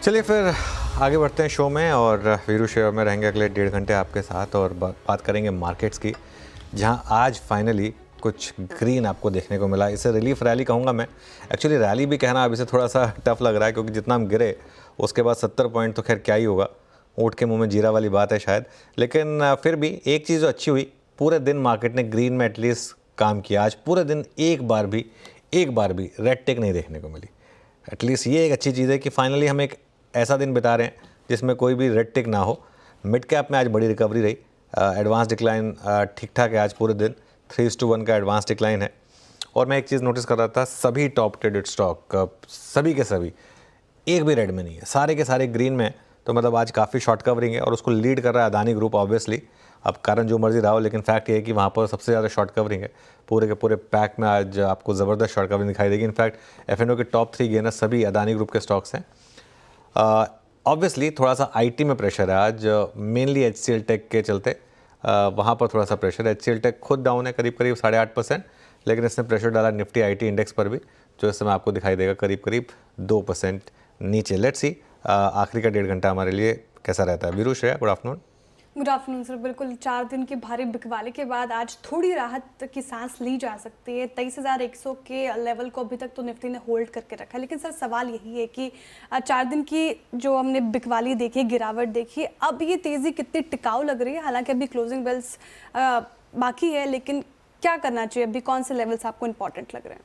चलिए फिर आगे बढ़ते हैं शो में और वीरू शेयर में रहेंगे अगले 1.5 घंटे आपके साथ और बात करेंगे मार्केट्स की, जहां आज फाइनली कुछ ग्रीन आपको देखने को मिला। इसे रिलीफ रैली कहूँगा मैं। एक्चुअली रैली भी कहना अब इसे थोड़ा सा टफ लग रहा है, क्योंकि जितना हम गिरे उसके बाद 70 पॉइंट तो खैर क्या ही होगा, ऊँट के मुँह में जीरा वाली बात है शायद। लेकिन फिर भी एक चीज़ जो अच्छी हुई, पूरे दिन मार्केट ने ग्रीन में एटलीस्ट काम किया। आज पूरे दिन एक बार भी रेड टेक नहीं देखने को मिली। एटलीस्ट ये एक अच्छी चीज़ है कि फाइनली हम एक ऐसा दिन बिता रहे हैं जिसमें कोई भी रेड टिक ना हो। मिड कैप में आज बड़ी रिकवरी रही। एडवांस डिक्लाइन ठीक ठाक है आज पूरे दिन, 3:1 का एडवांस डिक्लाइन है। और मैं एक चीज़ नोटिस कर रहा था, सभी टॉप ट्रेडेड स्टॉक सभी के सभी एक भी रेड में नहीं है, सारे के सारे ग्रीन में। तो मतलब आज काफ़ी शॉर्ट कवरिंग है और उसको लीड कर रहा है अदानी ग्रुप ऑब्वियसली। अब कारण जो मर्जी रहा हो, लेकिन फैक्ट ये है कि वहाँ पर सबसे ज़्यादा शॉर्ट कवरिंग है। पूरे के पूरे पैक में आज आपको ज़बरदस्त शॉर्ट कवरिंग दिखाई देगी। इनफैक्ट एफ के टॉप 3 गेनर सभी अदानी ग्रुप के स्टॉक्स हैं। ऑब्वियसली थोड़ा सा आईटी में प्रेशर है आज, मेनली HCL टेक के चलते वहाँ पर थोड़ा सा प्रेशर है। HCL टेक खुद डाउन है करीब 8.5%, लेकिन इसने प्रेशर डाला निफ्टी आईटी इंडेक्स पर भी, जो इस समय आपको दिखाई देगा करीब 2% नीचे। लेट्स सी आखिरी का 1.5 घंटा हमारे लिए कैसा रहता है। Veeru Shreya, good afternoon. Good afternoon sir. बिल्कुल 4 दिन की भारी बिकवाली के बाद आज थोड़ी राहत की सांस ली जा सकती है। 23,100 के लेवल को अभी तक तो निफ्टी ने होल्ड करके रखा है, लेकिन सर सवाल यही है कि 4 दिन की जो हमने बिकवाली देखी, गिरावट देखी, अब ये तेज़ी कितनी टिकाऊ लग रही है। हालांकि अभी क्लोजिंग बेल्स बाकी है, लेकिन क्या करना चाहिए अभी, कौन से लेवल्स आपको इंपॉर्टेंट लग रहे हैं?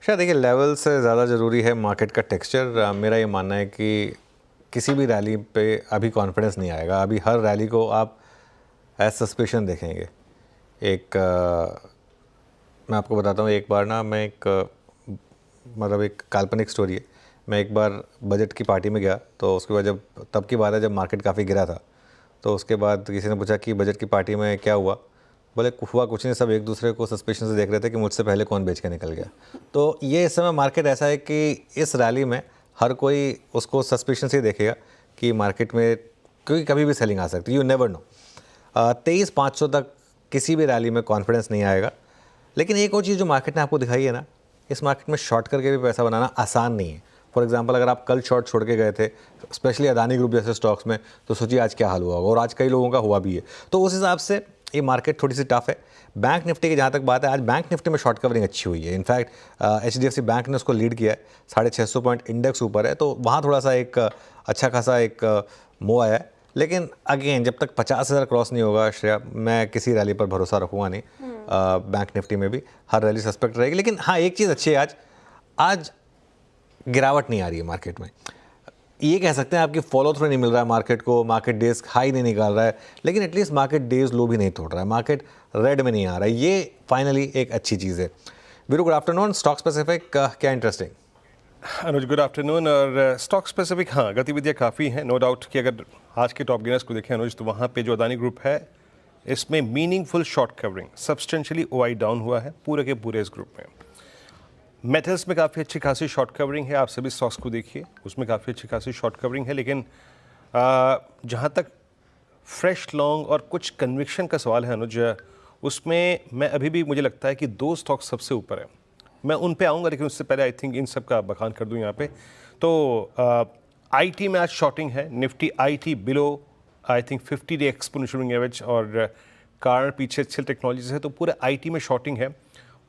शायद देखिए, लेवल से ज़्यादा ज़रूरी है मार्केट का टेक्सचर। मेरा ये मानना है कि किसी भी रैली पे अभी कॉन्फिडेंस नहीं आएगा। अभी हर रैली को आप एज सस्पेशन देखेंगे। मैं आपको बताता हूँ, एक बार ना मैं मतलब एक काल्पनिक स्टोरी है। मैं एक बार बजट की पार्टी में गया, तो उसके बाद तब की बात है जब मार्केट काफ़ी गिरा था। तो उसके बाद किसी ने पूछा कि बजट की पार्टी में क्या हुआ। बोले हुआ कुछ नहीं, सब एक दूसरे को सस्पेशन से देख रहे थे कि मुझसे पहले कौन बेच के निकल गया। तो ये इस समय मार्केट ऐसा है कि इस रैली में हर कोई उसको सस्पेशन से ही देखेगा कि मार्केट में, क्योंकि कभी भी सेलिंग आ सकती है, यू नेवर नो। 23,500 तक किसी भी रैली में कॉन्फिडेंस नहीं आएगा। लेकिन एक और चीज़ जो मार्केट ने आपको दिखाई है ना, इस मार्केट में शॉर्ट करके भी पैसा बनाना आसान नहीं है। फॉर एग्जांपल, अगर आप कल शॉर्ट छोड़ के गए थे स्पेशली अदानी ग्रुप जैसे स्टॉक्स में, तो सोचिए आज क्या हाल हुआ होगा, और आज कई लोगों का हुआ भी है। तो उस हिसाब से ये मार्केट थोड़ी सी टफ है। बैंक निफ्टी की जहाँ तक बात है, आज बैंक निफ्टी में शॉर्ट कवरिंग अच्छी हुई है। इनफैक्ट HDFC बैंक ने उसको लीड किया है, 650 पॉइंट इंडेक्स ऊपर है, तो वहाँ थोड़ा सा एक अच्छा खासा एक मोह आया है। लेकिन अगेन, जब तक 50,000 क्रॉस नहीं होगा श्रेया, मैं किसी रैली पर भरोसा रखूँगा नहीं। बैंक निफ्टी में भी हर रैली सस्पेक्ट रहेगी। लेकिन हाँ, एक चीज़ अच्छी है, आज गिरावट नहीं आ रही है मार्केट में। ये कह सकते हैं आपकी फॉलो थ्रू नहीं मिल रहा है मार्केट को, मार्केट डेज हाई नहीं निकाल रहा है, लेकिन एटलीस्ट मार्केट डेज लो भी नहीं तोड़ रहा है, मार्केट रेड में नहीं आ रहा है। ये फाइनली एक अच्छी चीज़ है। Veeru, good afternoon. Stock specific क्या इंटरेस्टिंग? अनुज, गुड आफ्टरनून। और स्टॉक स्पेसिफिक हाँ, गतिविधियाँ काफ़ी हैं, नो डाउट कि अगर आज के टॉप गेनर्स को देखें अनुज, तो वहाँ पे जो अदानी ग्रुप है, इसमें meaningful short covering, substantially OI down हुआ है पूरे के पूरे इस ग्रुप में। मेटल्स में काफ़ी अच्छी खासी शॉर्ट कवरिंग है, आप सभी स्टॉक्स को देखिए, उसमें काफ़ी अच्छी खासी शॉर्ट कवरिंग है। लेकिन जहाँ तक फ्रेश लॉन्ग और कुछ कन्विक्शन का सवाल है अनुज, उसमें मैं अभी भी, मुझे लगता है कि 2 स्टॉक सबसे ऊपर है। मैं उन पे आऊँगा, लेकिन उससे पहले आई थिंक इन सब का बखान कर दूँ यहाँ पे। तो IT में आज शॉर्टिंग है, Nifty IT below I think 50 day exponential average, और कारण पीछे HCL टेक्नोलॉजीज है, तो पूरे IT में शॉर्टिंग है।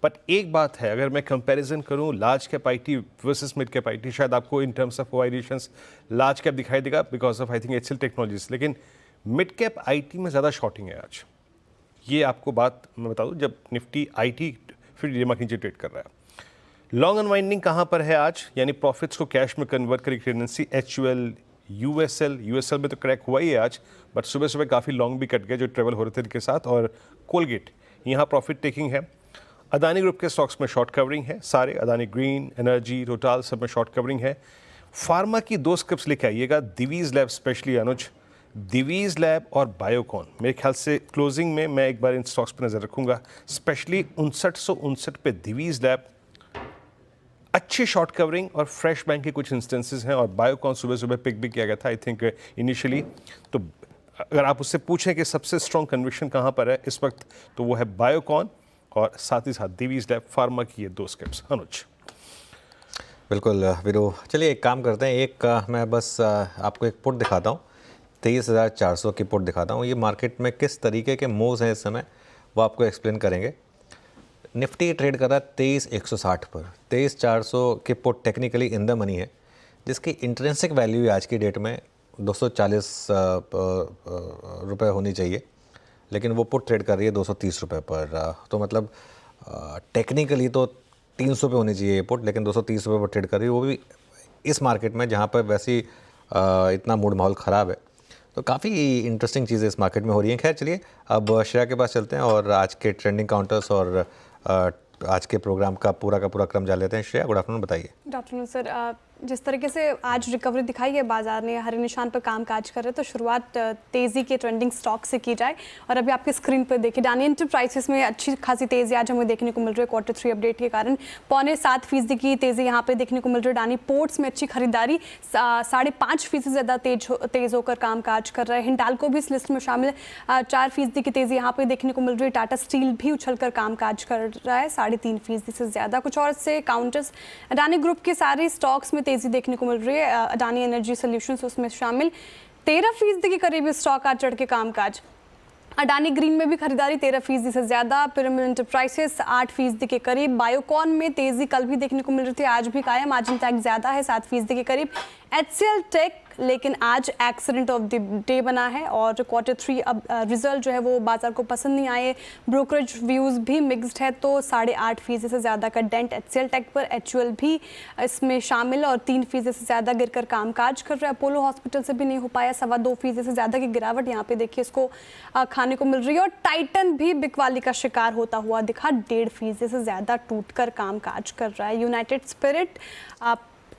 बट एक बात है, अगर मैं कंपैरिजन करूं large cap IT versus mid cap IT, शायद आपको in terms of valuations large cap दिखाई देगा because of I think HCL technologies, लेकिन मिड कैप IT में ज़्यादा शॉर्टिंग है आज। ये आपको बात मैं बता दूं, जब निफ्टी IT फिर डीएमआर नीचे ट्रेड कर रहा है। लॉन्ग अनवाइंडिंग कहाँ पर है आज, यानी प्रॉफिट्स को कैश में कन्वर्ट करी टेंडेंसी। HUL, USL में तो क्रैक हुआ ही है आज, बट सुबह सुबह काफ़ी लॉन्ग भी कट गए जो ट्रेवल हो रहे थे इनके साथ। और कोलगेट यहाँ प्रॉफिट टेकिंग है। अदानी ग्रुप के स्टॉक्स में शॉर्ट कवरिंग है सारे, अदानी ग्रीन, एनर्जी, टोटल सब में शॉर्ट कवरिंग है। फार्मा की 2 स्क्रिप्ट्स लेके आइएगा, दिवीज लैब स्पेशली अनुज, दिवीज लैब और बायोकॉन। मेरे ख्याल से क्लोजिंग में मैं एक बार इन स्टॉक्स पर नज़र रखूंगा, स्पेशली 5959 पे दिवीज लैब। अच्छी शॉर्ट कवरिंग और फ्रेश बैंक के कुछ इंस्टेंसेस हैं, और बायोकॉन सुबह सुबह पिक भी किया गया था आई थिंक इनिशियली। तो अगर आप उससे पूछें कि सबसे स्ट्रॉन्ग कन्विक्शन कहाँ पर है इस वक्त, तो वो है बायोकॉन और साथ ही साथ दिवीज लैब, फार्मा की ये 2 स्क्रिप्ट्स। अनुज, बिल्कुल वीरू, चलिए एक काम करते हैं, मैं बस आपको एक पुट दिखाता हूँ, 23,400 की पुट दिखाता हूँ। ये मार्केट में किस तरीके के मूव्स हैं इस समय वो आपको एक्सप्लेन करेंगे। निफ्टी ट्रेड कर रहा है 23,160 पर। 23,400 की put technically in the money है, जिसकी इंट्रिंसिक वैल्यू आज की डेट में 240 रुपये होनी चाहिए, लेकिन वो पुट ट्रेड कर रही है 230 रुपये पर। तो मतलब टेक्निकली तो 300 पे होनी चाहिए ये पुट, लेकिन 230 रुपये पर ट्रेड कर रही है, वो भी इस मार्केट में जहाँ पर वैसी इतना मूड माहौल ख़राब है। तो काफ़ी इंटरेस्टिंग चीज़ें इस मार्केट में हो रही हैं। खैर चलिए अब श्रेया के पास चलते हैं और आज के ट्रेंडिंग काउंटर्स और आज के प्रोग्राम का पूरा क्रम जान लेते हैं। श्रेया, गुड आफ्टरनून, बताइए। Good afternoon sir. जिस तरीके से आज रिकवरी दिखाई है, बाजार ने हरे निशान पर काम काज कर रहे हैं, तो शुरुआत तेज़ी के ट्रेंडिंग स्टॉक से की जाए। और अभी आपके स्क्रीन पर देखिए, अडानी एंटरप्राइजेस में अच्छी खासी तेज़ी आज हमें देखने को मिल रही है। Q3 अपडेट के कारण 0.75% की तेज़ी यहाँ पे देखने को मिल रही है। अडानी पोर्ट्स में अच्छी खरीदारी 5.5% ज़्यादा तेज़ होकर काम काज कर रहा है। हिंडाल्को भी इस लिस्ट में शामिल 4% की तेज़ी यहाँ पे देखने को मिल रही है। टाटा स्टील भी उछलकर काम काज कर रहा है 3.5% से ज़्यादा। कुछ और से काउंटर्स अडानी ग्रुप के सारे स्टॉक्स में तेज़ी देखने को मिल रही है। अडानी एनर्जी सॉल्यूशंस उसमें शामिल 13% के करीब स्टॉक आज चढ़ के कामकाज। अडानी ग्रीन में भी खरीदारी 13% से ज़्यादा। पिरामिड एंटरप्राइजेस 8% के करीब। बायोकॉन में तेज़ी कल भी देखने को मिल रही थी, आज भी कायम। आज इंटैक्ट ज़्यादा है 7% के करीब। HCL टेक लेकिन आज एक्सीडेंट ऑफ द डे बना है और Q3 अब रिजल्ट जो है वो बाजार को पसंद नहीं आए। ब्रोकरेज व्यूज़ भी मिक्स्ड है, तो 8.5% से ज़्यादा का डेंट HCL टेक पर। HUL भी इसमें शामिल और 3% से ज़्यादा गिरकर कामकाज कर रहा है। अपोलो हॉस्पिटल से भी नहीं हो पाया, 2.25% से ज़्यादा की गिरावट यहाँ पे देखिए इसको खाने को मिल रही है। और टाइटन भी बिकवाली का शिकार होता हुआ दिखा, 1.5% से ज़्यादा टूटकर कामकाज कर रहा है। यूनाइटेड स्पिरिट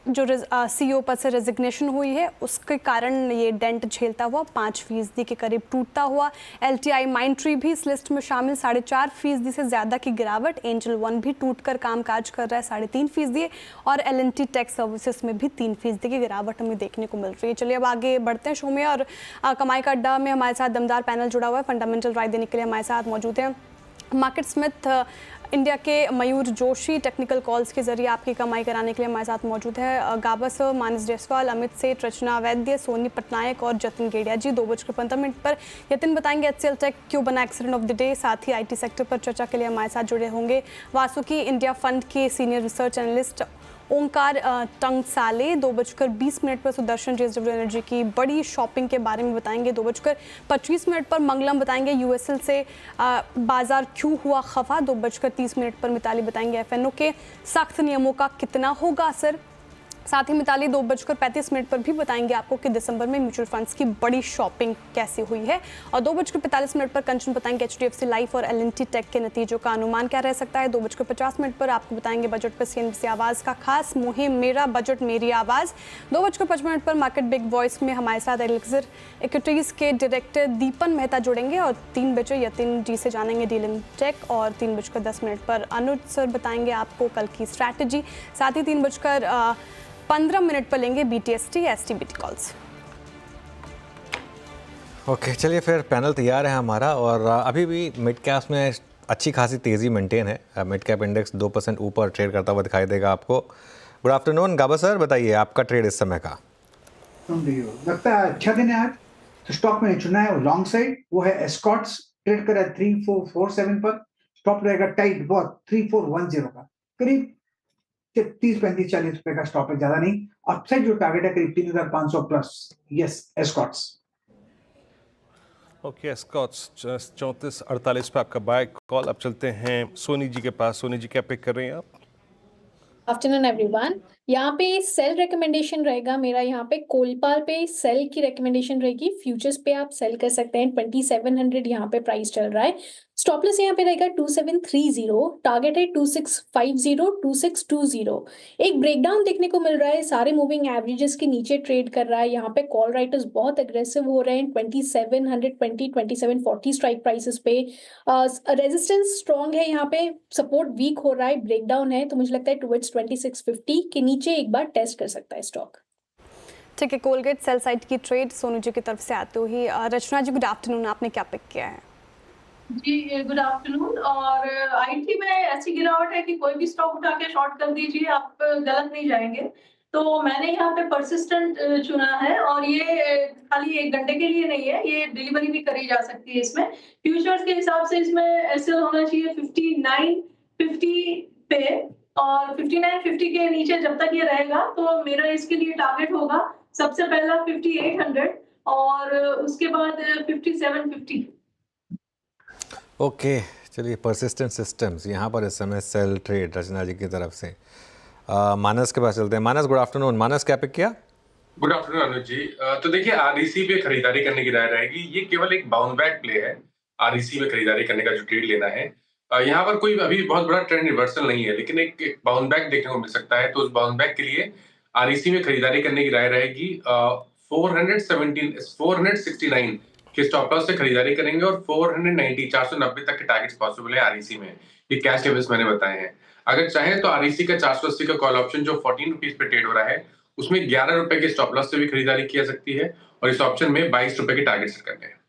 जो CEO पद से रेजिग्नेशन हुई है उसके कारण ये डेंट झेलता हुआ 5% के करीब टूटता हुआ। LTI माइंट्री भी इस लिस्ट में शामिल, 4.5% से ज़्यादा की गिरावट। एंजल वन भी टूटकर कामकाज कर रहा है 3.5%। और L&T टेक सर्विसेज में भी 3% की गिरावट हमें देखने को मिल रही है। चलिए अब आगे बढ़ते हैं शो में और कमाई का अड्डा में हमारे साथ दमदार पैनल जुड़ा हुआ है। फंडामेंटल राय देने के लिए हमारे साथ मौजूद हैं मार्केट स्मिथ इंडिया के मयूर जोशी, टेक्निकल कॉल्स के जरिए आपकी कमाई कराने के लिए हमारे साथ मौजूद है गाबा सर, मानस जायसवाल, अमित सेठ, रचना वैद्य, सोनी पटनायक और जतिन गेड़िया जी। 2:15 पर यतिन बताएंगे HCL टेक क्यों बना एक्सीडेंट ऑफ द डे। साथ ही IT सेक्टर पर चर्चा के लिए हमारे साथ जुड़े होंगे वासुकी इंडिया फंड के सीनियर रिसर्च एनालिस्ट ओंकार टंगसाले। 2:20 पर सुदर्शन JSW एनर्जी की बड़ी शॉपिंग के बारे में बताएंगे। 2:25 पर मंगलम बताएंगे USL से बाजार क्यों हुआ खफा। 2:30 पर मिताली बताएंगे FNO के सख्त नियमों का कितना होगा असर। साथ ही मिताली 2:35 पर भी बताएंगे आपको कि दिसंबर में म्यूचुअल फंड्स की बड़ी शॉपिंग कैसी हुई है। और 2:45 पर कंचन बताएंगे HDFC लाइफ और L&T टेक के नतीजों का अनुमान क्या रह सकता है। 2:50 पर आपको बताएंगे बजट पर CNBC आवाज़ का खास मुहिम मेरा बजट मेरी आवाज़। 2:55 पर मार्केट बिग वॉइस में हमारे साथ एलेक्सर इक्विटीज़ के डायरेक्टर दीपन मेहता जुड़ेंगे। और 3 बजे यतिन जी से जानेंगे डीलिंग टेक। और 3:10 पर अनुज सर बताएंगे आपको कल की स्ट्रैटेजी। साथ ही 3:15 पर लेंगे BTST STBT कॉल्स। ओके, चलिए फिर पैनल तैयार है हमारा और अभी भी मिड कैप्स में अच्छी खासी तेज़ी मेंटेन है। मिड कैप इंडेक्स 2% ऊपर ट्रेड करता हुआ दिखाई देगा आपको। गुड आफ्टरनून गाबा सर, बताइए आपका ट्रेड इस समय का। लगता है अच्छा दिन है आज। तो स्टॉक मैंने चुना है लॉन्ग साइड, वो है एस्कॉट्स, ट्रेड कर रहा है 3447 पर। स्टॉप रहेगा टाइट बहुत 3410 का, करीब 30-35-40 रुपए का स्टॉप है, ज्यादा नहीं। अपसाइड जो टारगेट है करीब 3500 plus. Yes Escorts. Okay, Escorts 3448 पे आपका बाय कॉल। अब चलते हैं सोनी जी के पास। सोनी जी क्या पिक कर रहे हैं आप? Afternoon everyone. यहाँ पे सेल रिकमेंडेशन रहेगा मेरा। यहाँ पे कोलपाल पे सेल की रिकमेंडेशन रहेगी। फ्यूचर्स पे आप सेल कर सकते हैं। 2700 यहाँ पे प्राइस चल रहा है। स्टॉपलेस यहाँ पे रहेगा 2730। टारगेट है 2650 2620। एक ब्रेकडाउन देखने को मिल रहा है, सारे मूविंग एवरेजेस के नीचे ट्रेड कर रहा है। यहाँ पे कॉल राइटर्स बहुत अग्रेसिव हो रहे हैं। 2720 2740 स्ट्राइक प्राइसेस पे। रेजिस्टेंस स्ट्रॉन्ग है, यहाँ पे सपोर्ट वीक हो रहा है, ब्रेकडाउन है, तो मुझे लगता है टुवर्ड्स 2650 के नीचे एक बार टेस्ट कर सकता है स्टॉक। ठीक है, कोलगेट सेल साइड की ट्रेड सोनू जी की तरफ से आते हुए रचना जी गुड आफ्टरनून, आपने क्या पिक किया है? जी, गुड आफ्टरनून। और आईटी में ऐसी गिरावट है कि कोई भी स्टॉक उठा के शॉर्ट कर दीजिए, आप गलत नहीं जाएँगे। तो मैंने यहाँ पे परसिस्टेंट चुना है और ये खाली 1 घंटे के लिए नहीं है, ये डिलीवरी भी करी जा सकती है इसमें। फ्यूचर्स के हिसाब से इसमें ऐसे होना चाहिए 59.50 पे, और 59.50 के नीचे जब तक ये रहेगा तो मेरा इसके लिए टारगेट होगा सबसे पहला 5800 और उसके बाद 5750। ओके, चलिए परसिस्टेंट सिस्टम्स यहाँ पर इस समय सेल ट्रेड रचना जी की तरफ से। मानस के पास चलते हैं। मानस, गुड आफ्टरनून। मानस, क्या पिक किया? गुड आफ्टरनून अनुज जी। तो देखिए, आरईसी पे खरीदारी करने की राय रहेगी। ये केवल एक बाउंस बैक प्ले है। आरईसी में खरीदारी करने का जो ट्रेड लेना है, यहाँ पर कोई अभी बहुत बड़ा ट्रेंड रिवर्सल नहीं है, लेकिन एक बाउंस बैक देखने को मिल सकता है। तो उस बाउंस बैक के लिए आरईसी में खरीदारी करने की राय रहेगी। 469 के स्टॉप लॉस से खरीदारी करेंगे और 490 तक के टारगेट्स पॉसिबल है आरईसी में। ये कैश लेवल्स मैंने बताए हैं। अगर चाहे तो आरईसी का 480 का कॉल ऑप्शन जो 14 रुपीज पे ट्रेड हो रहा है, उसमें 11 रुपए के स्टॉप लॉस से भी खरीदारी की जा सकती है और इस ऑप्शन में 22 रुपए के टारगेट सेट करने हैं।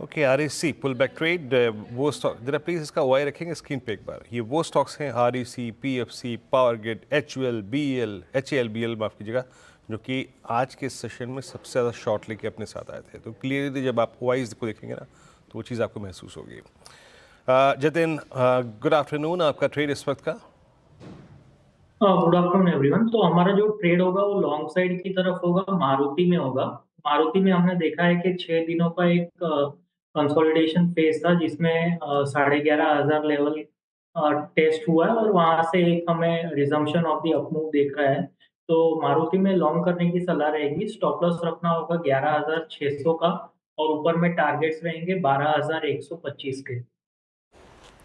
Okay, REC pull back trade, वो स्टॉक जरा प्लीज इसका वाई रखेंगे स्क्रीन पे एक बार। ये वो स्टॉक्स हैं REC, PFC, power grid, HUL, BL, HAL, BL माफ कीजिएगा, जो कि आज के सेशन में सबसे ज़्यादा शॉर्ट लेके अपने साथ आए थे। तो क्लियरली जब आप वाइज को देखेंगे ना तो वो चीज़ आपको महसूस होगी। Jatin, good afternoon. आपका ट्रेड इस वक्त का? Good afternoon everyone. तो हमारा जो ट्रेड होगा वो लॉन्ग साइड की तरफ होगा, मारुति में होगा। मारुति में हमने देखा है कि 6 दिनों का एक कंसोलिडेशन फेज था जिसमें 11,500 लेवल टेस्ट हुआ है और वहां से एक हमें रिजम्पशन ऑफ द अपमूव देख रहा है। तो मारुति में लॉन्ग करने की सलाह रहेगी। स्टॉप लॉस रखना होगा 11,600 का और ऊपर में टारगेट्स रहेंगे 12,125 के।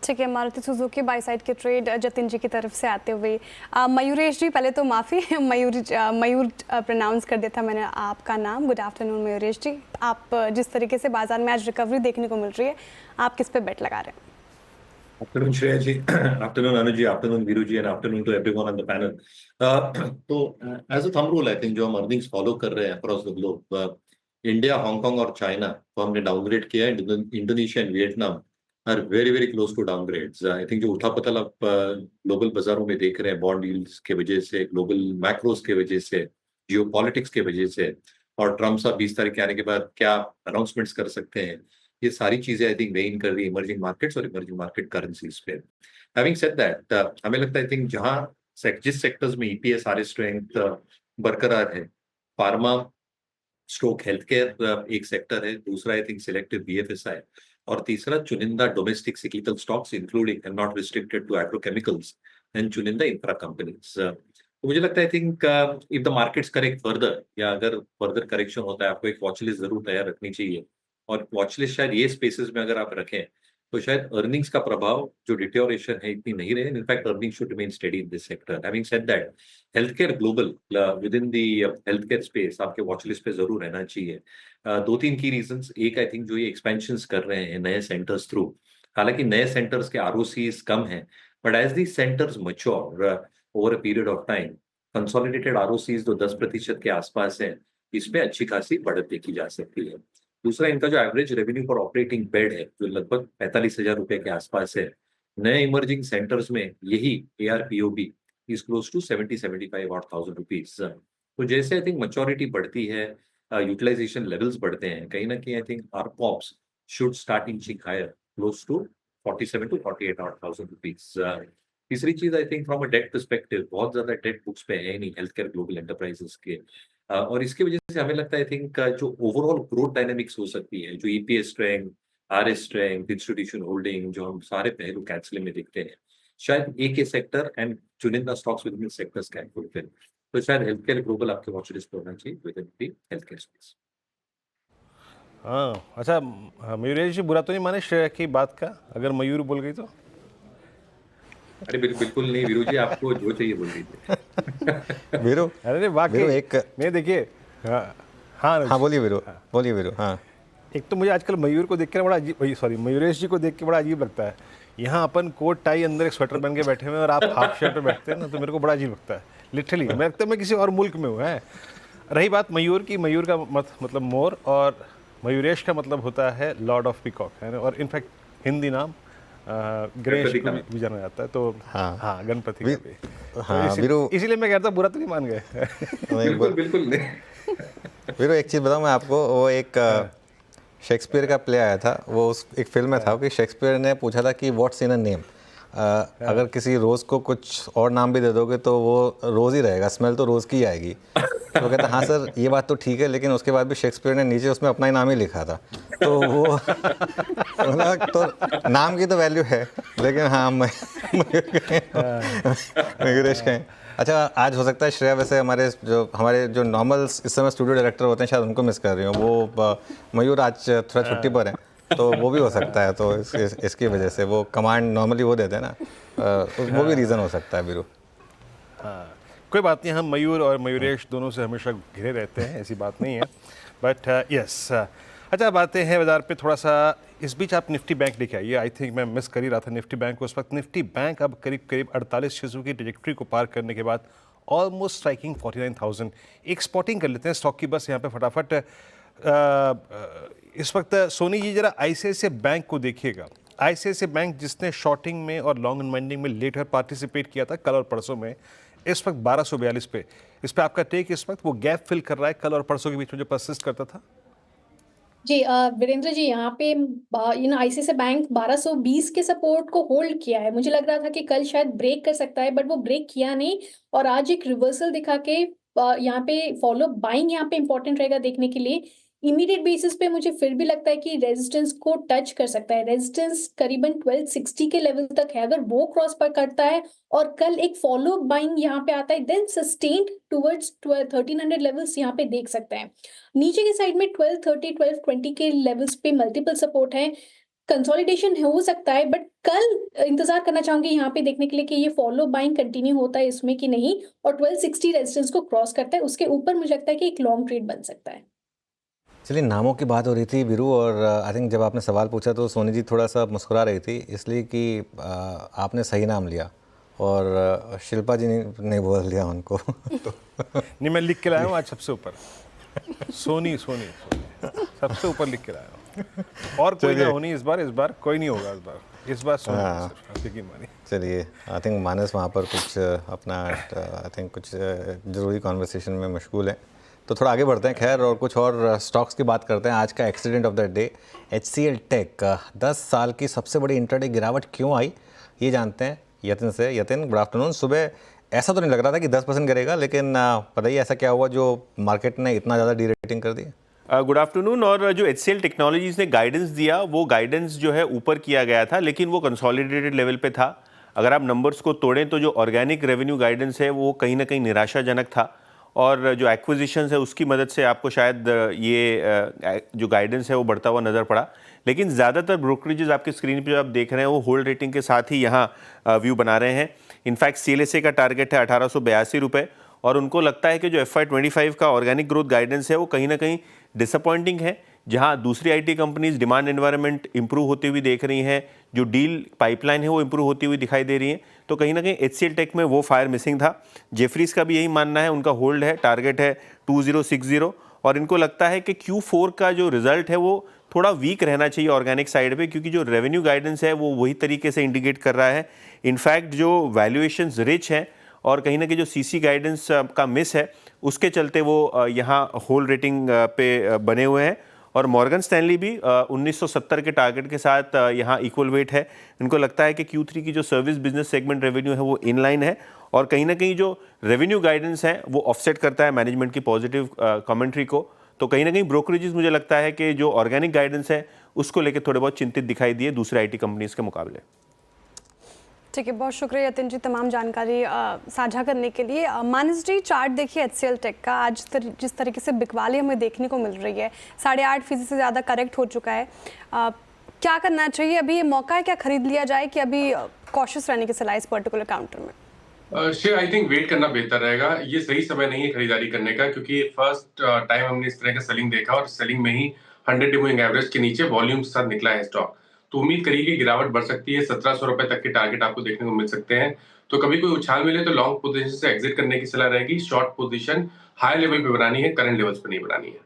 ठीक है, मारुति सुजुकी बाई साइड के ट्रेड जतिन जी की तरफ से आते हुए मयूरेश जी, पहले तो माफ़ी मयूर प्रोनाउंस कर दिया था मैंने आपका नाम। गुड आफ्टरनून मयूरेश जी। आप जिस तरीके से बाजार में आज रिकवरी देखने को मिल रही है, आप किस पे बेट लगा रहे हैं? Afternoon, Shreya ji. Afternoon, Anuj ji. Afternoon, Viru ji, and afternoon to everyone on the panel. As a thumb rule, I think जो हम अर्निंग्स फॉलो कर रहे हैं across the globe, India, Hong Kong और चाइना को हमने डाउनग्रेड किया है। Indonesia and Vietnam are very very close to downgrades. I think जो उठापतल आप ग्लोबल बाजारों में देख रहे हैं, बॉन्ड यील्ड्स के वजह से, ग्लोबल मैक्रोस के वजह से, जियोपॉलिटिक्स के वजह से, और ट्रम्प साहब 20 तारीख के आने के बाद क्या अनाउंसमेंट्स कर सकते हैं, ये सारी चीजें आई थिंक वेइन कर रही है इमर्जिंग मार्केट्स और इमर्जिंग मार्केट करेंसीज पे। हैविंग सेड दैट, हमें लगता है आई थिंक जिस सेक्टर्स में ईपीएस आर स्ट्रेंथ बरकरार है, फार्मा स्ट्रोक हेल्थ केयर एक सेक्टर है, दूसरा आई थिंक सिलेक्टिव बीएफएसआई, और तीसरा चुनिंदा domestic cyclical stocks including and not restricted to agrochemicals and चुनिंदा इंफ्रा कंपनीज। तो मुझे लगता है I think if the markets correct further, या अगर फर्दर करेक्शन होता है, आपको एक वॉचलिस्ट जरूर तैयार रखनी चाहिए। और वॉचलिस्ट शायद ये स्पेसेस में अगर आप रखें तो शायद अर्निंग्स का प्रभाव जो डिटोरेशन है इतनी नहीं रहे। In fact earning should remain steady in this sector. Having said that, health care global with in the health care space आपके वॉचलिस्ट पे जरूर रहना चाहिए। 2-3 की रीजंस। एक, आई थिंक जो ये एक्सपेंशंस कर रहे हैं नए सेंटर्स थ्रू, हालांकि नए सेंटर्स के आरओसीज कम हैं, but as the centers mature over a period of time, consolidated ROCEs जो 10% के आसपास है, इसमें अच्छी खासी बढ़त देखी जा सकती है। दूसरा, इनका जो एवरेज रेवेन्यू पर ऑपरेटिंग बेड है जो लगभग 45,000 रुपए के आसपास है, नए इमर्जिंग सेंटर्स में यही ARPOB is close to 70-75,000 rupees. तो जैसे आई थिंक मैच्योरिटी बढ़ती है, यूटिलाइजेशन लेवल्स बढ़ते हैं, कहीं ना कहीं I think ARPOBs should start inching higher close to 47-48,000 rupees. तीसरी चीज, I think from a debt perspective, बहुत ज्यादा डेट बुक्स पे है नहीं हेल्थ केयर ग्लोबल एंटरप्राइजेस के, और इसकी वजह से हमें लगता है आई थिंक जो ओवरऑल ग्रोथ डायनेमिक्स हो सकती है, जो EPS strength, RS strength, institution holding, जो हम सारे पहलू कैंसिल में देखते हैं, शायद एक सेक्टर एंड चुनिंदा stocks with in sectors can fulfil. तो शायद हेल्थ केयर ग्लोबल आपके वॉच लिस्ट पर होना चाहिए with in the health care space. हाँ, अच्छा मयूरेश जी, बुरा तो नहीं माने श्रेया की बात का अगर मयूर बोल गई तो? अरे बिल्कुल नहीं वीरू जी, आपको जो चाहिए बोल दीजिए। वीरू, अरे वाकई एक नहीं, देखिए हाँ बोलिए वीरू। हाँ, एक तो मुझे आजकल मयूर को देख के बड़ा अजीब, सॉरी मयूरेश जी को देख के बड़ा अजीब लगता है। यहाँ अपन कोट टाई अंदर एक स्वेटर पहन के बैठे हुए हैं और आप हाफ शर्ट में बैठते हैं ना, तो मेरे को बड़ा अजीब लगता है। लिटरली मैं लगता है मैं किसी और मुल्क में हूँ। है रही बात मयूर की, मयूर का मतलब मोर, और मयूरेश का मतलब होता है लॉर्ड ऑफ पीकॉक, है ना, और इनफैक्ट हिंदी नाम गणेश गणपति को का भी जाना जाता है, तो हाँ। हाँ गणपति का भी। हाँ, तो वीरू- इसीलिए मैं कहता बुरा तो नहीं मान गए। बिल्कुल बिल्कुल नहीं। वीरू, एक चीज़ बताऊँ मैं आपको, वो एक शेक्सपियर का प्ले आया था, वो उस एक फिल्म में था कि शेक्सपियर ने पूछा था कि व्हाट्स इन अ नेम, अगर किसी रोज़ को कुछ और नाम भी दे दोगे तो वो रोज़ ही रहेगा, स्मेल तो रोज़ की ही आएगी। तो कहता हाँ सर ये बात तो ठीक है, लेकिन उसके बाद भी शेक्सपियर ने नीचे उसमें अपना ही नाम ही लिखा था, तो वो मतलब तो नाम की तो वैल्यू है, लेकिन हाँ मयूरेश कहें। अच्छा, आज हो सकता है श्रेया वैसे हमारे जो नॉर्मल इस समय स्टूडियो डायरेक्टर होते हैं शायद उनको मिस कर रही हूँ, वो मयूर आज थोड़ा छुट्टी पर हैं, तो वो भी हो सकता है, तो इसकी वजह से वो कमांड नॉर्मली वो देते हैं ना, वो भी रीज़न हो सकता है वीरू। हाँ, कोई बात नहीं, हम मयूर और मयूरेश दोनों से हमेशा घिरे रहते हैं, ऐसी बात नहीं है, बट यस। अच्छा, बातें हैं बाजार पे थोड़ा सा। इस बीच आप निफ्टी बैंक लेके आइए, आई थिंक मैं मिस कर ही रहा था निफ्टी बैंक को उस वक्त। निफ्टी बैंक अब करीब करीब 48,600 की ट्रैजेक्टरी को पार करने के बाद ऑलमोस्ट स्ट्राइकिंग 49,000। एक स्पॉटिंग कर लेते हैं स्टॉक की बस यहाँ पे फटाफट। इस वक्त सोनी जी जरा आईसीआईसीआई बैंक को देखिएगा। आईसीआईसीआई बैंक जिसने शॉर्टिंग में और लॉन्ग अनवाइंडिंग में लेट पार्टिसिपेट किया था कल और परसों में, इस वक्त 1242 पे, इस पे आपका टेक इस वक्त वो गैप फिल कर रहा है कल और परसों के बीच में जो परसिस्ट करता था? जी वीरेंद्र जी, यहाँ पे आईसीआईसीआई बैंक 1220 के सपोर्ट को होल्ड किया है। मुझे लग रहा था कि कल शायद ब्रेक कर सकता है, बट वो ब्रेक किया नहीं और आज एक रिवर्सल दिखा के यहाँ पे फॉलो बाइंग यहाँ पे इंपॉर्टेंट रहेगा देखने के लिए। इमीडिएट बेसिस पे मुझे फिर भी लगता है कि रेजिस्टेंस को टच कर सकता है। रेजिस्टेंस करीबन 1260 के लेवल तक है, अगर वो क्रॉस पर करता है और कल एक फॉलो बाइंग यहाँ पे आता है, देन सस्टेन्ड टुवर्ड्स 1300 लेवल्स यहाँ पे देख सकते हैं। नीचे की साइड में 1230 1220 के लेवल्स पे मल्टीपल सपोर्ट है, कंसोलिडेशन हो सकता है, बट कल इंतजार करना चाहूंगी यहाँ पे देखने के लिए कि ये फॉलो बाइंग कंटिन्यू होता है इसमें कि नहीं, और 1260 रेजिस्टेंस को क्रॉस करता है, उसके ऊपर मुझे लगता है कि एक लॉन्ग ट्रेड बन सकता है। चलिए, नामों की बात हो रही थी वीरू, और आई थिंक जब आपने सवाल पूछा तो सोनी जी थोड़ा सा मुस्कुरा रही थी, इसलिए कि आपने सही नाम लिया और शिल्पा जी ने बोल दिया उनको। तो नहीं, मैं लिख के लाया हूँ आज सबसे ऊपर, सोनी सोनी सोनी सबसे ऊपर लिख के लाया हूँ, और कोई ना होनी इस बार कोई नहीं होगा इस बार सोनी यकीन मानिए। चलिए, आई थिंक मानस वहाँ पर कुछ अपना आई थिंक कुछ ज़रूरी कॉन्वर्सेशन में मशगूल है, तो थोड़ा आगे बढ़ते हैं। खैर, और कुछ और स्टॉक्स की बात करते हैं। आज का accident of the day, HCL tech, 10 साल की सबसे बड़ी इंटरडे गिरावट क्यों आई, ये जानते हैं यतिन से। Yatin, good afternoon. सुबह ऐसा तो नहीं लग रहा था कि 10% गिरेगा, लेकिन बताइए ऐसा क्या हुआ जो मार्केट ने इतना ज़्यादा डीरेटिंग कर दी? Good afternoon. और जो HCL टेक्नोलॉजीज ने गाइडेंस दिया, वो गाइडेंस जो है ऊपर किया गया था, लेकिन वो कंसोलिडेटेड लेवल पे था। अगर आप नंबर्स को तोड़ें तो जो ऑर्गेनिक रेवेन्यू गाइडेंस है वो कहीं ना कहीं निराशाजनक था, और जो एक्विजिशंस है उसकी मदद से आपको शायद ये जो गाइडेंस है वो बढ़ता हुआ नज़र पड़ा। लेकिन ज़्यादातर ब्रोकरेजेस आपके स्क्रीन पे जो आप देख रहे हैं वो होल्ड रेटिंग के साथ ही यहाँ व्यू बना रहे हैं। इनफैक्ट CLSA का टारगेट है 1882 रुपये, और उनको लगता है कि जो FY25 का ऑर्गेनिक ग्रोथ गाइडेंस है वो कहीं ना कहीं डिसअपॉइंटिंग है। जहां दूसरी IT companies demand environment improve होती हुई देख रही हैं, जो डील पाइपलाइन है वो इंप्रूव होती हुई दिखाई दे रही है, तो कहीं ना कहीं HCL टेक में वो फायर मिसिंग था। जेफरीज का भी यही मानना है, उनका होल्ड है, टारगेट है 2060, और इनको लगता है कि Q4 का जो रिजल्ट है वो थोड़ा वीक रहना चाहिए ऑर्गेनिक साइड पे, क्योंकि जो रेवेन्यू गाइडेंस है वो वही तरीके से इंडिकेट कर रहा है। इनफैक्ट जो वैल्यूएशंस रिच हैं और कहीं ना कहीं जो CC गाइडेंस का मिस है उसके चलते वो यहाँ होल्ड रेटिंग पे बने हुए हैं। और मॉर्गन स्टैनली भी 1970 के टारगेट के साथ यहाँ इक्वल वेट है। इनको लगता है कि Q3 की जो सर्विस बिजनेस सेगमेंट रेवेन्यू है वो इन लाइन है, और कहीं ना कहीं जो रेवेन्यू गाइडेंस है वो ऑफसेट करता है मैनेजमेंट की पॉजिटिव कमेंट्री को। तो कहीं ना कहीं ब्रोकरेजेस मुझे लगता है कि जो ऑर्गेनिक गाइडेंस है उसको लेकर थोड़े बहुत चिंतित दिखाई दिए दूसरे IT कंपनीज के मुकाबले। ठीक है, बहुत शुक्रिया यतिन जी तमाम जानकारी साझा करने के लिए। मानस जी, चार्ट देखिए HCL टेक का, आज जिस तरीके से बिकवाली हमें देखने को मिल रही है, 8.5% से ज़्यादा करेक्ट हो चुका है, क्या करना चाहिए? अभी ये मौका है क्या खरीद लिया जाए, कि अभी कॉशियस रहने की सलाह इस पर्टिकुलर काउंटर में? आई थिंक वेट करना बेहतर रहेगा। ये सही समय नहीं है खरीदारी करने का, क्योंकि फर्स्ट टाइम हमने इस तरह का सेलिंग देखा और सेलिंग में ही 100 डे मूविंग एवरेज के नीचे वॉल्यूम के साथ निकला है स्टॉक। तो उम्मीद करिए कि गिरावट बढ़ सकती है, 1700 रुपए तक के टारगेट आपको देखने को मिल सकते हैं। तो कभी कोई उछाल मिले तो लॉन्ग पोजीशन से एग्जिट करने की सलाह रहेगी। शॉर्ट पोजीशन हाई लेवल पे बनानी है, करंट लेवल्स पे नहीं बनानी है।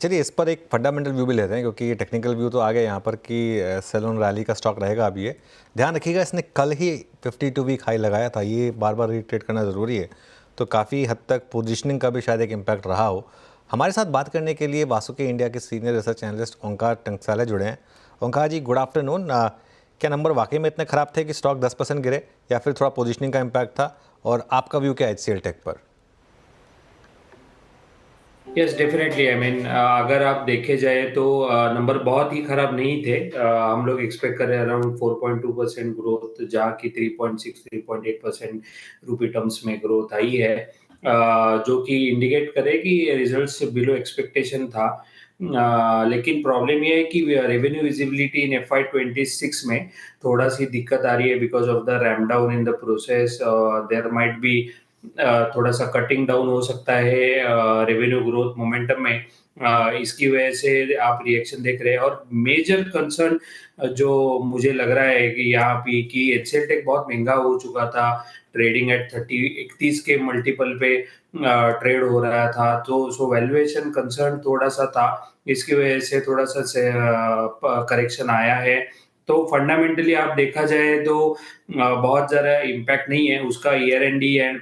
चलिए इस पर एक फंडामेंटल व्यू भी लेते हैं, क्योंकि ये टेक्निकल व्यू तो आ गया यहाँ पर कि सेल ऑन रैली का स्टॉक रहेगा अभी। ये ध्यान रखिएगा, इसने कल ही 52 वीक हाई लगाया था, ये बार बार रिट्रेट करना ज़रूरी है, तो काफ़ी हद तक पोजीशनिंग का भी शायद एक इम्पैक्ट रहा हो। हमारे साथ बात करने के लिए वासुकी इंडिया के सीनियर रिसर्च एनालिस्ट ओंकार टंकसाले जुड़े हैं। ओंकार जी, गुड आफ्टरनून। क्या नंबर वाकई में इतने ख़राब थे कि स्टॉक 10% गिरे, या फिर थोड़ा पोजीशनिंग का इम्पैक्ट था, और आपका व्यू क्या है HCL टेक पर? यस डेफिनेटली, आई मीन अगर आप देखे जाए तो नंबर बहुत ही खराब नहीं थे। हम लोग एक्सपेक्ट कर रहे हैं अराउंड 4.2% ग्रोथ, जहाँ की 3.8% रूपी टर्म्स में ग्रोथ आई है, जो कि इंडिकेट करे कि रिजल्ट्स बिलो एक्सपेक्टेशन था। लेकिन प्रॉब्लम ये है कि रेवेन्यू विजिबिलिटी इन FY26 में थोड़ा सी दिक्कत आ रही है because of the ramp down in the process. There might be थोड़ा सा कटिंग डाउन हो सकता है रेवेन्यू ग्रोथ मोमेंटम में। इसकी वजह से आप रिएक्शन देख रहे हैं। और मेजर कंसर्न जो मुझे लग रहा है कि यहाँ पे कि HCL टेक बहुत महंगा हो चुका था, ट्रेडिंग एट 31 के मल्टीपल पे ट्रेड हो रहा था, तो सो वैल्यूएशन कंसर्न थोड़ा सा था, इसकी वजह से थोड़ा सा करेक्शन आया है। तो फंडामेंटली आप देखा जाए तो बहुत ज़्यादा इम्पैक्ट नहीं है उसका। ER&D एंड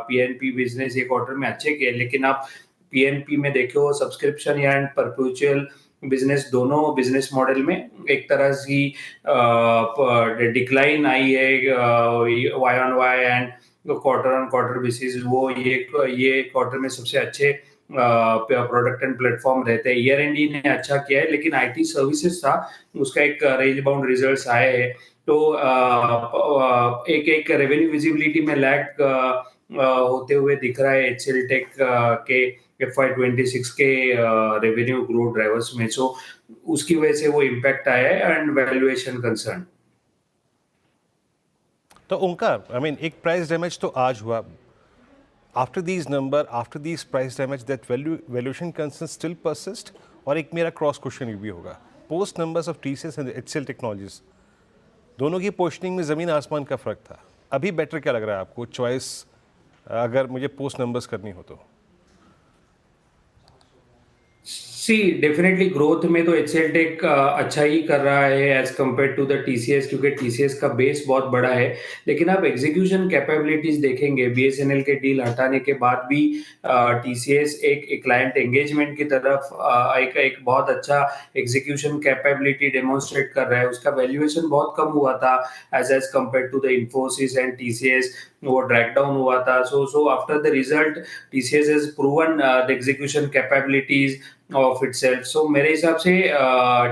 PNP बिजनेस एक क्वार्टर में अच्छे किए, लेकिन आप PNP में देखो सब्सक्रिप्शन एंड परपेचुअल बिजनेस, दोनों बिजनेस मॉडल में एक तरह की डिक्लाइन आई है Y on Y and quarter on quarter basis. वो ये क्वार्टर में सबसे अच्छे प्रोडक्ट एंड प्लेटफॉर्म रहते हैं। ER&D ने अच्छा किया है, लेकिन IT सर्विसेज था, उसका एक रेंज बाउंड रिजल्ट्स आए हैं। तो एक रेवेन्यू विजिबिलिटी में लैग होते हुए दिख रहा है HCL टेक के FY26 के रेवेन्यू ग्रोथ ड्राइवर्स में। सो उसकी वजह से वो इम्पैक्ट आया है एंड वैल्यूएशन कंसर्न। तो ओंकार, आई मीन एक प्राइस डैमेज तो आज हुआ। After these number, after these price damage, that valuation concern still persist. और एक मेरा क्रॉस क्वेश्चन भी होगा, post numbers of TCS and HCL technologies, दोनों की पोस्टिंग में ज़मीन आसमान का फ़र्क था। अभी बेटर क्या लग रहा है आपको चॉइस, अगर मुझे पोस्ट नंबर्स करनी हो तो? सी डेफिनेटली ग्रोथ में तो HCL टेक अच्छा ही कर रहा है as compare to the TCS, क्योंकि TCS का बेस बहुत बड़ा है। लेकिन आप एग्जीक्यूशन कैपेबिलिटीज देखेंगे, BSNL के डील हटाने के बाद भी TCS एक क्लाइंट एंगेजमेंट की तरफ एक बहुत अच्छा एग्जीक्यूशन कैपेबिलिटी डेमोन्स्ट्रेट कर रहा है। उसका वैल्यूएशन बहुत कम हुआ था as compare to the Infosys and TCS, वो ड्रैग डाउन हुआ था। So after the result TCS has proven the execution capabilities of itself. So मेरे हिसाब से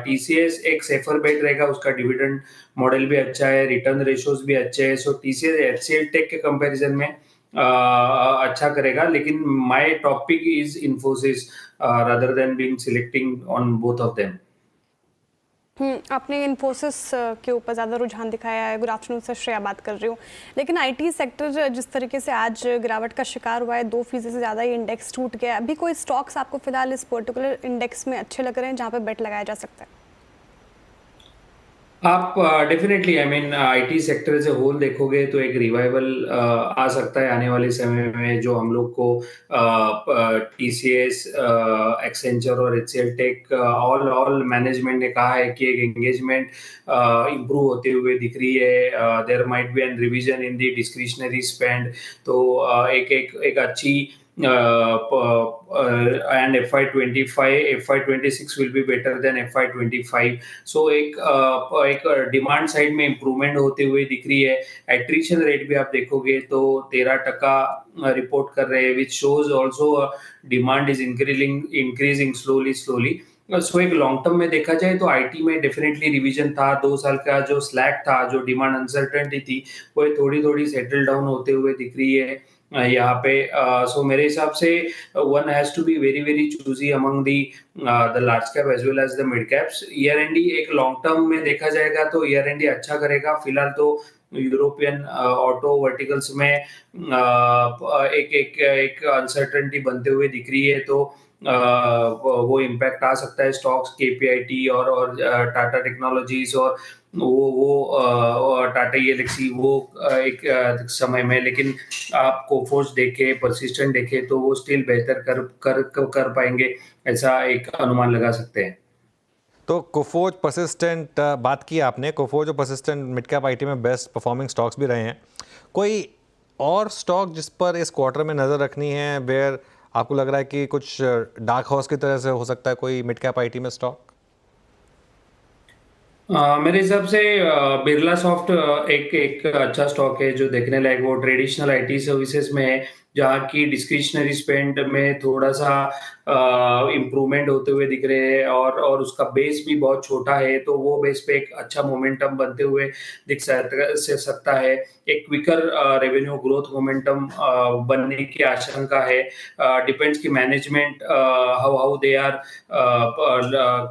TCS एक सेफर बेट रहेगा, उसका डिविडेंड मॉडल भी अच्छा है, रिटर्न रेशियोज भी अच्छे हैं। सो TCS HCL टेक के कंपैरिजन में अच्छा करेगा। लेकिन my top pick is Infosys rather than being selecting on both of them. आपने इन्फोसिस के ऊपर ज़्यादा रुझान दिखाया है। गुड आफ्टरनून से श्रेया बात कर रही हूँ। लेकिन IT सेक्टर जिस तरीके से आज गिरावट का शिकार हुआ है, 2% से ज़्यादा ही इंडेक्स टूट गया। अभी कोई स्टॉक्स आपको फिलहाल इस पर्टिकुलर इंडेक्स में अच्छे लग रहे हैं जहाँ पे बेट लगाया जा सकता है? आप definitely, I mean IT sector as a whole देखोगे तो एक रिवाइवल आ सकता है आने वाले समय में, जो हम लोग को TCS, एक्सेंचर और HCL टेक ऑल मैनेजमेंट ने कहा है कि एक एंगेजमेंट इम्प्रूव होते हुए दिख रही है। There might be an revision in the discretionary spend. तो एक अच्छी and FY26 will be better than FY25. So एक डिमांड साइड में इम्प्रूवमेंट होते हुए दिख रही है। एट्रिशन रेट भी आप देखोगे तो 13% रिपोर्ट कर रहे हैं, which shows also demand is increasing slowly. So एक लॉन्ग टर्म में देखा जाए तो IT में डेफिनेटली रिवीजन था। 2 साल का जो स्लैक था, जो डिमांड अनसर्टेनिटी थी, वो थोड़ी सेटल डाउन होते हुए दिख रही है यहाँ पे। सो मेरे हिसाब से one has to be very choosy among the large cap as well as the mid caps. ER&D एक लॉन्ग टर्म में देखा जाएगा तो ER&D अच्छा करेगा। फिलहाल तो यूरोपियन ऑटो वर्टिकल्स में एक अनसर्टेनिटी बनते हुए दिख रही है, तो वो इम्पैक्ट आ सकता है स्टॉक्स KPIT और टाटा टेक्नोलॉजीज और वो टाटा ELXI वो एक समय में, लेकिन आप कोफोर्ज देखें, परसिस्टेंट देखें तो वो स्टिल बेहतर कर पाएंगे, ऐसा एक अनुमान लगा सकते हैं। तो कोफोज परसिस्टेंट बात की आपने, कोफोज और परसिस्टेंट मिड कैप IT में बेस्ट परफॉर्मिंग स्टॉक्स भी रहे हैं। कोई और स्टॉक जिस पर इस क्वार्टर में नज़र रखनी है, वेयर आपको लग रहा है कि कुछ डार्क हॉर्स की तरह से हो सकता है कोई मिड कैप IT में स्टॉक? मेरे हिसाब से बिरला सॉफ्ट एक अच्छा स्टॉक है जो देखने लायक, वो ट्रेडिशनल IT सर्विसेज में है, जहाँ की डिस्क्रिशनरी स्पेंड में थोड़ा सा इम्प्रूवमेंट होते हुए दिख रहे हैं और उसका बेस भी बहुत छोटा है, तो वो बेस पे एक अच्छा मोमेंटम बनते हुए दिख सकता है। एक क्विकर रेवेन्यू ग्रोथ मोमेंटम बनने की आशंका है। डिपेंड्स की management how they are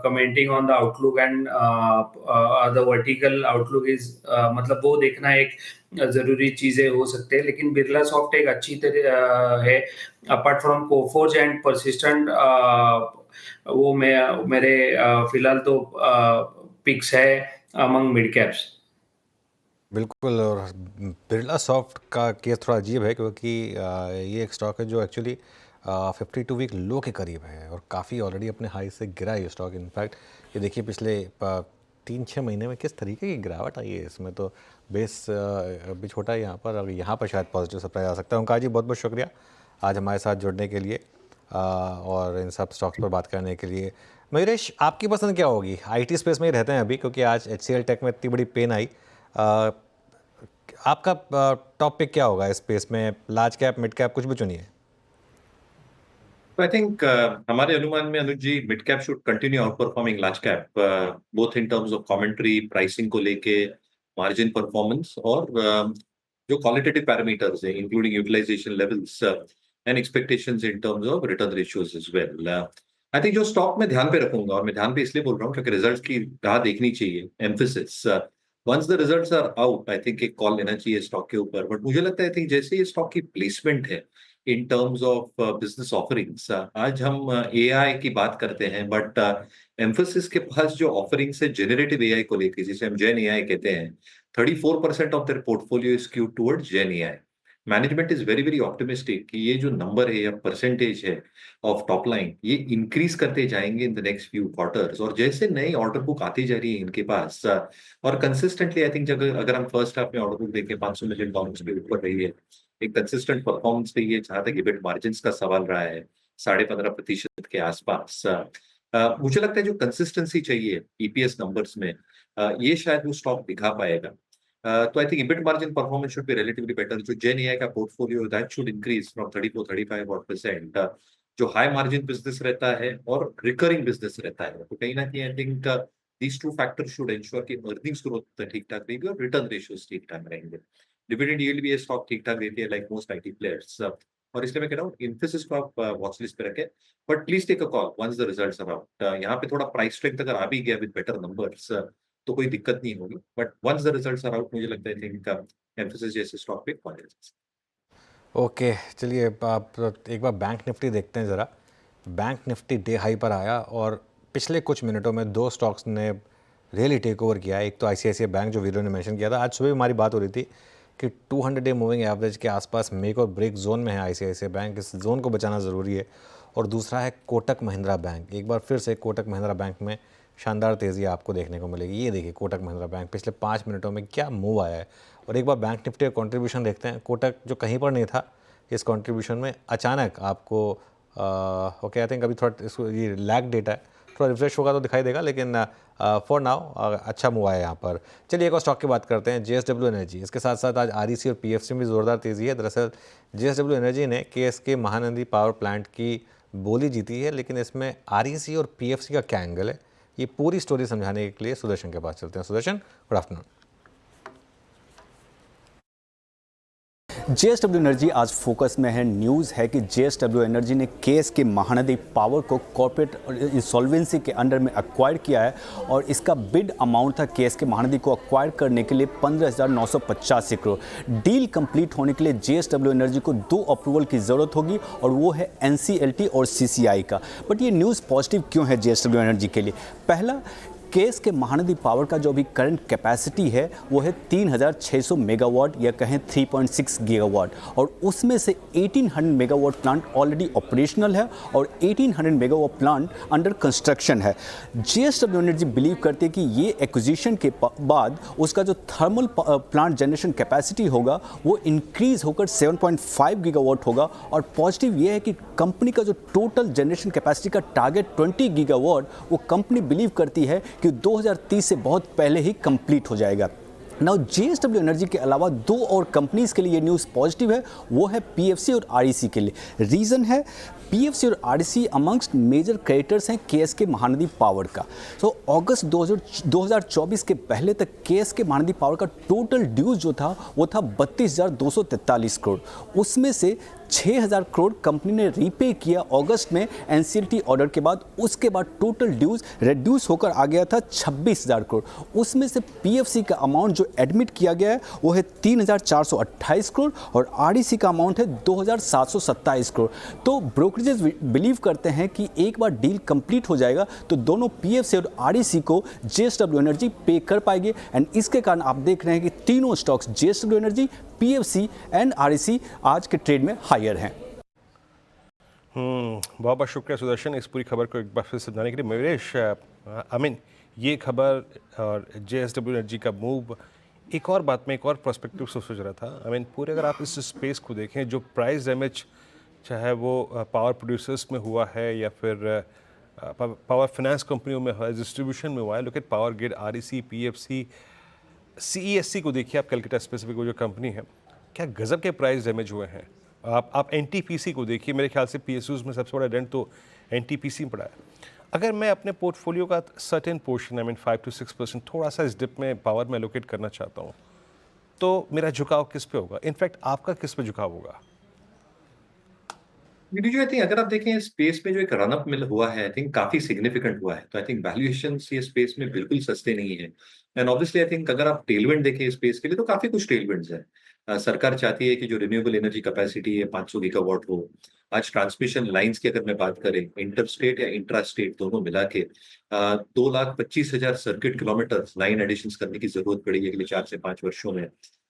commenting on the outlook and the vertical outlook is, मतलब वो देखना एक जरूरी चीजें हो सकते हैं, लेकिन बिरला सॉफ्ट एक अच्छी तरह है। Apart from Coforge and persistent, वो मेरे फिलहाल तो पिक्स है अमंग मिड कैप्स। बिल्कुल, और बिरला सॉफ्ट का केस थोड़ा अजीब है क्योंकि ये एक स्टॉक है जो एक्चुअली 52 वीक लो के करीब है और काफ़ी ऑलरेडी अपने हाई से गिरा है ये स्टॉक। इनफैक्ट ये देखिए पिछले 3-6 महीने में किस तरीके की गिरावट आई है इसमें, तो बेस भी छोटा है यहाँ पर, और यहाँ पर शायद पॉजिटिव सरप्राइज आ सकता है। ओंकार जी बहुत बहुत शुक्रिया आज हमारे साथ जुड़ने के लिए और इन सब स्टॉक्स पर बात करने के लिए। मयूरेश, आपकी पसंद क्या होगी? IT स्पेस में ही रहते हैं अभी, क्योंकि आज HCL टेक में इतनी बड़ी पेन आई। आपका टॉप पिक क्या होगा इस स्पेस में? लार्ज कैप, मिड कैप, कुछ भी चुनिए। I think हमारे अनुमान में Anuj ji mid cap should continue outperforming large cap, both in terms of commentary, pricing को लेके, मार्जिन परफॉर्मेंस और जो क्वालिटेटिव पैरामीटर्स हैं including utilisation levels and expectations in terms of return ratios as well. I think जो stock में ध्यान पे रखूंगा, और मैं ध्यान पे इसलिए बोल रहा हूँ क्योंकि रिजल्ट्स की राह देखनी चाहिए, Mphasis once the results are out I think एक कॉल लेना चाहिए स्टॉक के ऊपर। बट मुझे लगता है जैसे ये स्टॉक की प्लेसमेंट है in terms of business offerings, आज हम AI की बात करते हैं, बट एम्फोसिस के पास जो ऑफरिंग्स है जेनरेटिव AI को लेकर, जिसे हम जेन AI कहते हैं, 34% of their portfolio is skewed towards gen AI। Management is very very optimistic कि ये जो नंबर है या परसेंटेज है ऑफ टॉप लाइन, ये इंक्रीज करते जाएंगे in the next few quarters. और जैसे नई ऑर्डर बुक आती जा रही है इनके पास, और कंसिस्टेंटली आई थिंक अगर हम फर्स्ट हाफ में ऑर्डर बुक देखें $500 मिलियन के ऊपर रही है, एक कंसिस्टेंट परफॉर्मेंस रही है। जहां तक EBIT मार्जिन का सवाल रहा है 15.5% के आसपास, मुझे लगता है जो कंसिस्टेंसी चाहिए EPS नंबर्स में, ये शायद वो स्टॉक दिखा पाएगा। तो I think EBIT margin performance should be relatively better. जो जेन AI का portfolio that should increase from 34-35%। जो हाई मार्जिन बिजनेस रहता है और रिकरिंग बिजनेस रहता है, तो कहीं ना कहीं I think these two factors should ensure कि अर्निंग्स ग्रोथ ठीक ठाक रहेगी और रिटर्न रेशियोज ठीक ठाक रहेंगे। डिविडेंड यील्ड भी ये स्टॉक ठीक ठाक देती है लाइक मोस्ट IT प्लेयर्स, और इसलिए मैं कह रहा हूँ इन्फोसिस को आप वॉच लिस्ट पे रखें, but please take a call once the results are out. यहाँ पे थोड़ा प्राइस स्ट्रेंथ अगर आ भी गया विद बेटर नंबर्स तो कोई दिक्कत नहीं होगी, but once the results are out मुझे लगता है थिंक इन्फोसिस जैसे स्टॉक पे कॉल। ओके, चलिए आप एक बार बैंक निफ्टी देखते हैं ज़रा। बैंक निफ्टी डे हाई पर आया और पिछले कुछ मिनटों में दो स्टॉक्स ने रियली टेक ओवर किया है। एक तो ICICI बैंक जो वीडियो ने मेंशन किया था, आज सुबह हमारी बात हो रही थी कि 200 डे मूविंग एवरेज के आसपास मेक और ब्रेक जोन में है ICICI बैंक, इस जोन को बचाना ज़रूरी है। और दूसरा है कोटक महिंद्रा बैंक। एक बार फिर से कोटक महिंद्रा बैंक में शानदार तेज़ी आपको देखने को मिलेगी। ये देखिए कोटक महिंद्रा बैंक पिछले 5 मिनटों में क्या मूव आया है। और एक बार बैंक निफ्टी का कॉन्ट्रीब्यूशन देखते हैं। कोटक जो कहीं पर नहीं था इस कॉन्ट्रीब्यूशन में, अचानक आपको ओके आई थिंक अभी थोड़ा इसको ये लैग डेटा है, थोड़ा रिफ्रेश होगा तो दिखाई देगा, लेकिन फॉर नाउ अच्छा मूव आया यहाँ पर। चलिए एक और स्टॉक की बात करते हैं, JSW एनर्जी। इसके साथ साथ आज REC और PFC में भी ज़ोरदार तेज़ी है। दरअसल JSW एनर्जी ने KSK महानंदी पावर प्लांट की बोली जीती है, लेकिन इसमें REC और PFC का क्या एंगल है, ये पूरी स्टोरी समझाने के लिए सुदर्शन के पास चलते हैं। Sudarshan, good afternoon. JSW energy आज फोकस में है। न्यूज़ है कि जेएसडब्ल्यू एनर्जी ने केएसके महानदी पावर को कॉर्पोरेट इंसॉल्वेंसी के अंडर में एक्वायर किया है और इसका बिड अमाउंट था केएसके महानदी को एक्वायर करने के लिए 15,985 करोड़। डील कंप्लीट होने के लिए जेएसडब्ल्यू एनर्जी को 2 अप्रूवल की ज़रूरत होगी और वो है एनसीएलटी और सीसीआई का। बट ये न्यूज़ पॉजिटिव क्यों है जेएसडब्ल्यू एनर्जी के लिए? पहला, केएसके महानदी पावर का जो अभी करंट कैपेसिटी है वो है 3,600 मेगावाट या कहें 3.6 गीगावाट और उसमें से 1800 मेगावाट प्लांट ऑलरेडी ऑपरेशनल है और 1800 मेगावाट प्लांट अंडर कंस्ट्रक्शन है। जेएसडब्ल्यू एनर्जी बिलीव करते हैं कि ये एक्विजिशन के बाद उसका जो थर्मल प्लांट जनरेशन कैपेसिटी होगा वो इंक्रीज़ होकर 7.5 गीगावाट होगा और पॉजिटिव ये है कि कंपनी का जो टोटल जनरेशन कैपेसिटी का टारगेट 20 गीगावाट वो कंपनी बिलीव करती है कि 2030 से बहुत पहले ही कंप्लीट हो जाएगा। नाउ जेएसडब्ल्यू एनर्जी के अलावा 2 और कंपनीज़ के लिए ये न्यूज़ पॉजिटिव है, वो है पीएफसी और आरईसी के लिए। रीज़न है पीएफसी और आरईसी अमंगस्ट मेजर क्रेडिटर्स हैं केएसके महानदी पावर का। तो अगस्त 2024 के पहले तक केएसके महानदी पावर का टोटल ड्यूज जो था वो था 32,243 करोड़। उसमें से 6,000 करोड़ कंपनी ने रीपे किया अगस्त में एनसीएलटी ऑर्डर के बाद। उसके बाद टोटल ड्यूज रिड्यूस होकर आ गया था 26,000 करोड़। उसमें से पीएफसी का अमाउंट जो एडमिट किया गया है वो है 3,428 करोड़ और आरईसी का अमाउंट है 2,727 करोड़। तो ब्रोकरेजेस बिलीव करते हैं कि एक बार डील कंप्लीट हो जाएगा तो दोनों पीएफसी और आरईसी को जेएसडब्ल्यू एनर्जी पे कर पाएंगे एंड इसके कारण आप देख रहे हैं कि तीनों stocks JSW energy, PFC and REC आज के ट्रेड में हायर हैं। बहुत बहुत शुक्रिया सुदर्शन इस पूरी खबर को एक बार फिर समझाने के लिए। मयूरेश, ये खबर और जेएसडब्ल्यू एनर्जी का मूव, एक और बात में एक और पर्सपेक्टिव से सोच रहा था। पूरे अगर आप इस स्पेस को देखें, जो प्राइस डैमेज चाहे वो पावर प्रोड्यूसर्स में हुआ है या फिर पावर फाइनेंस कंपनियों में हुआ है, डिस्ट्रीब्यूशन में हुआ है, लेकिन power grid, REC, PFC, CESC को देखिए आप, कलकत्ता स्पेसिफिक वो जो कंपनी है, क्या गजब के प्राइस डैमेज हुए हैं। आप एनटीपीसी को देखिए, मेरे ख्याल से पीएसयूज में सबसे बड़ा डेंट तो एनटीपीसी में पड़ा है। अगर मैं अपने पोर्टफोलियो का सर्टेन पोर्शन 5 to 6% थोड़ा सा इस डिप में पावर में एलोकेट करना चाहता हूँ, तो मेरा झुकाव किस पे होगा? इनफैक्ट आपका किस पे झुकाव होगा? आई थिंक अगर आप देखें स्पेस में जो एक रनअप मिल हुआ है, आई थिंक काफी सिग्निफिकेंट हुआ है। तो आई थिंक वैल्यूएशंस ये स्पेस में बिल्कुल सस्ते नहीं है। एंड ऑब्वियसली आई थिंक अगर आप टेलविंड देखें स्पेस के लिए तो काफी कुछ टेलविंड्स है। सरकार चाहती है कि जो रिन्यूएबल एनर्जी कैपेसिटी है 500 गीगावाट हो। आज ट्रांसमिशन लाइंस की अगर मैं बात करें, इंटर स्टेट या इंट्रा स्टेट दोनों मिला के 2,25,000 सर्किट किलोमीटर लाइन एडिशंस करने की जरूरत पड़ेगी अगले 4 से 5 वर्षों में।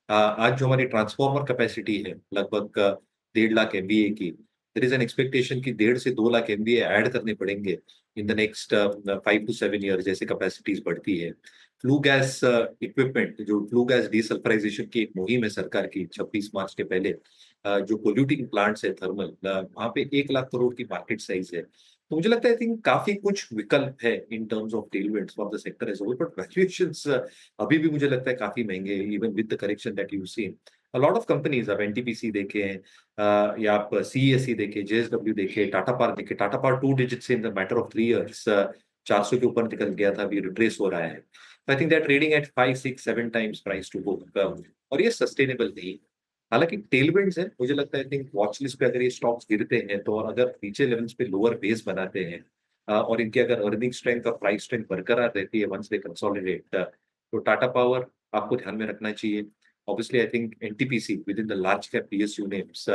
आज जो हमारी ट्रांसफॉर्मर कैपेसिटी है लगभग 1.5 लाख MVA की, देयर इज एन एक्सपेक्टेशन कि 1.5 से 2 लाख MVA ऐड करने पड़ेंगे इन द नेक्स्ट 5 to 7 ईयर जैसे कैपेसिटीज बढ़ती है। फ्लू गैस इक्विपमेंट, जो फ्लू गैस डीसल्फराइजेशन की एक मुहिम है सरकार की 26 मार्च के पहले, जो पोल्यूटिंग प्लांट्स है थर्मल, वहाँ पे 1 लाख करोड़ की मार्केट साइज है। तो मुझे लगता है आई थिंक काफी कुछ विकल्प है in terms of tailwinds for the sector as whole, but valuations अभी भी मुझे लगता है काफी महंगे, even with the correction that you seen. A lot of companies, आप एनटीपीसी देखें या आप सीईएससी देखें, जेएसडब्ल्यू देखें, टाटा पावर देखें, Tata power 2 digits in the matter of 3 years 400 के ऊपर निकल गया था, अभी रिट्रेस हो रहा है। I think that trading at 5, 6, 7 times price to book, और ये सस्टेनेबल नहीं। हालांकि टेलविंड्स है, मुझे लगता है आई थिंक वॉच लिस्ट पे अगर ये स्टॉक्स गिरते हैं तो, और अगर नीचे लेवल्स पे लोअर बेस बनाते हैं और इनके अगर अर्निंग स्ट्रेंथ और प्राइस स्ट्रेंथ बरकरार रहती है वंस दे कंसोलिडेट, तो टाटा पावर आपको ध्यान में रखना चाहिए। Obviously I think NTPC with in the large cap PSU names,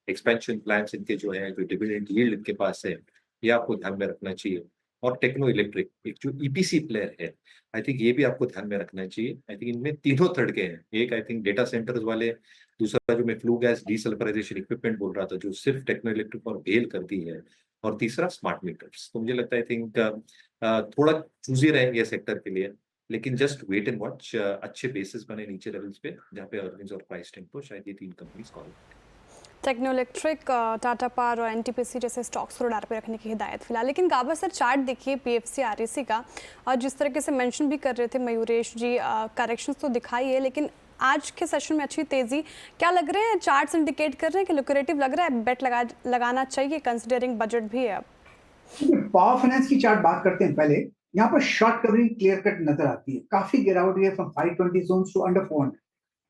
expansion plans इनके जो है, जो डिविडेंड यील्ड इनके पास है, ये आपको ध्यान में रखना चाहिए। और टेक्नो इलेक्ट्रिक एक जो ईपीसी प्लेयर है, आई थिंक ये भी आपको ध्यान में रखना चाहिए। आई थिंक इनमें तीनों तड़के हैं, एक आई थिंक डेटा सेंटर्स वाले, दूसरा जो मैं फ्लू गैस डीसल्फराइजेशन इक्विपमेंट बोल रहा था जो सिर्फ टेक्नो इलेक्ट्रिक और बेल करती है, और तीसरा स्मार्ट मीटर्स। तो मुझे लगता है आई थिंक थोड़ा चूजी रहेंगे सेक्टर के लिए, लेकिन जस्ट वेट एंड वॉच। अच्छे बेसिस बने नीचे लेवल्स पे जहाँ पे अर्निंग्स और प्राइस ट्रेंड को शायद ये 3 companies call. Techno electric, Tata power और एनटीपीसी जैसे स्टॉक्स को रडार पे रखने की हिदायत फिलहाल। लेकिन गाबा सर, चार्ट देखिए पीएफसी आरईसी का, और जिस तरीके से मेंशन भी कर रहे थे मयूरेश जी, करेक्शंस तो दिखाई है लेकिन आज के सेशन में अच्छी तेजी क्या लग रहे हैं? चार्ट्स इंडिकेट कर रहे हैं कि लुक्रेटिव लग रहा है, बेट लगाना चाहिए कंसिडरिंग बजट भी है। अब पावर फाइनेंस की चार्ट बात करते हैं पहले। यहाँ पर शॉर्ट कवरिंग क्लियर कट नजर आती है, काफी गिरावट हुई है फ्रॉम 520 जोन्स टू अंडर 400।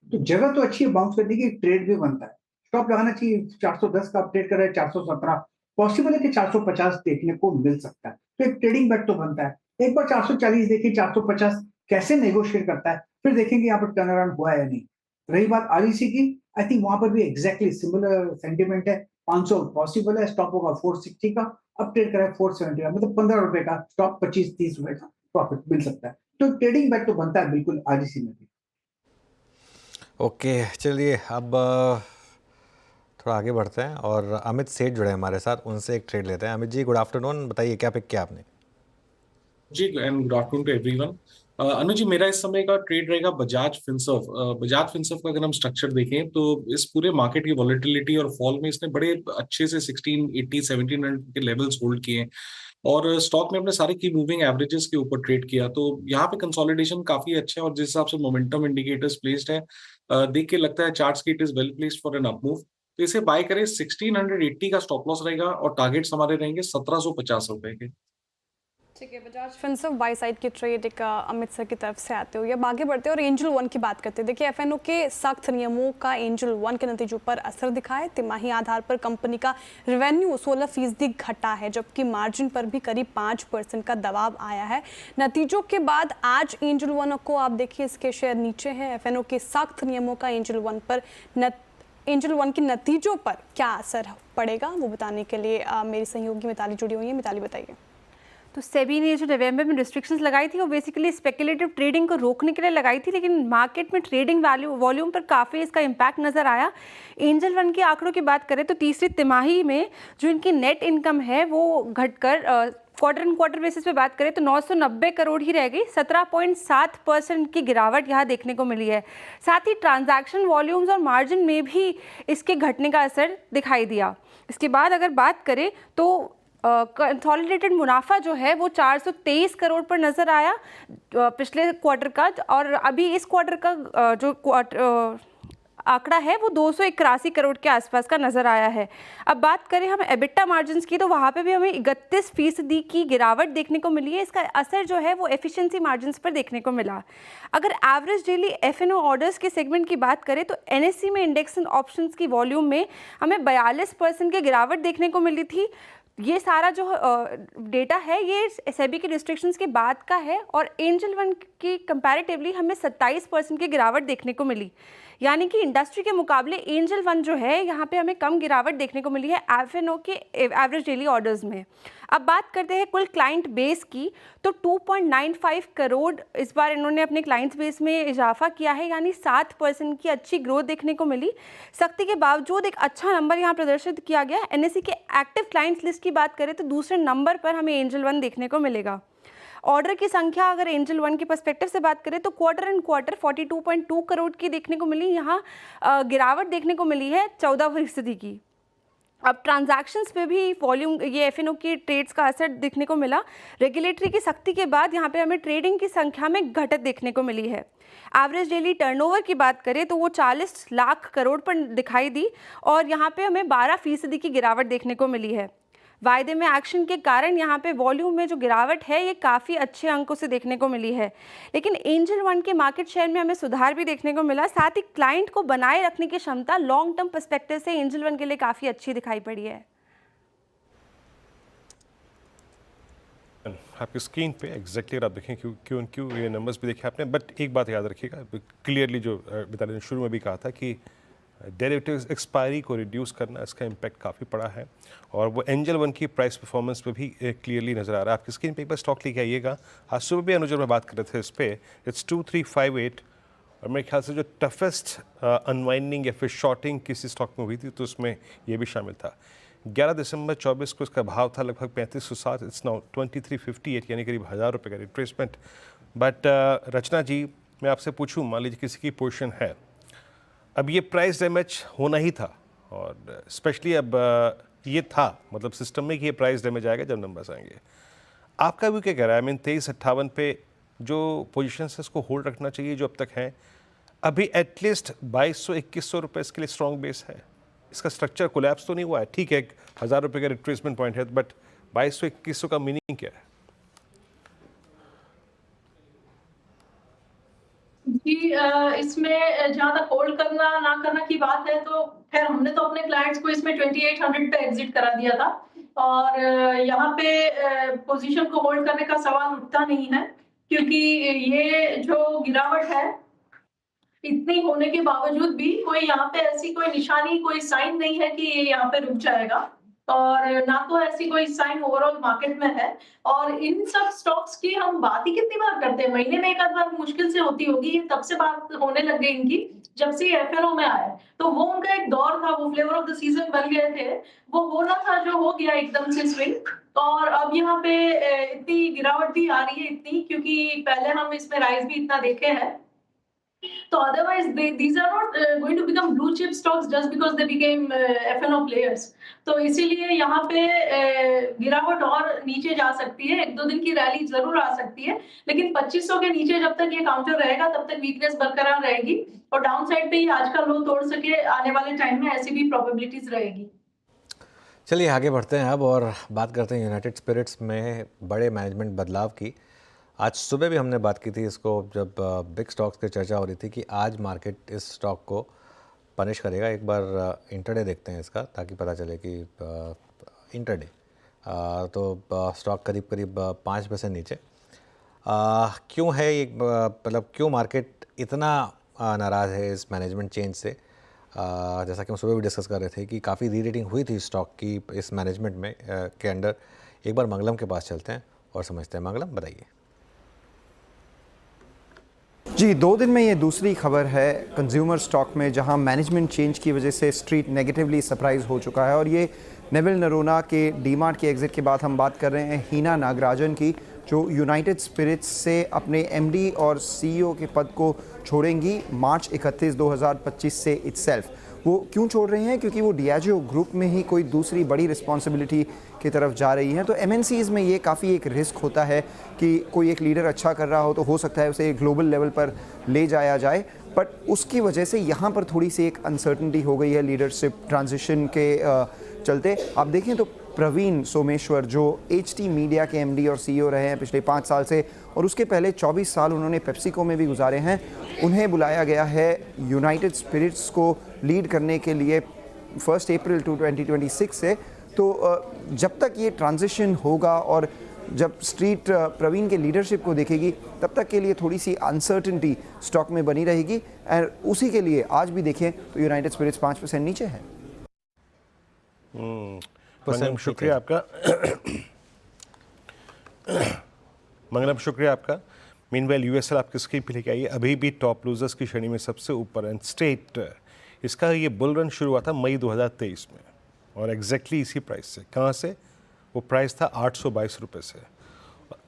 तो जगह तो अच्छी है बाउंस करने की, ट्रेड भी बनता है। स्टॉप लगाना चाहिए। 410 का अपडेट कर रहा है, 417 पॉसिबल है कि 450 देखने को मिल सकता है, तो एक ट्रेडिंग बैक तो बनता है। एक बार 440 देखिए, 450 कैसे नेगोशिएट करता है, फिर देखेंगे यहाँ पर टर्न अराउंड हुआ है या नहीं। रही बात आरईसी की, आई थिंक वहां पर भी एग्जैक्टली सिमिलर सेंटिमेंट है। 500 पॉसिबल है, स्टॉप होगा 460 का, अपडेट करें 470 का, मतलब 15 रुपए का स्टॉप, 25-30 रुपए का प्रॉफिट मिल सकता है। तो ट्रेडिंग बैक तो बनता है बिल्कुल आरईसी में भी। ओके, चलिए अब थोड़ा आगे बढ़ते हैं और अमित सेठ जुड़े हैं हमारे साथ, उनसे एक ट्रेड लेते हैं। अमित जी, गुड आफ्टरनून, बताइए क्या पिक किया आपने? जी and good afternoon to everyone. Anuj ji, मेरा इस समय का ट्रेड रहेगा बजाज फिनसर्व। बजाज फिनसर्व का अगर हम स्ट्रक्चर देखें तो इस पूरे मार्केट की वॉलेटिलिटी और फॉल में इसने बड़े अच्छे से 1680 1700 के लेवल्स होल्ड किए हैं और स्टॉक ने अपने सारे की मूविंग एवरेजेस के ऊपर ट्रेड किया। तो यहाँ पे कंसोलिडेशन काफी अच्छा है और जिस हिसाब से मोमेंटम इंडिकेटर्स प्लेस्ड है, देख के लगता है चार्ट्स की it is well placed for an up move. तो इसे बाय करें। 1680 का स्टॉप लॉस रहेगा और टारगेट्स हमारे रहेंगे 1750 रुपए के। ठीक है, बजाज फिनसर्व बाई साइड की ट्रेड एक अमित सर की तरफ से आते हुए अब आगे बढ़ते हैं और एंजल वन की बात करते हैं। देखिए, एफएनओ के सख्त नियमों का एंजल वन के नतीजों पर असर दिखा है। तिमाही आधार पर कंपनी का रेवेन्यू 16% घटा है, जबकि मार्जिन पर भी करीब 5% का दबाव आया है। नतीजों के बाद आज एंजल वन को आप देखिए, इसके शेयर नीचे हैं। एफएनओ के सख्त नियमों का एंजल वन के नतीजों पर क्या असर पड़ेगा, वो बताने के लिए मेरी सहयोगी मिताली जुड़ी हुई है। मिताली, बताइए। तो सेबी ने जो नवंबर में रिस्ट्रिक्शंस लगाई थी वो बेसिकली स्पेकुलेटिव ट्रेडिंग को रोकने के लिए लगाई थी, लेकिन मार्केट में ट्रेडिंग वॉल्यूम पर काफ़ी इसका इम्पैक्ट नज़र आया। एंजल वन के आंकड़ों की बात करें तो तीसरी तिमाही में जो इनकी नेट इनकम है वो घटकर क्वार्टर एंड क्वार्टर बेसिस पे बात करें तो 990 करोड़ ही रह गई। 17.7% की गिरावट यहाँ देखने को मिली है। साथ ही ट्रांजैक्शन वॉल्यूम्स और मार्जिन में भी इसके घटने का असर दिखाई दिया। इसके बाद अगर बात करें तो कंसोलिडेटेड मुनाफा जो है वो 423 करोड़ पर नज़र आया पिछले क्वार्टर का, और अभी इस क्वार्टर का जो आंकड़ा है वो 281 करोड़ के आसपास का नज़र आया है। अब बात करें हम एबिटा मार्जिन्स की तो वहाँ पे भी हमें 31% की गिरावट देखने को मिली है। इसका असर जो है वो एफिशिएंसी मार्जिन्स पर देखने को मिला। अगर एवरेज डेली एफएनओ ऑर्डर्स के सेगमेंट की बात करें तो एनएससी में इंडेक्स एंड ऑप्शंस की वॉल्यूम में हमें 42% की गिरावट देखने को मिली थी। ये सारा जो डेटा है ये सेबी के रिस्ट्रिक्शंस के बाद का है और एंजल वन की कंपैरेटिवली हमें 27% की गिरावट देखने को मिली। यानी कि इंडस्ट्री के मुकाबले एंजल वन जो है यहाँ पे हमें कम गिरावट देखने को मिली है एफएनओ के एवरेज डेली ऑर्डर्स में। अब बात करते हैं कुल क्लाइंट बेस की, तो 2.95 करोड़ इस बार इन्होंने अपने क्लाइंट्स बेस में इजाफा किया है, यानी 7% की अच्छी ग्रोथ देखने को मिली। सख्ती के बावजूद एक अच्छा नंबर यहाँ प्रदर्शित किया गया। एनएससी के एक्टिव क्लाइंट्स लिस्ट की बात करें तो दूसरे नंबर पर हमें एंजल वन देखने को मिलेगा। ऑर्डर की संख्या अगर एंजल वन के पर्सपेक्टिव से बात करें तो क्वार्टर एंड क्वार्टर 42.2 करोड़ की देखने को मिली। यहाँ गिरावट देखने को मिली है 14% की। अब ट्रांजैक्शंस पे भी वॉल्यूम ये एफएनओ की ट्रेड्स का असर देखने को मिला। रेगुलेटरी की सख्ती के बाद यहाँ पे हमें ट्रेडिंग की संख्या में घटत देखने को मिली है। एवरेज डेली टर्नओवर की बात करें तो वो 40 लाख करोड़ पर दिखाई दी और यहाँ पे हमें 12% की गिरावट देखने को मिली है। वायदे में एक्शन के कारण यहाँ पे वॉल्यूम में जो गिरावट है ये काफ़ी अच्छे अंकों से देखने को मिली है, लेकिन एंजल वन के मार्केट शेयर में हमें सुधार भी देखने को मिला। साथ ही क्लाइंट को बनाए रखने की क्षमता लॉन्ग टर्म पर्सपेक्टिव से एंजल वन के लिए काफ़ी अच्छी दिखाई पड़ी है। आपकी स्क्रीन पे एग्जैक्टली आप देखें क्यों ये नंबर्स भी देखे आपने, बट एक बात याद रखिएगा क्लियरली जो बताने शुरू में भी कहा था कि डेरिवेटिव्स एक्सपायरी को रिड्यूस करना, इसका इम्पैक्ट काफ़ी पड़ा है और वो एंजल वन की प्राइस परफॉर्मेंस पे भी क्लियरली नज़र आ रहा है। आपकी स्क्रीन पे एक बार स्टॉक लेके आइएगा। आज सुबह भी अनुज में बात कर रहे थे इस पर, इट्स 2358 और मेरे ख्याल से जो टफेस्ट अनवाइंडिंग या फिर शॉर्टिंग किसी स्टॉक में हुई थी तो उसमें ये भी शामिल था। 11 दिसंबर 24 को इसका भाव था लगभग 3507, इट्स नाउ 2358, यानी करीब 1000 रुपये का रिट्रेसमेंट। बट रचना जी, मैं आपसे पूछूं, मान लीजिए किसी की पोजीशन है, अब ये प्राइस डैमेज होना ही था और स्पेशली अब ये था मतलब सिस्टम में कि ये प्राइस डैमेज आएगा जब नंबर्स आएंगे। आपका भी क्या कह रहा है? आई मीन 2358 पे जो पोजीशन है उसको होल्ड रखना चाहिए जो अब तक हैं। अभी एटलीस्ट 2200-2100 रुपये इसके लिए स्ट्रॉन्ग बेस है। इसका स्ट्रक्चर कोलैप्स तो नहीं हुआ है, ठीक है 1000 रुपये का रिट्रेसमेंट पॉइंट है, बट 2200-2100 का मीनिंग क्या है? जी इसमें जहाँ तक होल्ड करना ना करना की बात है तो खैर हमने तो अपने क्लाइंट्स को इसमें 2800 पे एग्जिट करा दिया था और यहाँ पे पोजीशन को होल्ड करने का सवाल उठता नहीं है क्योंकि ये जो गिरावट है इतनी होने के बावजूद भी कोई यहाँ पे ऐसी कोई निशानी कोई साइन नहीं है कि ये यहाँ पे रुक जाएगा और ना तो ऐसी कोई साइन ओवरऑल मार्केट में है और इन सब स्टॉक्स की हम बात ही कितनी बार करते हैं महीने में एक आध बार मुश्किल से होती होगी ये तब से बात होने लग गई इनकी जब से एफएनओ में आए तो वो उनका एक दौर था वो फ्लेवर ऑफ द सीजन बन गए थे वो होना था जो हो गया एकदम से स्विंग और अब यहाँ पे इतनी गिरावट भी आ रही है इतनी क्योंकि पहले हम इसमें राइज भी इतना देखे हैं तो otherwise these are not going to become blue chip stocks just because they became F&O players. तो इसीलिए यहाँ पे गिरावट और नीचे जा सकती है एक दो दिन की रैली जरूर आ सकती है लेकिन 2500 के नीचे जब तक ये काउंटर रहेगा तब तक वीकनेस बरकरार रहेगी और डाउन साइड पे ही आज का लो तोड़ सके आने वाले टाइम में ऐसी भी प्रोबेबिलिटीज रहेगी। चलिए आगे बढ़ते हैं अब और बात करते हैं यूनाइटेड स्पिरिट्स में बड़े मैनेजमेंट बदलाव की। आज सुबह भी हमने बात की थी इसको जब बिग स्टॉक्स की चर्चा हो रही थी कि आज मार्केट इस स्टॉक को पनिश करेगा। एक बार इंटरडे देखते हैं इसका ताकि पता चले कि इंटरडे तो स्टॉक करीब करीब 5% नीचे क्यों है ये मतलब क्यों मार्केट इतना नाराज़ है इस मैनेजमेंट चेंज से। जैसा कि हम सुबह भी डिस्कस कर रहे थे कि काफ़ी री रेटिंग हुई थी स्टॉक की इस मैनेजमेंट में के अंडर। एक बार मंगलम के पास चलते हैं और समझते हैं। मंगलम बताइए। जी 2 दिन में ये दूसरी खबर है कंज्यूमर स्टॉक में जहां मैनेजमेंट चेंज की वजह से स्ट्रीट नेगेटिवली सरप्राइज हो चुका है और ये नेविल नरोना के डीमार्ट के एग्जिट के बाद हम बात कर रहे हैं हीना नागराजन की जो यूनाइटेड स्पिरिट्स से अपने एमडी और सीईओ के पद को छोड़ेंगी मार्च 31, 2025 से इटसेल्फ। वो क्यों छोड़ रही हैं क्योंकि वो डियाजो ग्रुप में ही कोई दूसरी बड़ी रिस्पॉन्सिबिलिटी की तरफ जा रही हैं। तो एमएनसीज़ में ये काफ़ी एक रिस्क होता है कि कोई एक लीडर अच्छा कर रहा हो तो हो सकता है उसे ग्लोबल लेवल पर ले जाया जाए बट उसकी वजह से यहाँ पर थोड़ी सी एक अनसर्टनिटी हो गई है लीडरशिप ट्रांजिशन के चलते। आप देखें तो प्रवीण सोमेश्वर जो एचटी मीडिया के एमडी और सीईओ रहे हैं पिछले 5 साल से और उसके पहले 24 साल उन्होंने पेप्सिको में भी गुजारे हैं, उन्हें बुलाया गया है यूनाइटेड स्पिरिट्स को लीड करने के लिए 1 अप्रैल 2026 से। तो जब तक ये ट्रांजिशन होगा और जब स्ट्रीट प्रवीण के लीडरशिप को देखेगी तब तक के लिए थोड़ी सी अनसर्टनिटी स्टॉक में बनी रहेगी और उसी के लिए आज भी देखें तो यूनाइटेड स्पिरिट्स 5% नीचे है। मंगलम शुक्रिया आपका। मंगलम शुक्रिया आपका। मीनवेल यूएसएल आप किसकी भी लेके आइए अभी भी टॉप लूजर्स की श्रेणी में सबसे ऊपर एंड स्ट्रेट इसका ये बुल रन शुरू हुआ था मई 2023 में और एग्जैक्टली इसी प्राइस से। कहाँ से? वो प्राइस था 822 रुपये से।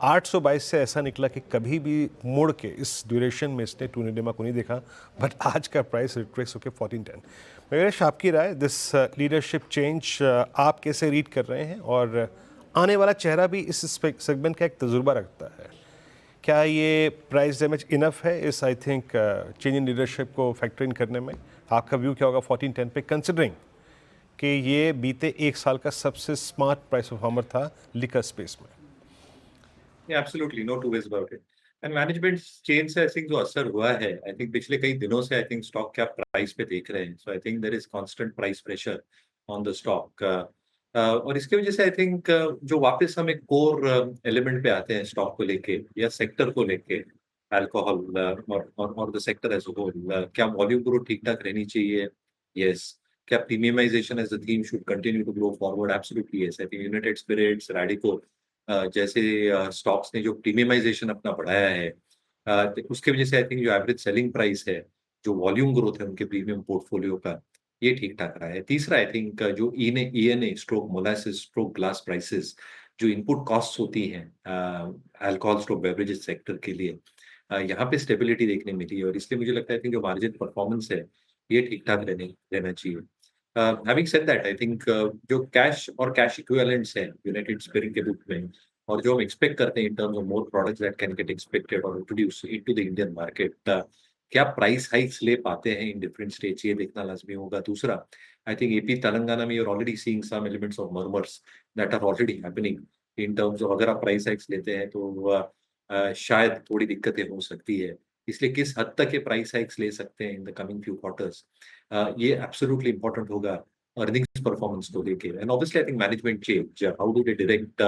822 से ऐसा निकला कि कभी भी मुड़ के इस ड्यूरेशन में इसने टू निडेमा को नहीं देखा बट आज का प्राइस रिट्रेस होकर 1410। मेरेश आपकी राय दिस लीडरशिप चेंज आप कैसे रीड कर रहे हैं और आने वाला चेहरा भी इस सेगमेंट का एक तजुर्बा रखता है, क्या ये प्राइस डैमेज इनफ है इस I think change in leadership को फैक्टर इन करने में? आपका व्यू क्या होगा 1410 पे कंसिडरिंग कि ये बीते 1 साल का सबसे स्मार्ट प्राइस परफॉर्मर था लिकर स्पेस में? Absolutely no two ways about it and management change से आई थिंक जो असर हुआ है आई थिंक पिछले कई दिनों से आई थिंक स्टॉक क्या प्राइस पे देख रहे हैं। So I think there is constant price pressure on the stock और इसकी वजह से आई थिंक जो वापस हम एक कोर एलिमेंट पे आते हैं स्टॉक को लेके या सेक्टर को लेके अल्कोहल और the sector as a whole, क्या वॉल्यूम ग्रोथ ठीक ठाक रहनी चाहिए? यस। क्या premiumisation as a theme should continue to grow forward? Absolutely yes. I think United Spirits, Radico जैसे स्टॉक्स ने जो प्रीमियमाइजेशन अपना बढ़ाया है उसके वजह से आई थिंक जो एवरेज सेलिंग प्राइस है, जो वॉल्यूम ग्रोथ है उनके प्रीमियम पोर्टफोलियो का, ये ठीक ठाक रहा है। तीसरा आई थिंक जो ENA stroke molasses stroke glass prices जो इनपुट कॉस्ट होती हैं अल्कोहल स्ट्रोक बेवरेजेस सेक्टर के लिए, यहाँ पे स्टेबिलिटी देखने मिली है और इसलिए मुझे लगता है कि जो मार्जिन परफॉर्मेंस है ये ठीक ठाक रहना चाहिए। Having said that I think जो कैश और कैश इक्विवेलेंट्स हैं यूनाइटेड स्पिरिट के बुक में और जो हम एक्सपेक्ट करते हैं in terms of more products that can get expected और introduce into the Indian market, क्या प्राइस हाइक्स ले पाते हैं इन डिफरेंट स्टेट्स, ये देखना लाजमी होगा। दूसरा आई थिंक AP तेलंगाना में you are already seeing some elements of murmurs that are already happening in terms of अगर आप प्राइस हाइक्स लेते हैं तो शायद थोड़ी दिक्कतें हो सकती है इसलिए किस हद तक ये प्राइस हाइक्स ले सकते हैं in the coming few quarters, ये एब्सोल्युटली इंपॉर्टेंट होगा अर्निंग्स परफॉर्मेंस को लेके। And obviously I think management change, how do they direct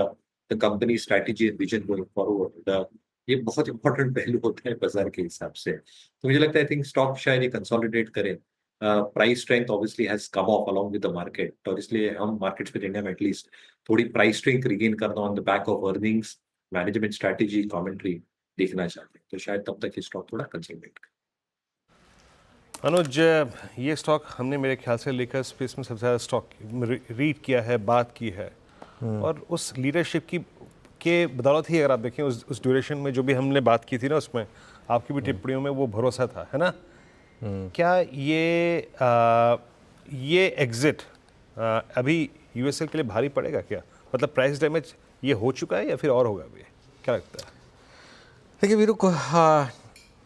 the company strategy and vision going forward, ये बहुत इंपॉर्टेंट पहलू होता है बाजार के हिसाब से। तो मुझे लगता है आई थिंक स्टॉक शायद ये कंसोलिडेट करें। Price strength obviously has come of along with the market, और इसलिए हम मार्केट्स में इंडिया में एटलीस्ट थोड़ी प्राइस स्ट्रेंथ रिगेन करना on the back of earnings, management strategy, commentary देखना चाहते हैं। तो शायद तब तक ये स्टॉक थोड़ा कंसोलिडेट करें। अनुज, ये स्टॉक हमने मेरे ख्याल से लेकर स्पेस में सबसे ज़्यादा स्टॉक रीड किया है, बात की है, और उस लीडरशिप की के बदौलत ही अगर आप देखें उस ड्यूरेशन में जो भी हमने बात की थी ना, उसमें आपकी भी टिप्पणियों में वो भरोसा था, है ना? क्या ये एग्जिट अभी यूएसएल के लिए भारी पड़ेगा क्या? मतलब प्राइस डैमेज ये हो चुका है या फिर और होगा अभी, क्या लगता है? देखिए वीरू को,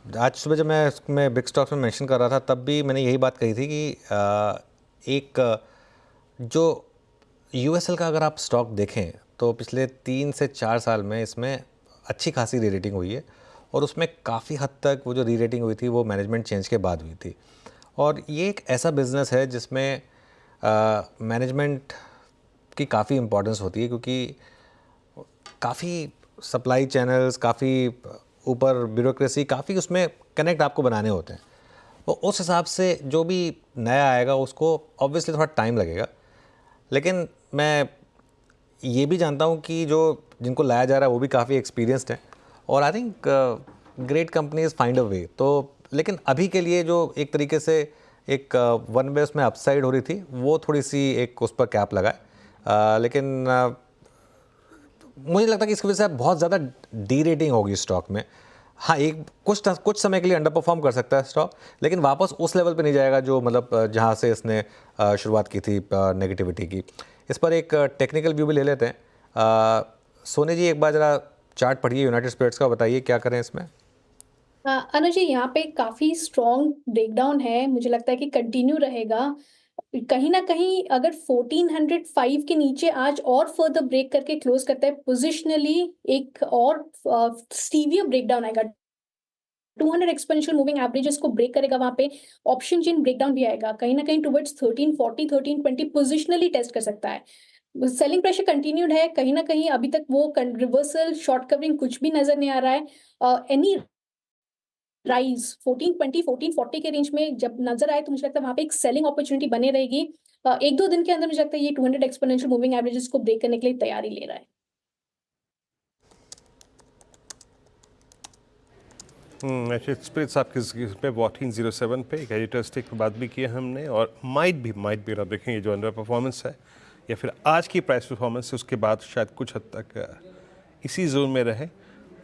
आज सुबह जब मैं बिग स्टॉक्स में मेंशन कर रहा था तब भी मैंने यही बात कही थी कि एक जो यूएसएल का अगर आप स्टॉक देखें तो पिछले 3 से 4 साल में इसमें अच्छी खासी री रेटिंग हुई है, और उसमें काफ़ी हद तक वो जो री रेटिंग हुई थी वो मैनेजमेंट चेंज के बाद हुई थी। और ये एक ऐसा बिज़नेस है जिसमें मैनेजमेंट की काफ़ी इम्पोर्टेंस होती है, क्योंकि काफ़ी सप्लाई चैनल्स, काफ़ी ऊपर ब्यूरोक्रेसी, काफ़ी उसमें कनेक्ट आपको बनाने होते हैं। तो उस हिसाब से जो भी नया आएगा उसको ऑब्वियसली थोड़ा टाइम लगेगा, लेकिन मैं ये भी जानता हूँ कि जो जिनको लाया जा रहा है वो भी काफ़ी एक्सपीरियंस्ड हैं, और I think great companies find a way. तो लेकिन अभी के लिए जो एक तरीके से एक वन वे उसमें अपसाइड हो रही थी, वो थोड़ी सी एक उस पर कैप लगा है, लेकिन मुझे लगता है कि इसकी वजह से बहुत ज़्यादा डी रेटिंग होगी स्टॉक में। हाँ, एक कुछ समय के लिए अंडर परफॉर्म कर सकता है स्टॉक, लेकिन वापस उस लेवल पे नहीं जाएगा जो मतलब जहाँ से इसने शुरुआत की थी नेगेटिविटी की। इस पर एक टेक्निकल व्यू भी ले लेते हैं। सोनी जी, एक बार ज़रा चार्ट पढ़िए यूनाइटेड स्पिरिट्स का, बताइए क्या करें इसमें। अनुज जी, यहाँ पे काफी स्ट्रॉन्ग ब्रेकडाउन है, मुझे लगता है कि कंटिन्यू रहेगा। कहीं ना कहीं अगर 1405 के नीचे आज और फर्दर ब्रेक करके क्लोज करता है पोजिशनली, एक और स्टीवियर ब्रेकडाउन आएगा। 200 एक्सपोनेंशियल मूविंग एवरेजेस को ब्रेक करेगा, वहां पे ऑप्शन चेन ब्रेकडाउन भी आएगा, कहीं ना कहीं टुवर्ड्स 1340 1320 पोजिशनली टेस्ट कर सकता है। सेलिंग प्रेशर कंटिन्यूड है, कहीं ना कहीं अभी तक वो रिवर्सल शॉर्ट कवरिंग कुछ भी नजर नहीं आ रहा है। एनी राइज 1420 1440 के रेंज में जब नजर आए तो मुझे लगता है वहां पे एक सेलिंग अपॉर्चुनिटी बने रहेगी। 1-2 दिन के अंदर मुझे लगता है ये 200 एक्सपोनेंशियल मूविंग एवरेजेस को ब्रेक करने के लिए तैयारी ले रहा है। स्पिरिट्स आपके पे 1407 पे एक एडिटर स्टिक पे बात भी की है हमने, और माइट भी आप देखें ये जो अंडर परफॉर्मेंस है या फिर आज की प्राइस परफॉर्मेंस है उसके बाद शायद कुछ हद तक इसी जोन में रहे।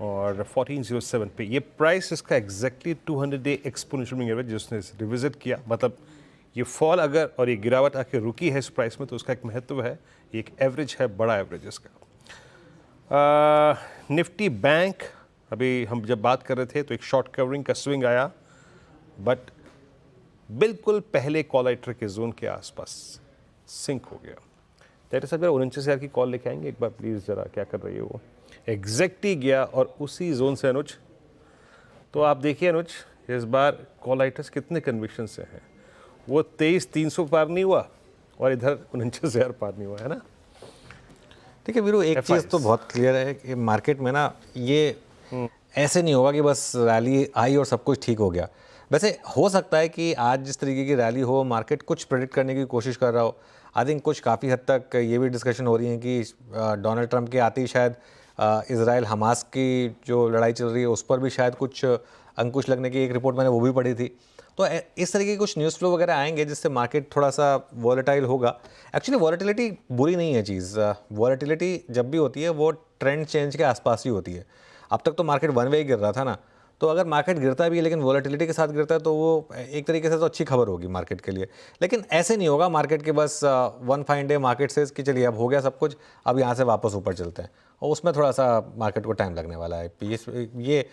और 1407 पे ये प्राइस इसका exactly 200 day exponential moving average जिसने रिविजिट किया, मतलब ये फॉल अगर और ये गिरावट आके रुकी है इस प्राइस में तो उसका एक महत्व है, एक एवरेज है, बड़ा एवरेज इसका। निफ्टी बैंक, अभी हम जब बात कर रहे थे तो एक शॉर्ट कवरिंग का स्विंग आया, बट बिल्कुल पहले कॉल राइटर के जोन के आसपास सिंक हो गया। डायरेक्टर साहब 49,000 की कॉल लेके आएंगे एक बार प्लीज़, ज़रा क्या कर रही है वो, एग्जैक्टली गया और उसी जोन से अनुज। तो आप देखिए अनुज, इस बार कॉल राइटर्स कितने कन्विक्शन से हैं, वो 23,300 पार नहीं हुआ और इधर 49,000 पार नहीं हुआ, है ना। ठीक है वीरू, एक चीज़ तो बहुत क्लियर है कि मार्केट में ना ये ऐसे नहीं होगा कि बस रैली आई और सब कुछ ठीक हो गया। वैसे हो सकता है कि आज जिस तरीके की रैली हो, मार्केट कुछ प्रेडिक्ट करने की कोशिश कर रहा हो। आई थिंक कुछ काफ़ी हद तक ये भी डिस्कशन हो रही है कि डोनाल्ड ट्रंप के आते ही शायद इज़राइल हमास की जो लड़ाई चल रही है उस पर भी शायद कुछ अंकुश लगने की एक रिपोर्ट मैंने वो भी पढ़ी थी। तो इस तरीके के कुछ न्यूज़ फ्लो वगैरह आएंगे जिससे मार्केट थोड़ा सा वॉलेटाइल होगा। एक्चुअली वॉलेटिलिटी बुरी नहीं है चीज़, वॉलेटिलिटी जब भी होती है वो ट्रेंड चेंज के आसपास ही होती है। अब तक तो मार्केट वन वे ही गिर रहा था ना, तो अगर मार्केट गिरता भी है लेकिन वॉलेटिलिटी के साथ गिरता है तो वो एक तरीके से तो अच्छी खबर होगी मार्केट के लिए। लेकिन ऐसे नहीं होगा मार्केट के बस वन फाइन डे मार्केट से कि चलिए अब हो गया सब कुछ, अब यहाँ से वापस ऊपर चलते हैं, और उसमें थोड़ा सा मार्केट को टाइम लगने वाला है। ये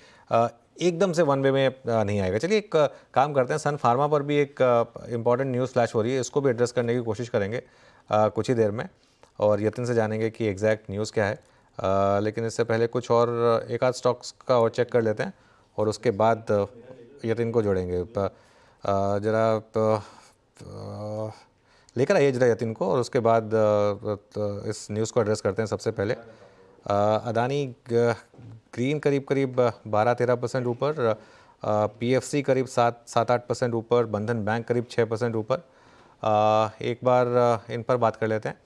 एकदम से वन वे में नहीं आएगा। चलिए एक काम करते हैं, सन फार्मा पर भी एक इम्पॉर्टेंट न्यूज़ फ्लैश हो रही है, इसको भी एड्रेस करने की कोशिश करेंगे कुछ ही देर में, और यतिन से जानेंगे कि एग्जैक्ट न्यूज़ क्या है। लेकिन इससे पहले कुछ और एक आध स्टॉक्स का और चेक कर लेते हैं, और उसके बाद यतिन को जोड़ेंगे। ज़रा लेकर आइए जरा यतिन को, और उसके बाद इस न्यूज़ को एड्रेस करते हैं। सबसे पहले अदानी ग्रीन करीब 12-13% ऊपर, PFC करीब 7-8% ऊपर, बंधन बैंक करीब 6% ऊपर। एक बार इन पर बात कर लेते हैं।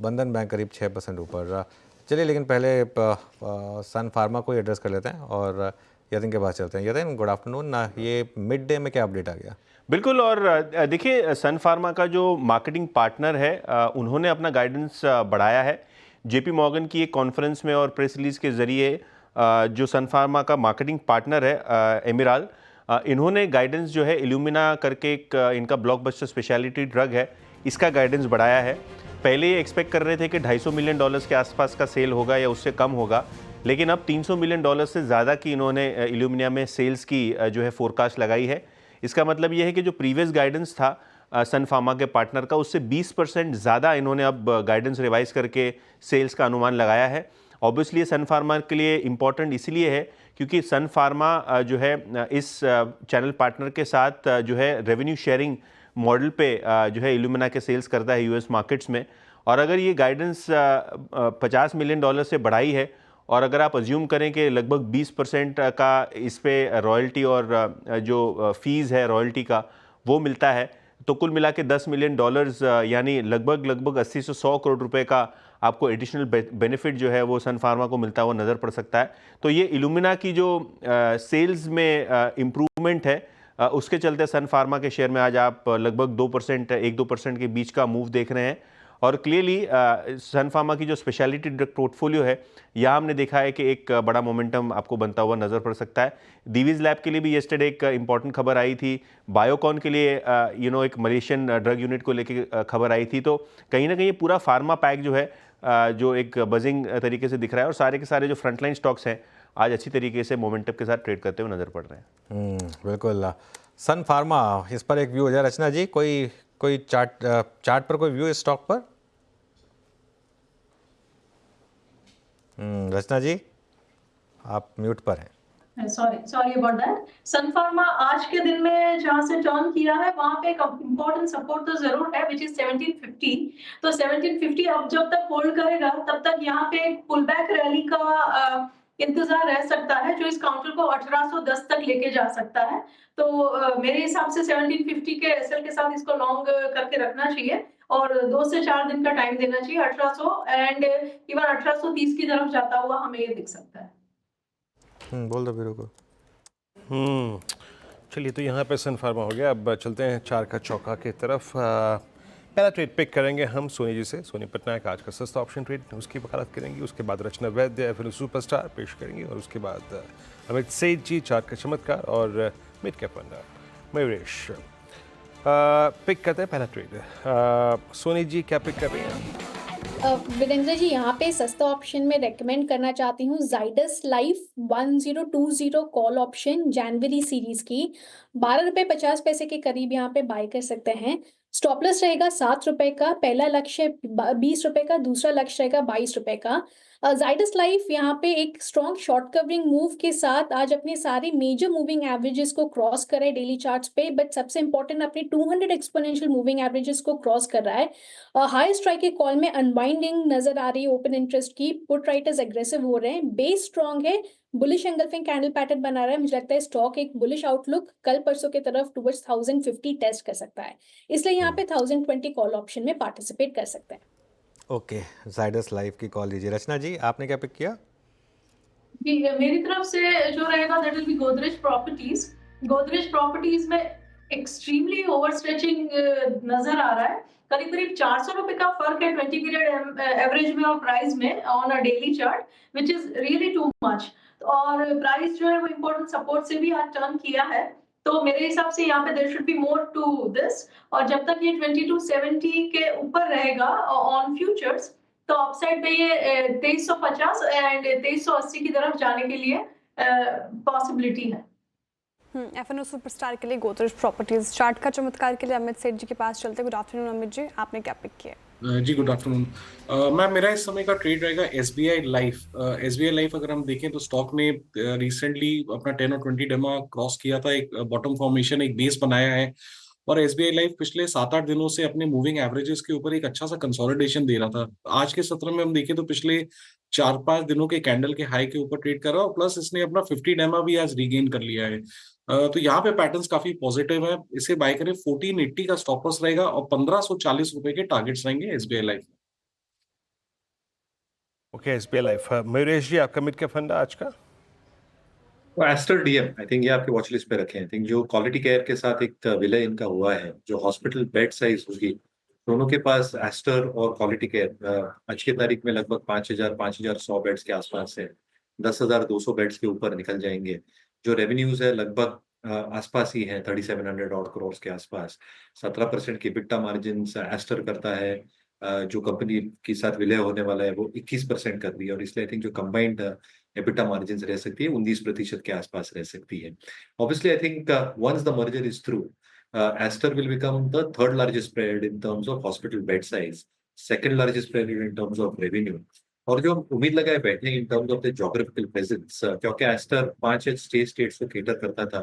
बंधन बैंक करीब 6% ऊपर। चलिए, लेकिन पहले सन फार्मा को एड्रेस कर लेते हैं और यतिन के पास चलते हैं। Yatin, good afternoon. ये मिड डे में क्या अपडेट आ गया? बिल्कुल, और देखिए सन फार्मा का जो मार्केटिंग पार्टनर है उन्होंने अपना गाइडेंस बढ़ाया है। JP मॉर्गन की एक कॉन्फ्रेंस में और प्रेस रिलीज के ज़रिए जो सन फार्मा का मार्केटिंग पार्टनर है एमिराल, इन्होंने गाइडेंस जो है इल्यूमिना करके एक इनका ब्लॉकबस्टर स्पेशलिटी ड्रग है, इसका गाइडेंस बढ़ाया है। पहले ये एक्सपेक्ट कर रहे थे कि $250 मिलियन के आसपास का सेल होगा या उससे कम होगा, लेकिन अब $300 मिलियन से ज़्यादा की इन्होंने इल्यूमिना में सेल्स की जो है फोरकास्ट लगाई है। इसका मतलब ये है कि जो प्रीवियस गाइडेंस था सन फार्मा के पार्टनर का, उससे 20% ज़्यादा इन्होंने अब गाइडेंस रिवाइज करके सेल्स का अनुमान लगाया है। ऑब्वियसली सन फार्मा के लिए इम्पॉर्टेंट इसलिए है क्योंकि सन फार्मा जो है इस चैनल पार्टनर के साथ जो है रेवेन्यू शेयरिंग मॉडल पे जो है इल्यूमिना के सेल्स करता है US मार्केट्स में। और अगर ये गाइडेंस $50 मिलियन से बढ़ाई है और अगर आप अज्यूम करें कि लगभग 20% का इस पे रॉयल्टी और जो फीस है रॉयल्टी का वो मिलता है, तो कुल मिला के $10 मिलियन यानी लगभग 80 से 100 करोड़ रुपए का आपको एडिशनल बेनिफिट जो है वो सन फार्मा को मिलता हुआ नज़र पड़ सकता है। तो ये इल्यूमिना की जो सेल्स में इम्प्रूवमेंट है उसके चलते सन फार्मा के शेयर में आज आप लगभग 2%, 1-2% के बीच का मूव देख रहे हैं। और क्लियरली सन फार्मा की जो स्पेशलिटी ड्रग पोर्टफोलियो है, यहाँ हमने देखा है कि एक बड़ा मोमेंटम आपको बनता हुआ नज़र पड़ सकता है। दीवीज लैब के लिए भी येस्टरडे एक इंपॉर्टेंट खबर आई थी, बायोकॉन के लिए एक मलेशियन ड्रग यूनिट को लेकर खबर आई थी। तो कहीं ना कहीं पूरा फार्मा पैक जो है जो एक बजिंग तरीके से दिख रहा है, और सारे के सारे जो फ्रंटलाइन स्टॉक्स हैं आज अच्छी तरीके से मोमेंटम के साथ ट्रेड करते हुए नज़र पड़ रहे हैं। बिल्कुल, सन फार्मा, इस पर एक व्यू हो जाए। रचना जी, कोई चार्ट पर कोई व्यू इस स्टॉक पर? रचना जी, आप म्यूट पर हैं। Sorry about that. Sun Pharma आज के दिन में जहां से टर्न किया है वहां पे एक इम्पोर्टेंट सपोर्ट तो जरूर है, विच इज 1750। तो 1750 अब जब तक होल्ड करेगा तब तक यहाँ पे एक पुल बैक रैली का इंतजार रह सकता है, जो इस काउंटर को 1810 तक लेके जा सकता है। तो मेरे हिसाब से 1750 के एसएल के साथ इसको लॉन्ग करके रखना चाहिए और 2 से 4 दिन का टाइम देना चाहिए। 1800 एंड इवन 1830 की तरफ जाता हुआ हमें ये दिख सकता है। बोल दो वीरू को। चलिए, तो यहाँ पे सन फार्मा हो गया। अब चलते हैं 4 का चौका की तरफ। पहला ट्रेड पिक करेंगे हम सोनी जी से। सोनी पटनायक आज का सस्ता ऑप्शन ट्रेड, उसकी वकालत करेंगी। उसके बाद रचना वैद्य फिर सुपरस्टार पेश करेंगी, और उसके बाद अमित सेठ जी चार्ट का चमत्कार और mid cap fund Mayuresh. Pick करते हैं पहला ट्रेड। सोनी जी क्या पिक कर रही हैं? वीरेंद्र जी, यहाँ पे सस्ता ऑप्शन में रेकमेंड करना चाहती हूँ जाइडस लाइफ 1020 कॉल ऑप्शन जनवरी सीरीज की। ₹12.50 के करीब यहाँ पे बाय कर सकते हैं। स्टॉप लॉस रहेगा ₹7 का, पहला लक्ष्य ₹20 का, दूसरा लक्ष्य रहेगा ₹22 का। जाइडस लाइफ यहाँ पे एक स्ट्रॉन्ग शॉर्ट कवरिंग मूव के साथ आज अपने सारे मेजर मूविंग एवरेजेस को क्रॉस कर रहा है डेली चार्ट्स पे, बट सबसे इंपॉर्टेंट अपने 200 एक्सपोनेंशियल मूविंग एवरेजेस को क्रॉस कर रहा है। हाई स्ट्राइक के कॉल में अनवाइंडिंग नजर आ रही है ओपन इंटरेस्ट की, पुट राइटर्स एग्रेसिव हो रहे हैं, बेस स्ट्रॉन्ग है, बुलिश एंगल्फिंग कैंडल पैटर्न बना रहा है। मुझे लगता है स्टॉक एक बुलिश आउटलुक कल परसों की तरफ टुवर्ड्स 1050 टेस्ट कर सकता है, इसलिए यहाँ पे 1020 कॉल ऑप्शन में पार्टिसिपेट कर सकते हैं। ओके, जाइडस लाइफ की कॉल लीजिए। रचना जी, आपने क्या पिक किया? जी, मेरी तरफ से जो रहेगा that will be Godrej properties. Godrej properties में एक्सट्रीमली ओवरस्ट्रेचिंग नजर आ रहा है। करीब करीब ₹400 का फर्क है 20 पीरियड एवरेज में और प्राइस में on a daily chart, which is really too much. और प्राइस जो है वो इम्पोर्टेंट सपोर्ट से भी आज टर्न किया है, तो मेरे हिसाब से यहाँ पे there should be more to this. और जब तक ये 2270 के ऊपर रहेगा ऑन फ्यूचर्स, तो अपसाइड पे ये 2350 एंड 2380 की तरफ जाने के लिए पॉसिबिलिटी है। एफएनओ सुपरस्टार के लिए गोदरेज प्रॉपर्टीज चार्ट का चमत्कार के लिए अमित सेठ जी के पास चलते। गुड आफ्टरनून अमित जी, आपने क्या पिक किया? जी गुड आफ्टरनून मैम। मेरा इस समय का ट्रेड रहेगा SBI लाइफ। SBI लाइफ अगर हम देखें तो स्टॉक ने रिसेंटली अपना 10 और 20 डेमा क्रॉस किया था, एक बॉटम फॉर्मेशन, एक बेस बनाया है। और SBI लाइफ पिछले 7-8 दिनों से अपने मूविंग एवरेजेस के ऊपर एक अच्छा सा कंसोलिडेशन दे रहा था। आज के सत्र में हम देखें तो पिछले 4-5 दिनों के कैंडल के हाई के ऊपर ट्रेड कर रहा है, और प्लस इसने अपना 50 डेमा भी आज रीगेन कर लिया है। तो यहाँ पे पैटर्न्स काफी पॉजिटिव है, इसे बाय करें। 1480 का स्टॉप लॉस रहेगा और 1540 रुपए के टारगेट्स रहेंगे SBI life. Okay, SBI life. Mayuresh ji, आपका मिड कैप फंड आज का? एस्टर डीएम, आई थिंक ये आपके वॉच लिस्ट पे रखें। आई थिंक जो क्वालिटी केयर के साथ एक विलय इनका हुआ है, जो हॉस्पिटल बेड साइज होगी, दोनों के पास एस्टर और क्वालिटी केयर आज की तारीख में लगभग 5100 बेड्स के आसपास है। 10,200 बेड्स के ऊपर निकल जाएंगे। जो रेवेन्यूज है लगभग आसपास ही है, 3700 ऑड करोड़ के आसपास। 17% की EBITDA मार्जिन एस्टर करता है। जो कंपनी के साथ विलय होने वाला है वो 21% कर रही है, और इसलिए आई थिंक जो कंबाइंड EBITDA मार्जिन रह सकती है 19% के आसपास रह सकती है। Obviously I think once the merger is through, Aster will become the third largest player in terms of hospital bed size, second largest player in terms of revenue. और जो हम उम्मीद लगाए बैठे हैं in terms of the geographical presence, क्योंकि Aster 5 states को cater करता था,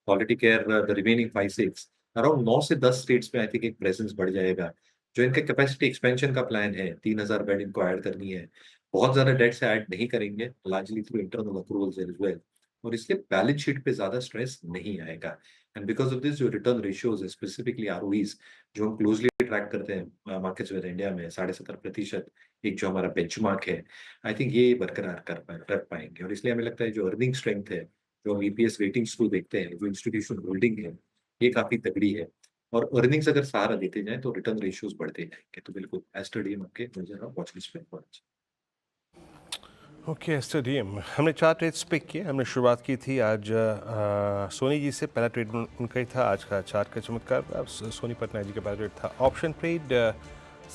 quality care the remaining 5-6, around 9 से 10 स्टेट्स में आई थिंक एक प्रेजेंस बढ़ जाएगा। जो इनका कैपेसिटी एक्सपेंशन का प्लान है, 3000 बेड इनको ऐड करनी है। बहुत ज्यादा डेट से ऐड नहीं करेंगे, largely through internal approvals as well, और इसलिए बैलेंस शीट पे ज्यादा स्ट्रेस नहीं आएगा। एंड बिकॉज ऑफ दिस जो रिटर्न रेशियोज है, स्पेसिफिकली ROEs, जो हम क्लोजली ट्रैक करते हैं मार्केट्स विद इंडिया में 7.5%, एक जो हमारा बेंचमार्क है, आई थिंक ये बरकरार कर पाएंगे। और इसलिए हमें लगता है जो अर्निंग स्ट्रेंथ है, जो हम EPS रेटिंग्स को देखते हैं, जो इंस्टीट्यूशन होल्डिंग है, ये काफी तगड़ी है। और अर्निंग्स अगर सहारा देते जाएं तो रिटर्न रेशियोज बढ़ते जाएंगे। तो बिल्कुल एस्टर डीएम आपके नजर वॉच लिस्ट पे होना चाहिए। ओके, एस्टर डीएम हमने 4 ट्रेड्स पिक किए। हमने शुरुआत की थी आज सोनी जी से, पहला ट्रेड उनका ही था आज का चार्ट का चमत्कार। सोनी पटनायक जी का पहला ट्रेड था ऑप्शन ट्रेड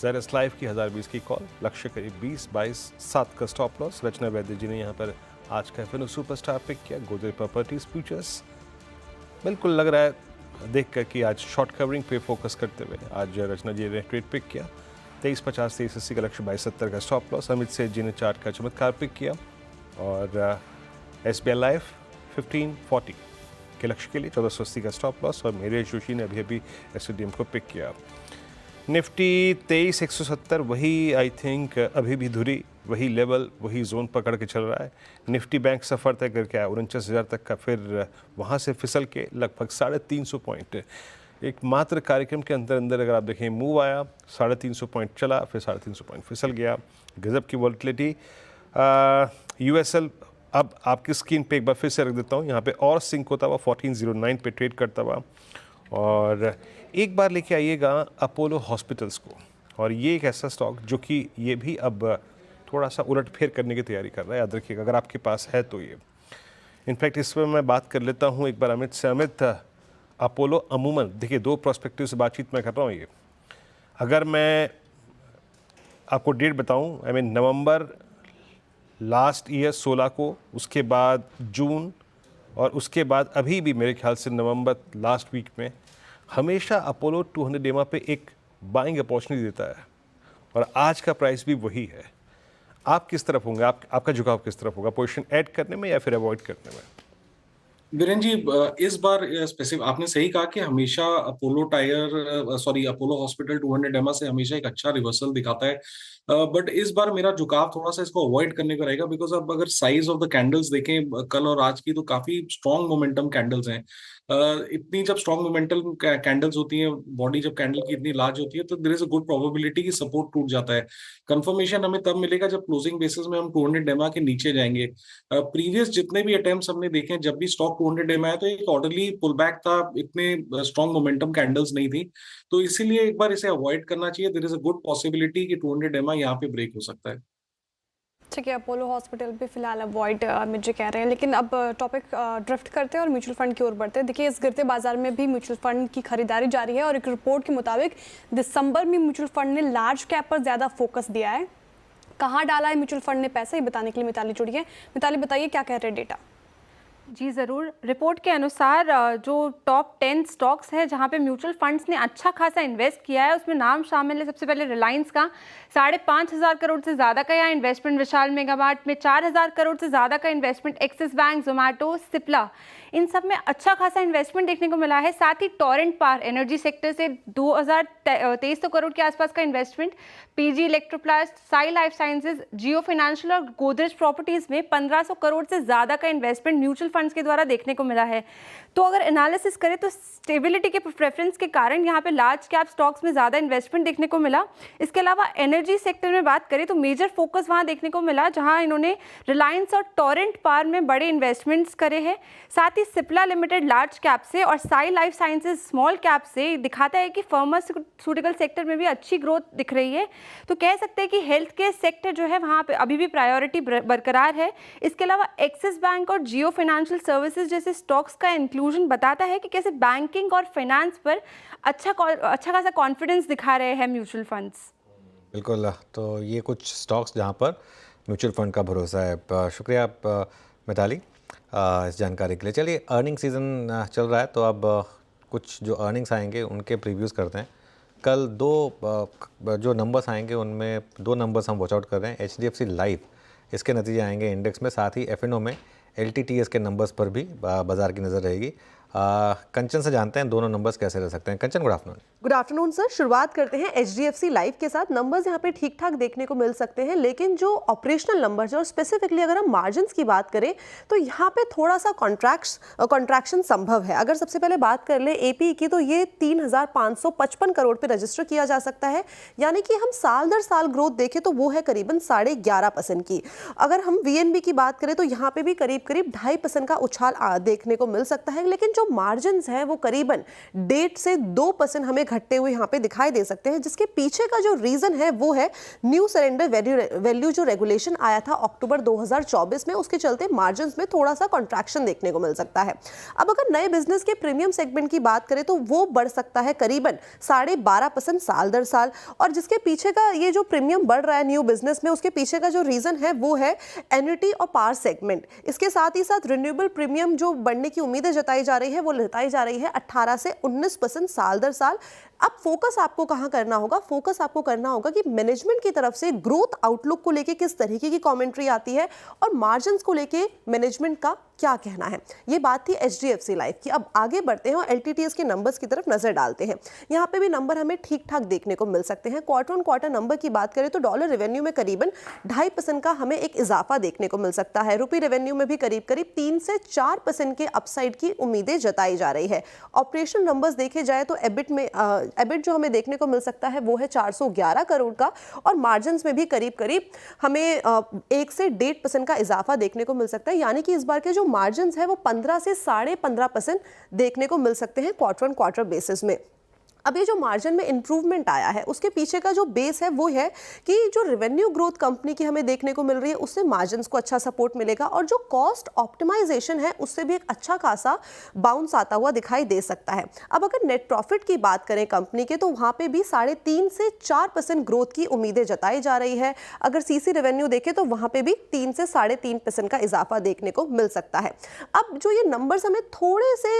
ZS लाइफ की 1020 की कॉल, लक्ष्य करीब 20-22-7 का स्टॉप लॉस। रचना वैद्य जी ने यहाँ पर आज का फिर सुपरस्टार पिक किया, गोदरेज प्रॉपर्टीज फ्यूचर्स। बिल्कुल लग रहा है देख कर कि आज शॉर्ट कवरिंग पे फोकस करते हुए आज रचना जी ने ट्रेड पिक किया। 2350 2380 का लक्ष्य, 2270 का स्टॉप लॉस। अमित सेठ जी ने चार्ट का चमत्कार पिक किया, और SBI लाइफ 1540 के लक्ष्य के लिए 1480 का स्टॉप लॉस। और मेरे जोशी ने अभी SDM को पिक किया। निफ्टी 23170, वही आई थिंक अभी भी धुरी, वही लेवल, वही जोन पकड़ के चल रहा है। निफ्टी बैंक सफ़र तय करके आया 49,000 तक का, फिर वहाँ से फिसल के लगभग 350 पॉइंट एक मात्र कार्यक्रम के अंदर अगर आप देखें मूव आया, 350 पॉइंट चला, फिर 350 पॉइंट फिसल गया। गजब की वॉलेटिलिटी। USL अब आपकी स्क्रीन पे एक बार फिर से रख देता हूँ, यहाँ पे और सिंक होता हुआ 1409 पे ट्रेड करता हुआ। और एक बार लेके आइएगा अपोलो हॉस्पिटल्स को, और ये एक ऐसा स्टॉक जो कि ये भी अब थोड़ा सा उलट फेर करने की तैयारी कर रहा है। याद रखिएगा अगर आपके पास है तो ये। इनफैक्ट इस पर मैं बात कर लेता हूँ एक बार अमित से। अमित, अपोलो अमूमन देखिए 2 प्रोस्पेक्टिव से बातचीत मैं कर रहा हूँ। ये अगर मैं आपको डेट बताऊँ, I mean November last year 16 को, उसके बाद जून, और उसके बाद अभी भी मेरे ख्याल से नवंबर लास्ट वीक में, हमेशा अपोलो 200 EMA पे एक बाइंग अपॉर्चुनिटी देता है, और आज का प्राइस भी वही है। आप किस तरफ होंगे? आपका झुकाव किस तरफ होगा, पोजीशन ऐड करने में या फिर अवॉइड करने में? वीरेंद्र जी, इस बार स्पेसिफिक आपने सही कहा कि हमेशा अपोलो हॉस्पिटल 200 EMA से हमेशा एक अच्छा रिवर्सल दिखाता है। बट इस बार मेरा झुकाव थोड़ा सा इसको अवॉइड करने का रहेगा, बिकॉज अब अगर साइज ऑफ द कैंडल्स देखें कल और आज की, तो काफी स्ट्रॉन्ग मोमेंटम कैंडल्स हैं। इतनी जब स्ट्रॉन्ग मोमेंटम कैंडल्स होती हैं, बॉडी जब कैंडल की इतनी लार्ज होती है, तो there is a good probability कि सपोर्ट टूट जाता है। कंफर्मेशन हमें तब मिलेगा जब क्लोजिंग बेसिस में हम 200 EMA के नीचे जाएंगे। प्रीवियस जितने भी अटेम्प्ट्स हमने देखे, जब भी स्टॉक 200 EMA है तो एक ऑर्डरली पुल बैक था, इतने स्ट्रॉन्ग मोमेंटम कैंडल्स नहीं थी, तो इसीलिए एक बार इसे अवॉइड करना चाहिए। There is a good possibility कि 200 EMA यहाँ पे ब्रेक हो सकता है। ठीक है, अपोलो हॉस्पिटल भी फिलहाल अवॉइड मुझे कह रहे हैं। लेकिन अब टॉपिक ड्रिफ्ट करते हैं और म्यूचुअल फंड की ओर बढ़ते हैं। देखिए, इस गिरते बाजार में भी म्यूचुअल फंड की खरीदारी जारी है, और एक रिपोर्ट के मुताबिक दिसंबर में म्यूचुअल फंड ने लार्ज कैप पर ज़्यादा फोकस दिया है। कहाँ डाला है म्यूचुअल फंड ने पैसा, ये बताने के लिए मिताली जुड़ी है। मिताली, बताइए क्या कह रहे हैं डेटा? जी ज़रूर। रिपोर्ट के अनुसार जो टॉप 10 स्टॉक्स है जहां पे म्यूचुअल फंड्स ने अच्छा खासा इन्वेस्ट किया है, उसमें नाम शामिल है सबसे पहले रिलायंस का 5,500 करोड़ से ज़्यादा का यहाँ इन्वेस्टमेंट, विशाल मेगामार्ट में 4,000 करोड़ से ज़्यादा का investment, Axis bank, Zomato, Cipla, इन सब में अच्छा खासा इन्वेस्टमेंट देखने को मिला है। साथ ही टोरेंट पावर एनर्जी सेक्टर से 2,2300 करोड़ के आसपास का investment, PG Electroplast, Sai life sciences, Jio financial और गोदरेज प्रॉपर्टीज़ में 1,500 करोड़ से ज़्यादा का इन्वेस्टमेंट म्यूचुअल फंड्स के द्वारा देखने को मिला है। तो अगर एनालिसिस करें तो स्टेबिलिटी के प्रेफरेंस के कारण यहाँ पे लार्ज कैप स्टॉक्स में ज़्यादा इन्वेस्टमेंट देखने को मिला। इसके अलावा एनर्जी सेक्टर में बात करें तो मेजर फोकस वहाँ देखने को मिला जहाँ इन्होंने रिलायंस और टोरेंट पावर में बड़े इन्वेस्टमेंट्स करे हैं। साथ ही सिप्ला लिमिटेड लार्ज कैप से और Sai life sciences small cap से दिखाता है कि फार्मास्यूटिकल सेक्टर में भी अच्छी ग्रोथ दिख रही है। तो कह सकते हैं कि हेल्थ केयर सेक्टर जो है वहाँ पे अभी भी प्रायोरिटी बरकरार है। इसके अलावा एक्सिस बैंक और जियो फाइनेंशियल सर्विसेज जैसे स्टॉक्स का इंक्लूजन बताता है कि कैसे बैंकिंग और फाइनेंस पर अच्छा खासा कॉन्फिडेंस दिखा रहे हैं म्यूचुअल फंड्स। बिल्कुल, तो ये कुछ स्टॉक्स जहाँ पर म्यूचुअल फंड का भरोसा है। शुक्रिया मिताली इस जानकारी के लिए। चलिए, अर्निंग सीज़न चल रहा है तो अब कुछ जो अर्निंग्स आएंगे उनके प्रीव्यूज़ करते हैं। कल जो नंबर्स आएंगे उनमें 2 नंबर्स हम वॉच आउट कर रहे हैं। HDFC लाइफ, इसके नतीजे आएंगे इंडेक्स में, साथ ही F&O में LTTS के नंबर्स पर भी बाजार की नज़र रहेगी। कंचन से जानते हैं दोनों नंबर्स कैसे रह सकते हैं। Kanchan, good afternoon. Good afternoon sir. शुरुआत करते हैं HDFC लाइफ के साथ। नंबर्स यहाँ पे ठीक ठाक देखने को मिल सकते हैं, लेकिन जो ऑपरेशनल नंबर्स है और स्पेसिफिकली अगर हम मार्जिन्स की बात करें तो यहाँ पे थोड़ा सा कॉन्ट्रैक्शन संभव है। अगर सबसे पहले बात कर ले APE की तो ये 3,555 करोड़ पे रजिस्टर किया जा सकता है, यानी कि हम साल दर साल ग्रोथ देखें तो वो है करीबन 11.5% की। अगर हम VNB की बात करें तो यहाँ पे भी करीब 2.5% का उछाल देखने को मिल सकता है, लेकिन मार्जिन्स हैं वो करीबन 1.5 से 2% हमें घटते हुए यहाँ पे दिखाई दे सकते हैं, जिसके पीछे का जो रीजन है वो है न्यू सरेंडर वैल्यू जो रेगुलेशन आया था अक्टूबर 2024 में, उसके चलते मार्जिन्स में थोड़ा सा कॉन्ट्रैक्शन देखने को मिल सकता है। अब अगर नए बिजनेस के प्रीमियम सेगमेंट की बात करें तो वो बढ़ सकता है करीबन 12.5% साल दर साल, और जिसके पीछे का ये जो प्रीमियम बढ़ रहा है न्यू बिजनेस में, उसके पीछे का जो रीजन है वो है एन्युटी और पावर सेगमेंट। इसके साथ ही साथ रिन्यूएबल प्रीमियम जो बढ़ने की उम्मीदें जताई जा रही है वो जताई जा रही है 18 से 19% साल दर साल। अब फोकस आपको कहां करना होगा? फोकस आपको करना होगा कि मैनेजमेंट की तरफ से ग्रोथ आउटलुक को लेके किस तरीके की कमेंट्री आती है और मार्जिन्स को लेके मैनेजमेंट का क्या कहना है। ये बात थी HDFC लाइफ की। अब आगे बढ़ते हैं और LTTS के नंबर्स की तरफ नजर डालते हैं। यहाँ पे भी नंबर हमें ठीक ठाक देखने को मिल सकते हैं। क्वार्टर ऑन क्वार्टर नंबर की बात करें तो डॉलर रेवेन्यू में करीबन 2.5% का हमें एक इजाफा देखने को मिल सकता है। रुपी रेवेन्यू में भी करीब 3 से 4% के अपसाइड की उम्मीदें जताई जा रही है। ऑपरेशनल नंबर्स देखे जाए तो एबिट जो हमें देखने को मिल सकता है वो है 411 करोड़ का, और मार्जिन में भी करीब हमें 1 से 1.5% का इजाफा देखने को मिल सकता है, यानी कि इस बार के जो मार्जिन्स है वो 15 से 15.5% देखने को मिल सकते हैं क्वार्टर ऑन क्वार्टर बेसिस में। अब ये जो मार्जिन में इंप्रूवमेंट आया है उसके पीछे का जो बेस है वो है कि जो रेवेन्यू ग्रोथ कंपनी की हमें देखने को मिल रही है उससे मार्जिन्स को अच्छा सपोर्ट मिलेगा, और जो कॉस्ट ऑप्टिमाइजेशन है उससे भी एक अच्छा खासा बाउंस आता हुआ दिखाई दे सकता है। अब अगर नेट प्रॉफिट की बात करें कंपनी के तो वहाँ पे भी 3.5 से 4% ग्रोथ की उम्मीदें जताई जा रही है। अगर CC रेवेन्यू देखें तो वहाँ पे भी 3 से 3.5% का इजाफा देखने को मिल सकता है। अब जो ये नंबर्स हमें थोड़े से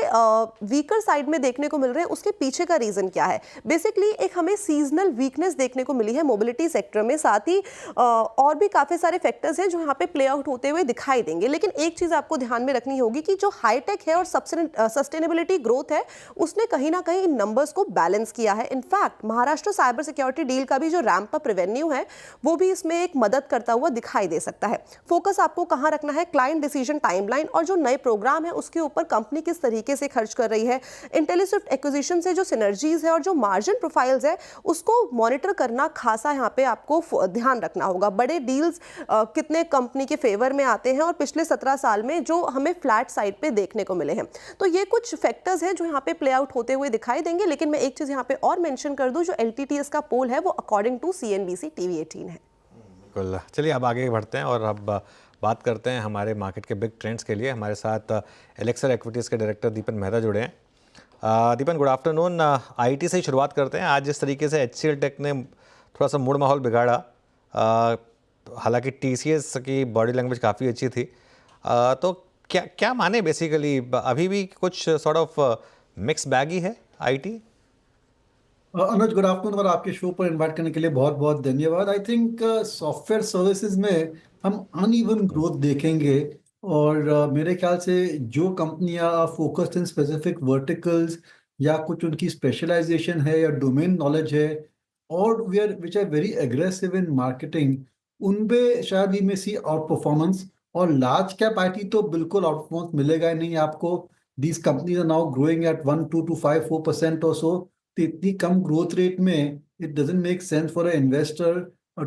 वीकर साइड में देखने को मिल रहे हैं उसके पीछे का रीजन क्या है? बेसिकली एक हमें सीजनल वीकनेस देखने को मिली है मोबिलिटी सेक्टर में, साथ ही और भी काफी सारे फैक्टर्स हैं जो यहाँ पे प्ले आउट होते हुए दिखाई देंगे। लेकिन एक चीज आपको ध्यान में रखनी होगी कि जो हाईटेक है और सस्टेनेबिलिटी ग्रोथ है उसने कहीं ना कहीं इन नंबर्स को बैलेंस किया है। In fact Maharashtra cyber security deal का भी जो रैंप अप रेवेन्यू है वो भी इसमें एक मदद करता हुआ दिखाई दे सकता है। फोकस आपको कहाँ रखना है? क्लाइंट डिसीजन टाइमलाइन और जो नए प्रोग्राम है उसके ऊपर कंपनी किस तरीके से खर्च कर रही है। इंटेलिस्विफ्ट एक्विजिशन से जो सिनर्जीज है और जो मार्जिन प्रोफाइल्स है उसको मॉनिटर करना खासा यहाँ पे आपको ध्यान रखना होगा। बड़े डील्स कितने कंपनी के फेवर में आते हैं और पिछले 17 साल में जो हमें फ्लैट साइड पे देखने को मिले हैं, तो ये कुछ फैक्टर्स हैं जो यहाँ पे प्ले आउट होते हुए दिखाई देंगे। लेकिन मैं एक चीज यहाँ पे और मेंशन कर दूं, जो LTTS का पोल है वो अकॉर्डिंग टू CNBC TV18 है। बिल्कुल। चलिए अब आगे बढ़ते हैं और अब बात करते हैं हमारे मार्केट के बिग ट्रेंड्स के लिए। हमारे साथ एलेक्सर इक्विटीज़ के डायरेक्टर दीपन मेहता जुड़े हैं। दीपन, गुड आफ्टरनून। IT से ही शुरुआत करते हैं। आज जिस तरीके से HCL टेक ने थोड़ा सा मूड माहौल बिगाड़ा, हालांकि TCS की बॉडी लैंग्वेज काफ़ी अच्छी थी, तो क्या क्या माने बेसिकली, अभी भी कुछ सॉर्ट ऑफ मिक्स बैग ही है आईटी? अनुज, गुड आफ्टरनून और आपके शो पर इनवाइट करने के लिए बहुत बहुत धन्यवाद। आई थिंक सॉफ्टवेयर सर्विसेज में हम अनइवन ग्रोथ देखेंगे और मेरे ख्याल से जो कंपनियां फोकस्ड इन स्पेसिफिक वर्टिकल्स या कुछ उनकी स्पेशलाइजेशन है या डोमेन नॉलेज है और which are very aggressive in marketing, उनपे शायद वी में सी आउट परफॉर्मेंस। और लार्ज कैप आईटी तो बिल्कुल आउट परफॉर्मेंस मिलेगा ही नहीं आपको। These companies are now growing at 1 to 5 4% और सो। तो इतनी कम ग्रोथ रेट में it doesn't make sense for a investor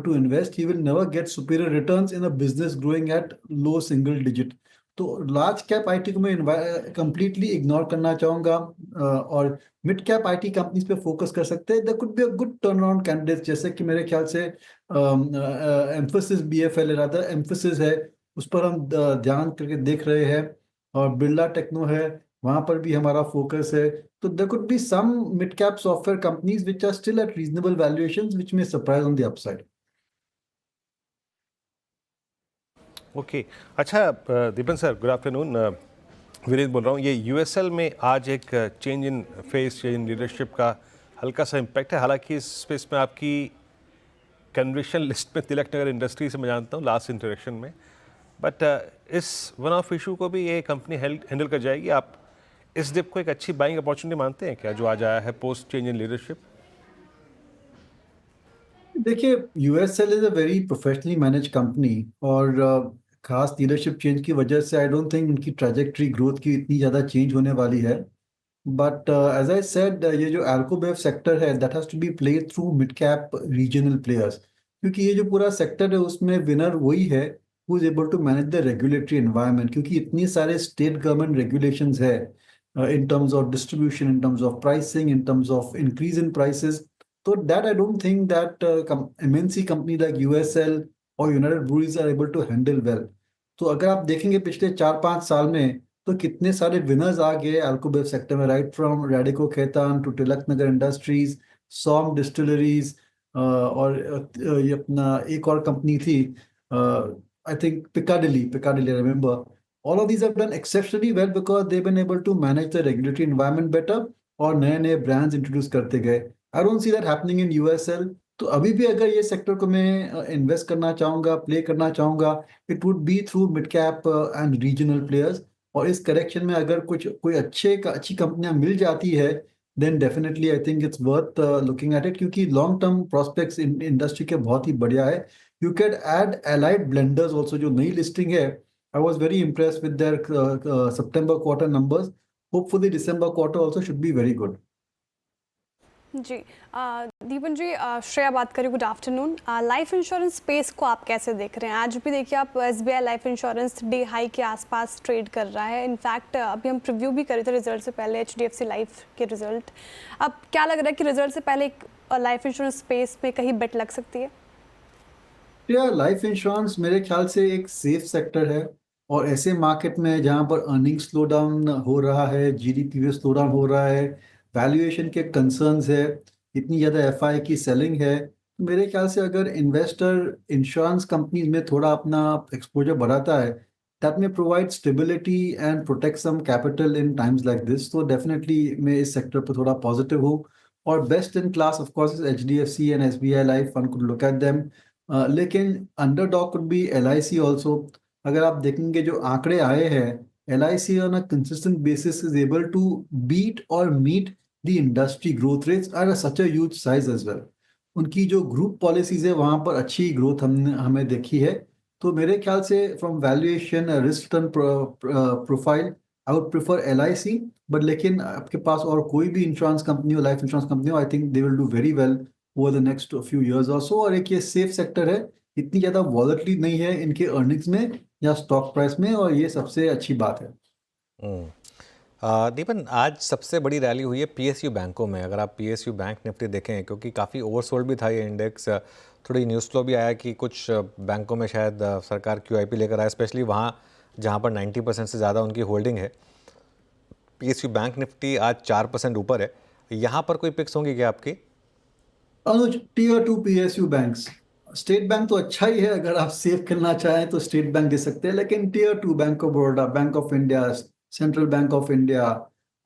to invest. He will never get superior returns in a business growing at low single digit. तो large cap IT को मैं completely ignore करना चाहूँगा और मिड कैप आईटी कंपनीज पे focus कर सकते हैं। There could be a good turn around candidate, जैसे कि मेरे ख्याल से एम्फोसिस BFL रादर एम्फोसिस है, उस पर हम ध्यान करके देख रहे हैं। और बिरला टेक्नो है, वहाँ पर भी हमारा फोकस है। तो there could be some mid-cap software companies which are still at reasonable valuations, which may surprise on the upside. Okay अच्छा, दीपन सर गुड आफ्टरनून, विनीत बोल रहा हूँ। ये यूएसएल में आज एक change in face, change in leadership का हल्का सा इम्पैक्ट है। हालांकि इस स्पेस में आपकी कन्विक्शन लिस्ट में तिलक नगर इंडस्ट्री से मैं जानता हूँ लास्ट इंटरेक्शन में, बट इस वन ऑफ इशू को भी ये कंपनी हैंडल कर जाएगी। आप इस डिप को एक अच्छी बाइंग अपॉर्चुनिटी मानते हैं क्या, जो आज आया है पोस्ट चेंज इन लीडरशिप? देखिए, USL is a very professionally manage company और खास लीडरशिप चेंज की वजह से आई डोंट थिंक उनकी ट्रैजेक्टरी ग्रोथ की इतनी ज़्यादा चेंज होने वाली है। बट एज आई सेड, ये जो एल्कोबेव सेक्टर है that has to be played through mid cap regional players, क्योंकि ये जो पूरा सेक्टर है उसमें विनर वही है who is able to manage the regulatory environment, क्योंकि इतनी सारे स्टेट गवर्नमेंट रेगुलेशंस है in terms of distribution, in terms of pricing, in terms of increase in prices. So that I don't think that MNC company like USL or United Breweries are able to handle well. तो अगर आप देखेंगे पिछले 4-5 साल में तो कितने सारे विनर्स आ गए अल्कोबेव सेक्टर में, right from Radico Khaitan to Tilak Nagar industries, Som distilleries और ये अपना एक और कंपनी थी I think Piccadilly I remember. All of these have done exceptionally well because they've been able to manage the regulatory environment better और नए नए brands introduce करते गए। I don't see that happening in USL. तो अभी भी अगर ये सेक्टर को मैं इन्वेस्ट करना चाहूँगा, प्ले करना चाहूँगा, it would be through mid cap and regional players. और इस करेक्शन में अगर कोई अच्छी कंपनियां मिल जाती है then definitely I think it's worth looking at it, क्योंकि long term prospects इंडस्ट्री के बहुत ही बढ़िया है। You can add allied blenders also, जो नई लिस्टिंग है। I was very impressed with their September quarter numbers. Hopefully December quarter also should be very good. जी दीपन जी, श्रेया बात करें, good afternoon. Life insurance space को आप कैसे देख रहे हैं? आज भी देखिए आप SBI life insurance day high के आसपास ट्रेड कर रहा है। इनफैक्ट अभी हम प्रीव्यू भी करे थे रिजल्ट से पहले HDFC लाइफ के रिजल्ट। अब क्या लग रहा है कि रिजल्ट से पहले लाइफ इंश्योरेंस स्पेस में कहीं बेट लग सकती है? लाइफ इंश्योरेंस मेरे ख्याल से एक सेफ सेक्टर है और ऐसे मार्केट में जहाँ पर अर्निंग स्लो डाउन हो रहा है, GDP में स्लो डाउन हो रहा है, वैल्यूएशन के कंसर्न्स है, इतनी ज़्यादा FI की सेलिंग है, मेरे ख्याल से अगर इन्वेस्टर इंश्योरेंस कंपनीज में थोड़ा अपना एक्सपोजर बढ़ाता है, दैट में provide stability and protect some capital in times like this. तो डेफिनेटली मैं इस सेक्टर पर थोड़ा पॉजिटिव हूँ। और best in class of course HDFC and SBI life, one could look at them. लेकिन underdog could be LIC also. अगर आप देखेंगे जो आंकड़े आए हैं, LIC on a consistent basis is able to beat और meet the industry growth rates at such a huge size as well. उनकी जो ग्रुप पॉलिसीज है वहाँ पर अच्छी ग्रोथ हमें देखी है। तो मेरे ख्याल से from valuation risk return profile I would prefer LIC। But लेकिन आपके पास और कोई भी इंश्योरेंस कंपनी हो, लाइफ इंश्योरेंस कंपनी हो, I think they will do very well over the next few years और सो। और एक ये सेफ सेक्टर है, इतनी ज़्यादा वॉलेटिलिटी नहीं है इनके अर्निंग्स में या स्टॉक प्राइस में, और ये सबसे अच्छी बात है। दीपन, आज सबसे बड़ी रैली हुई है PSU बैंकों में। अगर आप PSU बैंक निफ्टी देखें, क्योंकि काफ़ी ओवरसोल्ड भी था ये इंडेक्स, थोड़ी न्यूज़ फ्लो भी आया कि कुछ बैंकों में शायद सरकार QIP लेकर आए, स्पेशली वहाँ जहाँ पर 90% से ज़्यादा उनकी होल्डिंग है। PSU बैंक निफ्टी आज 4% ऊपर है। यहाँ पर कोई पिक्स होंगी क्या आपकी? अनुज, Tier 2 PSU banks state bank तो अच्छा ही है, अगर आप सेव करना चाहें तो स्टेट बैंक दे सकते हैं, लेकिन tier 2 bank of Baroda, bank of India, central bank of India,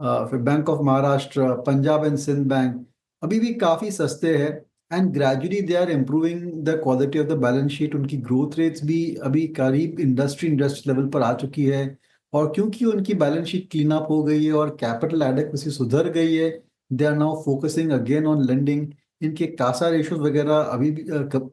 फिर bank of Maharashtra, Punjab and Sind bank अभी भी काफ़ी सस्ते हैं and gradually they are improving the quality of the balance sheet. उनकी ग्रोथ रेट्स भी अभी करीब इंडस्ट्री लेवल पर आ चुकी है, और क्योंकि उनकी बैलेंस शीट क्लीन अप हो गई है और कैपिटल एडेक्वेसी सुधर गई है, they are now focusing again on lending. इनके कासा रेशियोज वगैरह अभी भी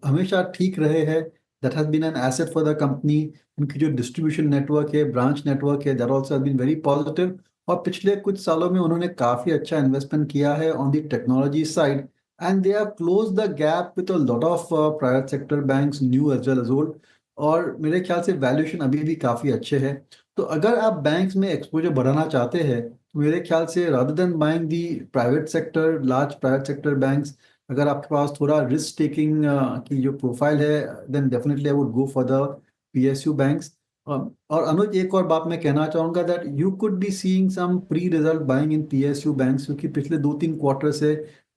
हमेशा ठीक रहे हैं, that has been an asset for the company. उनकी जो डिस्ट्रीब्यूशन नेटवर्क है, ब्रांच नेटवर्क है, that also has been very positive. और पिछले कुछ सालों में उन्होंने काफ़ी अच्छा इन्वेस्टमेंट किया है on the technology side, and they have close the gap with a lot of private sector banks, new age well well ओल्ड। और मेरे ख्याल से वैल्यूएशन अभी भी काफ़ी अच्छे है। तो अगर आप बैंक्स में एक्सपोजर बढ़ाना चाहते हैं तो मेरे ख्याल से rather than buying the private sector, large private sector banks, अगर आपके पास थोड़ा रिस्क टेकिंग की जो प्रोफाइल है, then definitely I would go for the PSU banks. और अनुज, एक और बात मैं कहना चाहूँगा that you could be seeing some pre result buying in PSU banks, क्योंकि पिछले 2-3 क्वार्टर से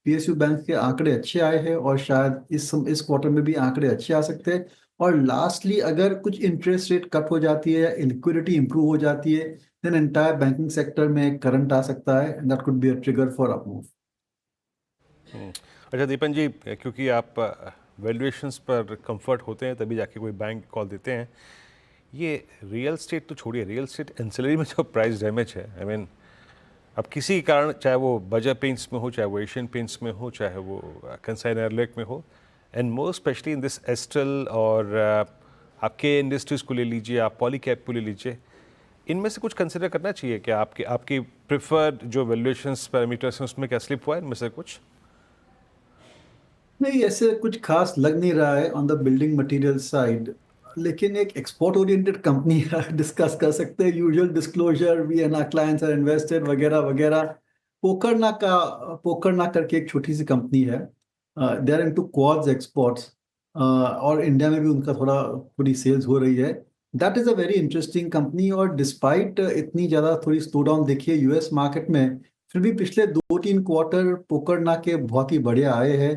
PSU बैंक के आंकड़े अच्छे आए हैं और शायद इस क्वार्टर में भी आंकड़े अच्छे आ सकते हैं। और लास्टली, अगर कुछ इंटरेस्ट रेट कट हो जाती है या लिक्विडिटी इंप्रूव हो जाती है, देन एंटायर बैंकिंग सेक्टर में करंट आ सकता है, and that could be a trigger for up move. अच्छा दीपन जी, क्योंकि आप वैल्यूएशंस पर कंफर्ट होते हैं तभी जाके कोई बैंक कॉल देते हैं, ये रियल स्टेट तो छोड़िए, रियल स्टेट एंसिलरी में जो प्राइस डैमेज है, आई मीन अब किसी कारण, चाहे वो बजाज पेंट्स में हो, चाहे वो एशियन पेंट्स में हो, चाहे वो कंसाइन एयरलेक में हो, and more specially in this astral और आपके इंडस्ट्रीज़ को ले लीजिए, आप पॉलीकैब को ले लीजिए, इनमें से कुछ कंसिडर करना चाहिए क्या? आपकी प्रिफर्ड जो वैल्यूएशंस पैरामीटर्स हैं उसमें क्या स्लिप हुआ है इनमें से कुछ? नहीं, ऐसे कुछ खास लग नहीं रहा है on the building material side, लेकिन एक एक्सपोर्ट ओरिएंटेड कंपनी डिस्कस कर सकते हैं। Usual disclosure, we and our clients are invested वगैरह वगैरह। पोकरना करके एक छोटी सी कंपनी है, they are into quads exports, और इंडिया में भी उनका थोड़ी सेल्स हो रही है। That is a very interesting company, और डिस्पाइट इतनी ज़्यादा थोड़ी स्लो डाउन देखिए US मार्केट में, फिर भी पिछले 2-3 क्वार्टर पोकरना के बहुत ही बढ़िया आए हैं।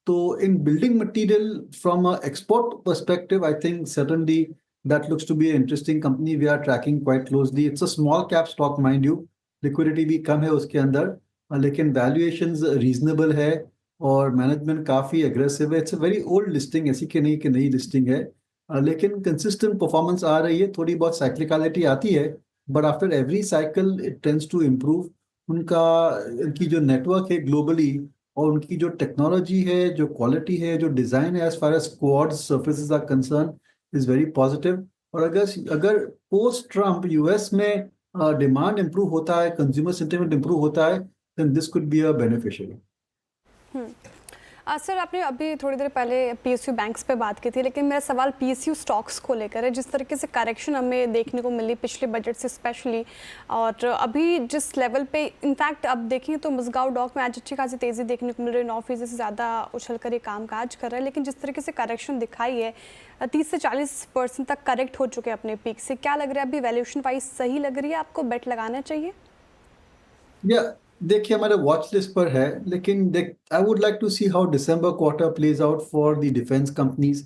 तो in building material from an export perspective, I think certainly that looks to be an interesting company we are tracking quite closely. It's a small cap stock, mind you, liquidity भी कम है उसके अंदर, लेकिन valuations reasonable है और management काफ़ी aggressive है। It's a very old listing, ऐसी कि नहीं कि नई listing है, लेकिन consistent performance आ रही है। थोड़ी बहुत cyclicality आती है, but after every cycle it tends to improve. उनकी जो network है globally, और उनकी जो टेक्नोलॉजी है, जो क्वालिटी है, जो डिज़ाइन है, as far as quads surfaces are concern, is very positive. और अगर पोस्ट ट्रम्प US में डिमांड इंप्रूव होता है, कंज्यूमर सेंटिमेंट इंप्रूव होता है, then this could be a beneficial. Sir, आपने अभी थोड़ी देर पहले PSU बैंक्स पे बात की थी, लेकिन मेरा सवाल PSU स्टॉक्स को लेकर है। जिस तरीके से करेक्शन हमें देखने को मिली पिछले बजट से स्पेशली, और अभी जिस लेवल पे, इनफैक्ट अब देखें तो मज़गांव डॉक में आज अच्छी खासी तेज़ी देखने को मिल रही है, 9% से ज़्यादा उछल कर ये कामकाज कर रहा है। लेकिन जिस तरीके से करेक्शन दिखाई है, 30 से 40% तक करेक्ट हो चुके हैं अपने पीक से, क्या लग रहा है अभी वैल्यूएशन वाइज सही लग रही है? आपको बेट लगाना चाहिए? देखिए, हमारे वॉच लिस्ट पर है, लेकिन I would like to see how December quarter plays out for the defence companies.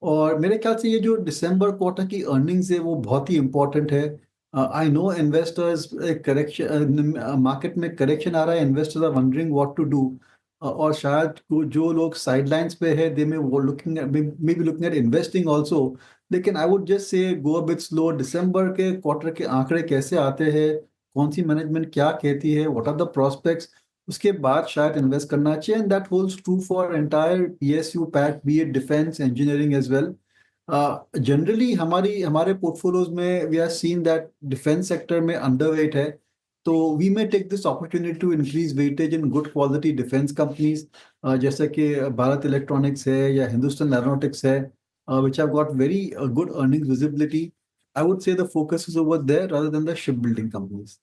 और मेरे ख्याल से ये जो दिसंबर क्वार्टर की अर्निंग्स है वो बहुत ही इंपॉर्टेंट है। I know investors correction, market में करेक्शन आ रहा है, investors are wondering what to do, और शायद जो लोग साइडलाइंस पे है, they may be looking at investing also. लेकिन I would just say go a bit slow. दिसंबर के क्वार्टर के आंकड़े कैसे आते हैं, कौन सी मैनेजमेंट क्या कहती है, व्हाट आर द प्रोस्पेक्ट्स, उसके बाद शायद इन्वेस्ट करना चाहिए। And that holds true for entire PSU pack, be it defence, engineering as well. Generally हमारे पोर्टफोलियोज में we are seen that defence sector में अंडरवेट है, तो we may take this opportunity to increase weightage in good quality defence companies, जैसे कि Bharat Electronics है या Hindustan Aeronautics है, which have got very good earnings visibility. I would say the focus is over there rather than the shipbuilding companies.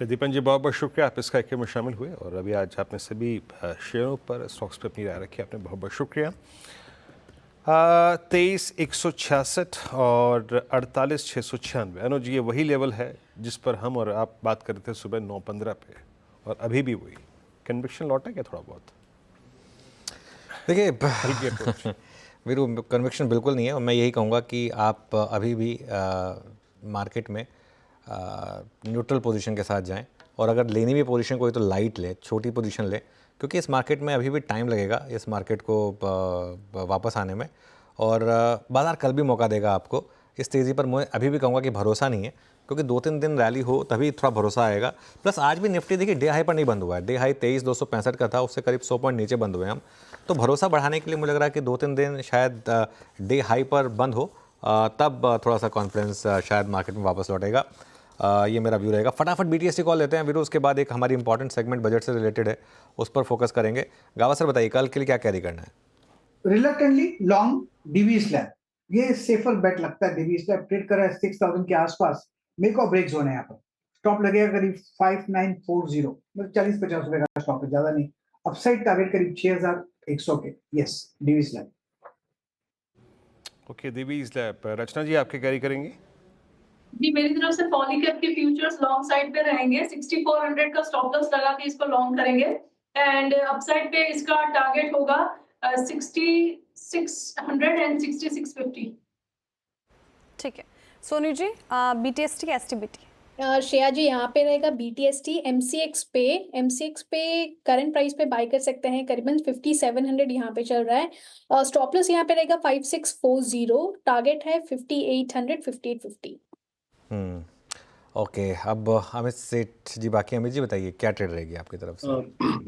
दीपन जी, बहुत बहुत शुक्रिया, आप इस कार्यक्रम में शामिल हुए और अभी आज आपने सभी शेयरों पर, स्टॉक्स पर अपनी राय रखी, आपने बहुत बहुत शुक्रिया। 23,166 और 48,696, अनुज, ये वही लेवल है जिस पर हम और आप बात कर रहे थे सुबह 9:15 पे, और अभी भी वही कन्विक्शन लौटा क्या थोड़ा बहुत? देखिए वीरू, कन्विक्शन बिल्कुल नहीं है और मैं यही कहूँगा कि आप अभी भी मार्केट में न्यूट्रल पोजीशन के साथ जाएं और अगर लेनी भी पोजीशन कोई तो लाइट ले, छोटी पोजीशन ले, क्योंकि इस मार्केट में अभी भी टाइम लगेगा इस मार्केट को वापस आने में और बाज़ार कल भी मौका देगा आपको। इस तेज़ी पर मैं अभी भी कहूँगा कि भरोसा नहीं है, क्योंकि 2-3 दिन रैली हो तभी थोड़ा भरोसा आएगा। प्लस आज भी निफ्टी देखिए डे हाई पर नहीं बंद हुआ है, डे हाई 23,265 का था, उससे करीब 100 पॉइंट नीचे बंद हुए हम। तो भरोसा बढ़ाने के लिए मुझे लग रहा है कि 2-3 दिन शायद डे हाई पर बंद हो, तब थोड़ा सा कॉन्फिडेंस शायद मार्केट में वापस लौटेगा। ये मेरा व्यू रहेगा। फटाफट BTST कॉल लेते हैं वीरू, उसके बाद एक हमारी इंपॉर्टेंट सेगमेंट बजट से रिलेटेड है, उस पर फोकस करेंगे। गावा सर बताइए कल के लिए क्या कैरी करना है? रिलक्टेंटली लॉन्ग डीवी स्लैब, ये सेफर बेट लगता है। डीवी स्लैब ट्रेड कर रहा है 6000 के आसपास, मेक और ब्रेक जोन है यहाँ पर। स्टॉप लगेगा करीब 5940, मतलब 40-50 रुपए का स्टॉप है, ज्यादा नहीं। अपसाइड टारगेट करीब 6100 के। Yes, Divi's lab. Okay, Divi's lab. Rachna ji आपके कैरी करेंगे? जी, मेरी तरफ से पॉलीकैब के फ्यूचर्स लॉन्ग साइड पे रहेंगे। 6400 का स्टॉप लॉस लगा के इसको लॉन्ग करेंगे एंड अपसाइड पे इसका टारगेट होगा 6600 एंड 6650। ठीक है सोनी जी, BTST का STBT। श्रेया जी यहाँ पे रहेगा BTST MCX पे करंट प्राइस पे बाय कर सकते हैं, करीबन 5700 यहाँ पे चल रहा है। स्टॉप लॉस यहाँ पे रहेगा 5640, टारगेट है 5800 5850। ओके, अब अमित सेठ जी बाकी। अमित जी बताइए क्या ट्रेड रहेगी आपकी तरफ से?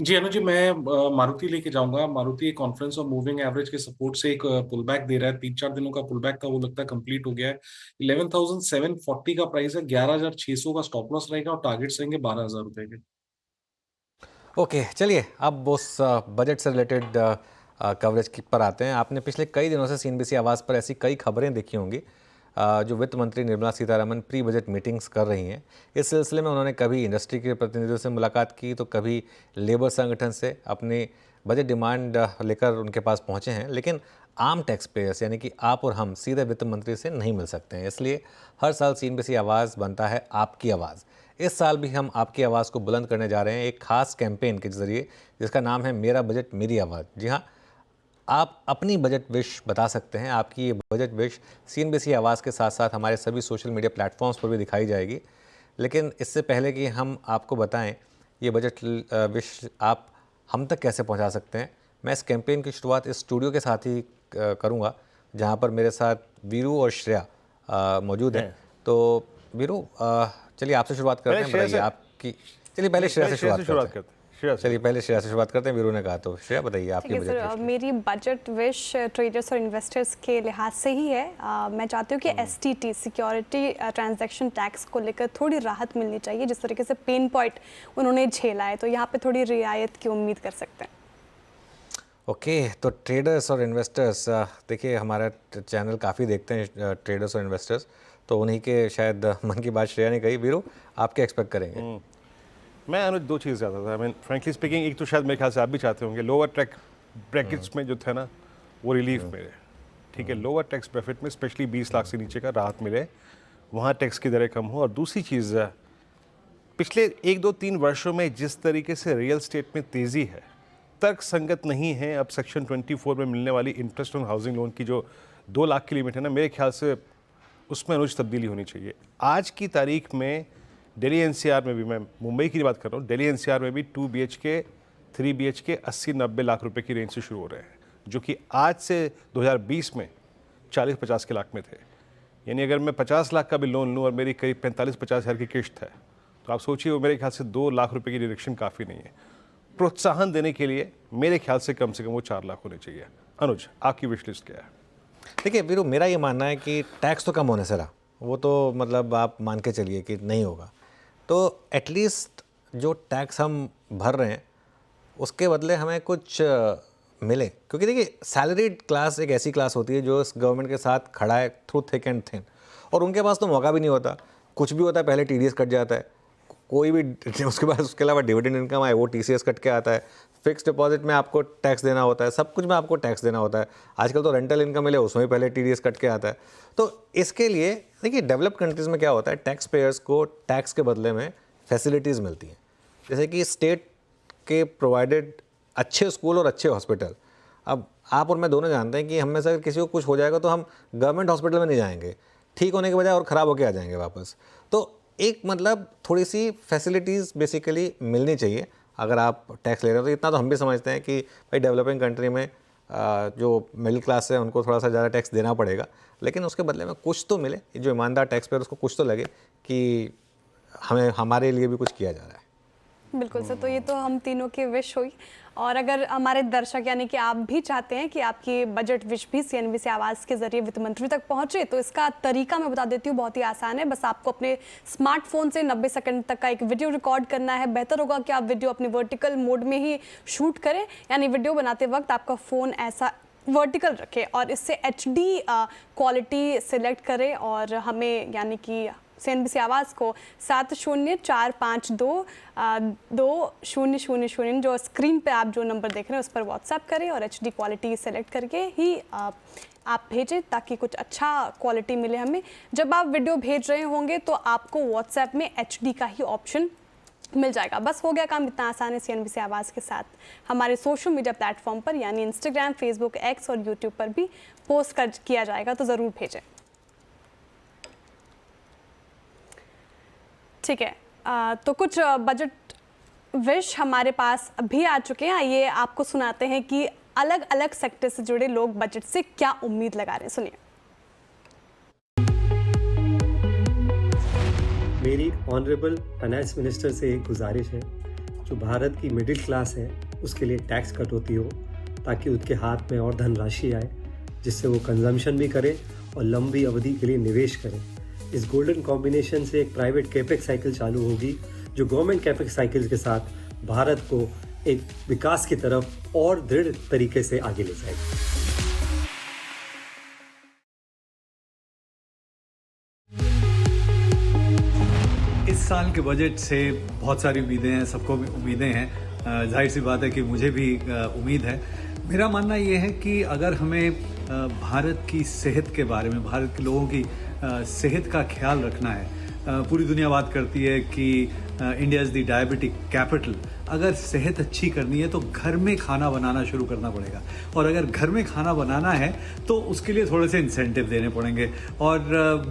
जी अनुज जी, मैं मारुति लेके जाऊंगा। मारुति एक कॉन्फ्रेंस और मूविंग एवरेज के सपोर्ट से एक पुल बैक दे रहा है। 3-4 दिनों का पुल बैक का वो लगता है कंप्लीट हो गया है। 11,740 का प्राइस है, 11,600 का स्टॉप लॉस रहेगा और टारगेट्स रहेंगे 12,000 रुपए के। ओके, चलिए अब उस बजट से रिलेटेड कवरेज पर आते हैं। आपने पिछले कई दिनों से CNBC आवाज़ पर ऐसी कई खबरें देखी होंगी जो वित्त मंत्री Nirmala Sitharaman pre budget meetings कर रही हैं। इस सिलसिले में उन्होंने कभी इंडस्ट्री के प्रतिनिधियों से मुलाकात की तो कभी लेबर संगठन से अपनी बजट डिमांड लेकर उनके पास पहुंचे हैं। लेकिन आम टैक्स पेयर्स यानी कि आप और हम सीधे वित्त मंत्री से नहीं मिल सकते हैं, इसलिए हर साल CNBC आवाज़ बनता है आपकी आवाज़। इस साल भी हम आपकी आवाज़ को बुलंद करने जा रहे हैं एक खास कैंपेन के जरिए, जिसका नाम है मेरा बजट मेरी आवाज़। जी हाँ, आप अपनी बजट विश बता सकते हैं। आपकी ये बजट विश CNBC आवाज़ के साथ साथ हमारे सभी सोशल मीडिया प्लेटफॉर्म्स पर भी दिखाई जाएगी। लेकिन इससे पहले कि हम आपको बताएं ये बजट विश आप हम तक कैसे पहुंचा सकते हैं, मैं इस कैंपेन की शुरुआत इस स्टूडियो के साथ ही करूंगा, जहां पर मेरे साथ वीरू और श्रेया मौजूद हैं। तो वीरू, चलिए आपसे शुरुआत करते हैं। बताइए आपकी, चलिए पहले श्रेया से शुरुआत करते हैं। चलिए पहले श्रेया से शुरुआत करते हैं, वीरू ने कहा तो श्रेया बताइए आपकी बजट विश। मेरी बजट विश ट्रेडर्स और इन्वेस्टर्स के लिहाज से ही है। मैं चाहती हूँ कि STT सिक्योरिटी ट्रांजैक्शन टैक्स को लेकर थोड़ी राहत मिलनी चाहिए। जिस तरीके से पेन पॉइंट उन्होंने झेला है, तो यहाँ पे थोड़ी रियायत की उम्मीद कर सकते हैं। ओके, तो ट्रेडर्स और इन्वेस्टर्स, देखिए हमारा चैनल काफ़ी देखते हैं ट्रेडर्स और इन्वेस्टर्स, तो उन्हीं के शायद मन की बात श्रेया ने कही। वीरू, आप क्या एक्सपेक्ट करेंगे? मैं अनुज दो चीज़ चाहता था। मैं फ्रेंकली स्पीकिंग, एक तो शायद मेरे ख्याल से आप भी चाहते होंगे लोअर टैक्स ब्रैकेट्स में जो थे ना वो रिलीफ मिले। ठीक है, लोअर टैक्स ब्रैकेट में स्पेशली 20 लाख से नीचे का राहत मिले, वहाँ टैक्स की दरें कम हो। और दूसरी चीज़, पिछले 1-2-3 वर्षों में जिस तरीके से रियल स्टेट में तेज़ी है, तर्क संगत नहीं है। अब सेक्शन 24 में मिलने वाली इंटरेस्ट ऑन हाउसिंग लोन की जो 2 लाख की लिमिट है ना, मेरे ख्याल से उसमें अनुज तब्दीली होनी चाहिए। आज की तारीख में दिल्ली NCR में भी, मैं मुंबई की बात कर रहा हूँ, दिल्ली NCR में भी 2 BHK 3 BHK 80-90 लाख रुपए की रेंज से शुरू हो रहे हैं, जो कि आज से 2020 में 40-50 के लाख में थे। यानी अगर मैं 50 लाख का भी लोन लूँ और मेरी करीब 45-50 हज़ार की किश्त है, तो आप सोचिए वो मेरे ख्याल से 2 लाख रुपए की डिडक्शन काफ़ी नहीं है। प्रोत्साहन देने के लिए मेरे ख्याल से कम वो 4 लाख होने चाहिए। अनुज, आपकी विश लिस्ट क्या है? देखिए वीरू, मेरा ये मानना है कि टैक्स तो कम होने से रहा, वो तो मतलब आप मान के चलिए कि नहीं होगा, तो एटलीस्ट जो टैक्स हम भर रहे हैं उसके बदले हमें कुछ मिले। क्योंकि देखिए सैलरीड क्लास एक ऐसी क्लास होती है जो इस गवर्नमेंट के साथ खड़ा है थ्रू थिक एंड थिन, और उनके पास तो मौका भी नहीं होता। कुछ भी होता है पहले TDS कट जाता है, कोई भी उसके बाद उसके अलावा डिविडेंड इनकम आए वो TCS कट के आता है, फिक्स डिपॉजिट में आपको टैक्स देना होता है, सब कुछ में आपको टैक्स देना होता है। आजकल तो रेंटल इनकम मिले उसमें पहले TDS कट के आता है। तो इसके लिए देखिए डेवलप्ड कंट्रीज़ में क्या होता है, टैक्स पेयर्स को टैक्स के बदले में फैसिलिटीज़ मिलती हैं, जैसे कि स्टेट के प्रोवाइडेड अच्छे स्कूल और अच्छे हॉस्पिटल, अब आप और मैं दोनों जानते हैं कि हम में से अगर किसी को कुछ हो जाएगा तो हम गवर्नमेंट हॉस्पिटल में नहीं जाएंगे, ठीक होने के बजाय और ख़राब होके आ जाएंगे वापस। तो एक मतलब थोड़ी सी फैसिलिटीज़ बेसिकली मिलनी चाहिए। अगर आप टैक्स ले रहे हो तो इतना तो हम भी समझते हैं कि भाई डेवलपिंग कंट्री में जो मिडिल क्लास है उनको थोड़ा सा ज़्यादा टैक्स देना पड़ेगा, लेकिन उसके बदले में कुछ तो मिले, जो ईमानदार टैक्स पेयर उसको कुछ तो लगे कि हमें हमारे लिए भी कुछ किया जा रहा है। बिल्कुल सर, तो ये तो हम तीनों की विश हुई। और अगर हमारे दर्शक यानी कि आप भी चाहते हैं कि आपकी बजट विश भी CNBC आवाज़ के जरिए वित्त मंत्री तक पहुंचे, तो इसका तरीका मैं बता देती हूँ, बहुत ही आसान है। बस आपको अपने स्मार्टफोन से 90 सेकंड तक का एक वीडियो रिकॉर्ड करना है। बेहतर होगा कि आप वीडियो अपने वर्टिकल मोड में ही शूट करें, यानी वीडियो बनाते वक्त आपका फ़ोन ऐसा वर्टिकल रखें और इससे HD क्वालिटी सिलेक्ट करें और हमें यानी कि CNBC आवाज़ को 7045220000 जो स्क्रीन पे आप जो नंबर देख रहे हैं उस पर व्हाट्सएप करें और HD क्वालिटी सेलेक्ट करके ही आप भेजें, ताकि कुछ अच्छा क्वालिटी मिले हमें। जब आप वीडियो भेज रहे होंगे तो आपको व्हाट्सएप में HD का ही ऑप्शन मिल जाएगा। बस हो गया काम, इतना आसान है। CNBC आवाज़ के साथ हमारे सोशल मीडिया प्लेटफॉर्म पर यानी इंस्टाग्राम, फेसबुक, X और यूट्यूब पर भी पोस्ट किया जाएगा, तो ज़रूर भेजें। ठीक है, तो कुछ बजट विश हमारे पास भी आ चुके हैं। आइए आपको सुनाते हैं कि अलग अलग सेक्टर से जुड़े लोग बजट से क्या उम्मीद लगा रहे हैं। सुनिए। मेरी ऑनरेबल फाइनेंस मिनिस्टर से एक गुजारिश है, जो भारत की मिडिल क्लास है उसके लिए टैक्स कटौती हो, ताकि उसके हाथ में और धनराशि आए जिससे वो कंजम्पशन भी करे और लंबी अवधि के लिए निवेश करे। इस गोल्डन कॉम्बिनेशन से एक प्राइवेट कैपेक्स साइकिल चालू होगी जो गवर्नमेंट कैपेक्स साइकिल के साथ भारत को एक विकास की तरफ और दृढ़ तरीके से आगे ले जाएगी। इस साल के बजट से बहुत सारी उम्मीदें हैं, सबको भी उम्मीदें हैं। जाहिर सी बात है कि मुझे भी उम्मीद है। मेरा मानना ये है कि अगर हमें भारत की सेहत के बारे में, भारत के लोगों की सेहत का ख्याल रखना है, पूरी दुनिया बात करती है कि India is the diabetic capital. अगर सेहत अच्छी करनी है तो घर में खाना बनाना शुरू करना पड़ेगा, और अगर घर में खाना बनाना है तो उसके लिए थोड़े से इंसेंटिव देने पड़ेंगे। और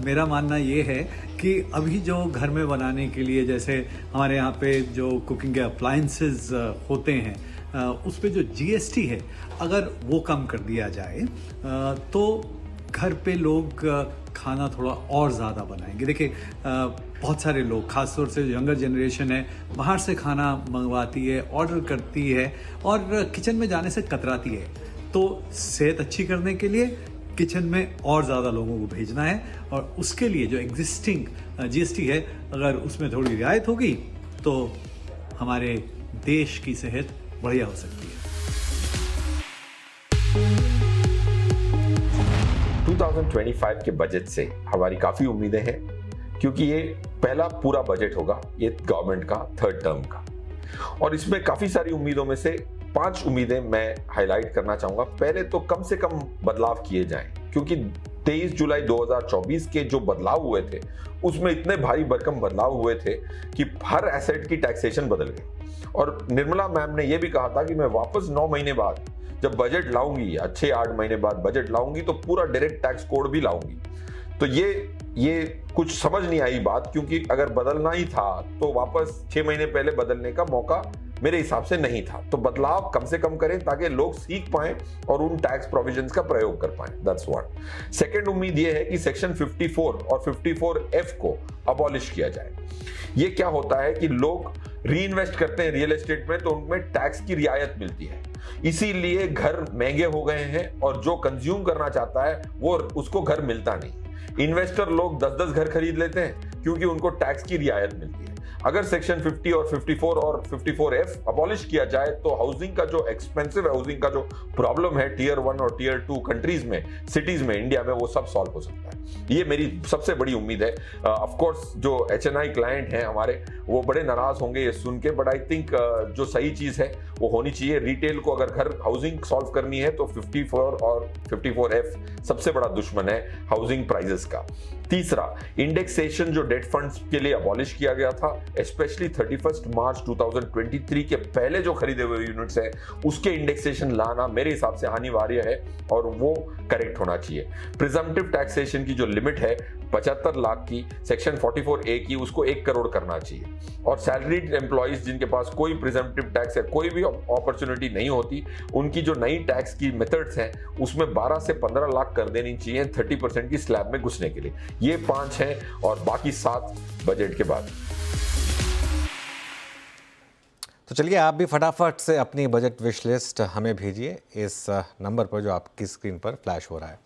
मेरा मानना ये है कि अभी जो घर में बनाने के लिए, जैसे हमारे यहाँ पे जो कुकिंग के अप्लायंसेस होते हैं, उस पे जो GST है, अगर वो कम कर दिया जाए तो घर पे लोग खाना थोड़ा और ज़्यादा बनाएंगे। देखिए, बहुत सारे लोग, खासतौर से यंगर जनरेशन है, बाहर से खाना मंगवाती है, ऑर्डर करती है और किचन में जाने से कतराती है। तो सेहत अच्छी करने के लिए किचन में और ज़्यादा लोगों को भेजना है, और उसके लिए जो एग्जिस्टिंग GST है, अगर उसमें थोड़ी रियायत होगी तो हमारे देश की सेहत बढ़िया हो सकती है। 2025 के बजट से हमारी काफी उम्मीदें हैं, क्योंकि ये पहला पूरा बजट होगा ये गवर्नमेंट का थर्ड टर्म का, और इसमें काफी सारी उम्मीदों में से 5 उम्मीदें मैं हाईलाइट करना चाहूंगा। पहले तो कम से कम बदलाव किए जाएं, क्योंकि 23 जुलाई 2024 के जो बदलाव हुए थे उसमें इतने भारी भरकम बदलाव हुए थे कि हर एसेट की टैक्सेशन बदल गई। और निर्मला मैम ने यह भी कहा था कि मैं वापस 9 महीने बाद जब बजट लाऊंगी, या 6-8 महीने बाद बजट लाऊंगी, तो पूरा डायरेक्ट टैक्स कोड भी लाऊंगी। तो ये कुछ समझ नहीं आई बात, क्योंकि अगर बदलना ही था तो वापस 6 महीने पहले बदलने का मौका मेरे हिसाब से नहीं था। तो बदलाव कम से कम करें ताकि लोग सीख पाएं और उन टैक्स प्रोविजंस का प्रयोग कर पाएं। That's one. सेकंड उम्मीद ये है कि सेक्शन 54 और 54F को अबॉलिश किया जाए। ये क्या होता है कि लोग री इन्वेस्ट करते हैं रियल एस्टेट में, तो उनमें टैक्स की रियायत मिलती है, इसीलिए घर महंगे हो गए हैं, और जो कंज्यूम करना चाहता है वो उसको घर मिलता नहीं। इन्वेस्टर लोग 10-10 घर खरीद लेते हैं क्योंकि उनको टैक्स की रियायत मिलती है। अगर सेक्शन 50 और 54 और 54F अबॉलिश किया जाए तो हाउसिंग का जो एक्सपेंसिव हाउसिंग का जो प्रॉब्लम है टियर 1 और टियर 2 कंट्रीज में, सिटीज में, इंडिया में, वो सब सॉल्व हो सकता है। ये मेरी सबसे बड़ी उम्मीद है। ऑफ कोर्स जो HNI क्लाइंट हैं हमारे, वो बड़े नाराज होंगे ये सुन के, बट आई थिंक जो सही चीज है वो होनी चाहिए। रिटेल को अगर घर हाउसिंग सॉल्व करनी है तो 54 और 54F सबसे बड़ा दुश्मन है हाउसिंग प्राइजेस का। तीसरा, इंडेक्सेशन जो डेट फंड्स के लिए अबॉलिश किया गया था, स्पेशली 31 मार्च 2023 के पहले जो खरीदे हुए यूनिट्स हैं उसके इंडेक्सेशन लाना मेरे हिसाब से अनिवार्य है और वो करेक्ट होना चाहिए। प्रिजम्पटिव टैक्सेशन की जो लिमिट है 75 लाख की, सेक्शन 44A की, उसको 1 करोड़ करना चाहिए। और सैलरीड एम्प्लॉइज जिनके पास कोई प्रिजम्पटिव टैक्स है, कोई भी अपॉर्चुनिटी नहीं होती, उनकी जो नई टैक्स की मेथड्स हैं उसमें 12 से 15 लाख कर देनी चाहिए 30% की स्लैब में घुसने के लिए। ये 5 हैं और बाकी 7 बजट के बाद। तो चलिए आप भी फटाफट से अपनी बजट विश लिस्ट हमें भेजिए इस नंबर पर जो आपकी स्क्रीन पर फ्लैश हो रहा है।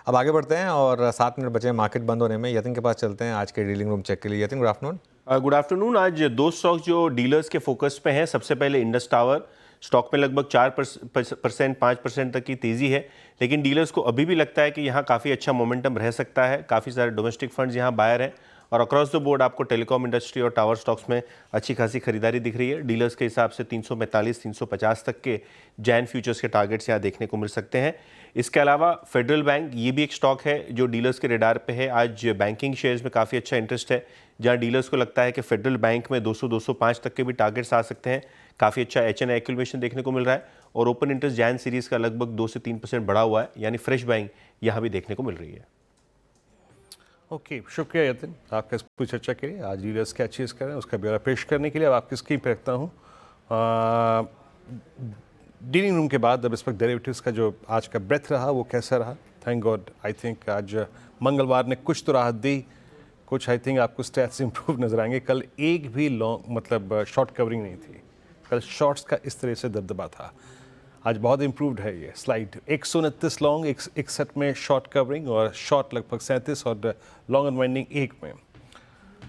अब आगे बढ़ते हैं और 7 मिनट बचे हैं मार्केट बंद होने में। यतिन के पास चलते हैं आज के डीलिंग रूम चेक के लिए। Yatin, good afternoon. Good afternoon. आज 2 स्टॉक जो डीलर्स के फोकस पे हैं। सबसे पहले इंडस टावर स्टॉक में लगभग 4% 5% तक की तेज़ी है, लेकिन डीलर्स को अभी भी लगता है कि यहाँ काफ़ी अच्छा मोमेंटम रह सकता है। काफ़ी सारे डोमेस्टिक फंड्स यहाँ बायर हैं और अक्रॉस द बोर्ड आपको टेलीकॉम इंडस्ट्री और टावर स्टॉक्स में अच्छी खासी खरीदारी दिख रही है। डीलर्स के हिसाब से 345-350 तक के जैन फ्यूचर्स के टारगेट्स यहाँ देखने को मिल सकते हैं। इसके अलावा फेडरल बैंक, ये भी एक स्टॉक है जो डीलर्स के रेडार पे है। आज बैंकिंग शेयर्स में काफ़ी अच्छा इंटरेस्ट है, जहाँ डीलर्स को लगता है कि फेडरल बैंक में 200-205 तक के भी टारगेट्स आ सकते हैं। काफ़ी अच्छा HNI एक्यूमुलेशन देखने को मिल रहा है और ओपन इंटरेस्ट जैन सीरीज़ का लगभग 2 से 3% बढ़ा हुआ है, यानी फ्रेश बाइंग यहाँ भी देखने को मिल रही है। ओके, शुक्रिया यतिन आपका इस पूरी चर्चा के लिए। आज डीलर्स क्या चीज़ करें उसका ब्यौरा पेश करने के लिए अब आपकी स्क्रीन पर रखता हूँ डीलिंग रूम के बाद। अब इस वक्त डेरिवेटिव्स का जो आज का ब्रेथ रहा वो कैसा रहा? थैंक गॉड, आई थिंक आज मंगलवार ने कुछ तो राहत दी, कुछ आई थिंक आपको स्टैट्स इंप्रूव नजर आएंगे। कल एक भी लॉन्ग मतलब शॉर्ट कवरिंग नहीं थी, कल शॉर्ट्स का इस तरह से दबदबा था। आज बहुत इंप्रूव्ड है ये स्लाइड। 129 लॉन्ग, 61 में शॉर्ट कवरिंग और शॉर्ट लगभग 37 और लॉन्ग अनवाइंडिंग 1 में।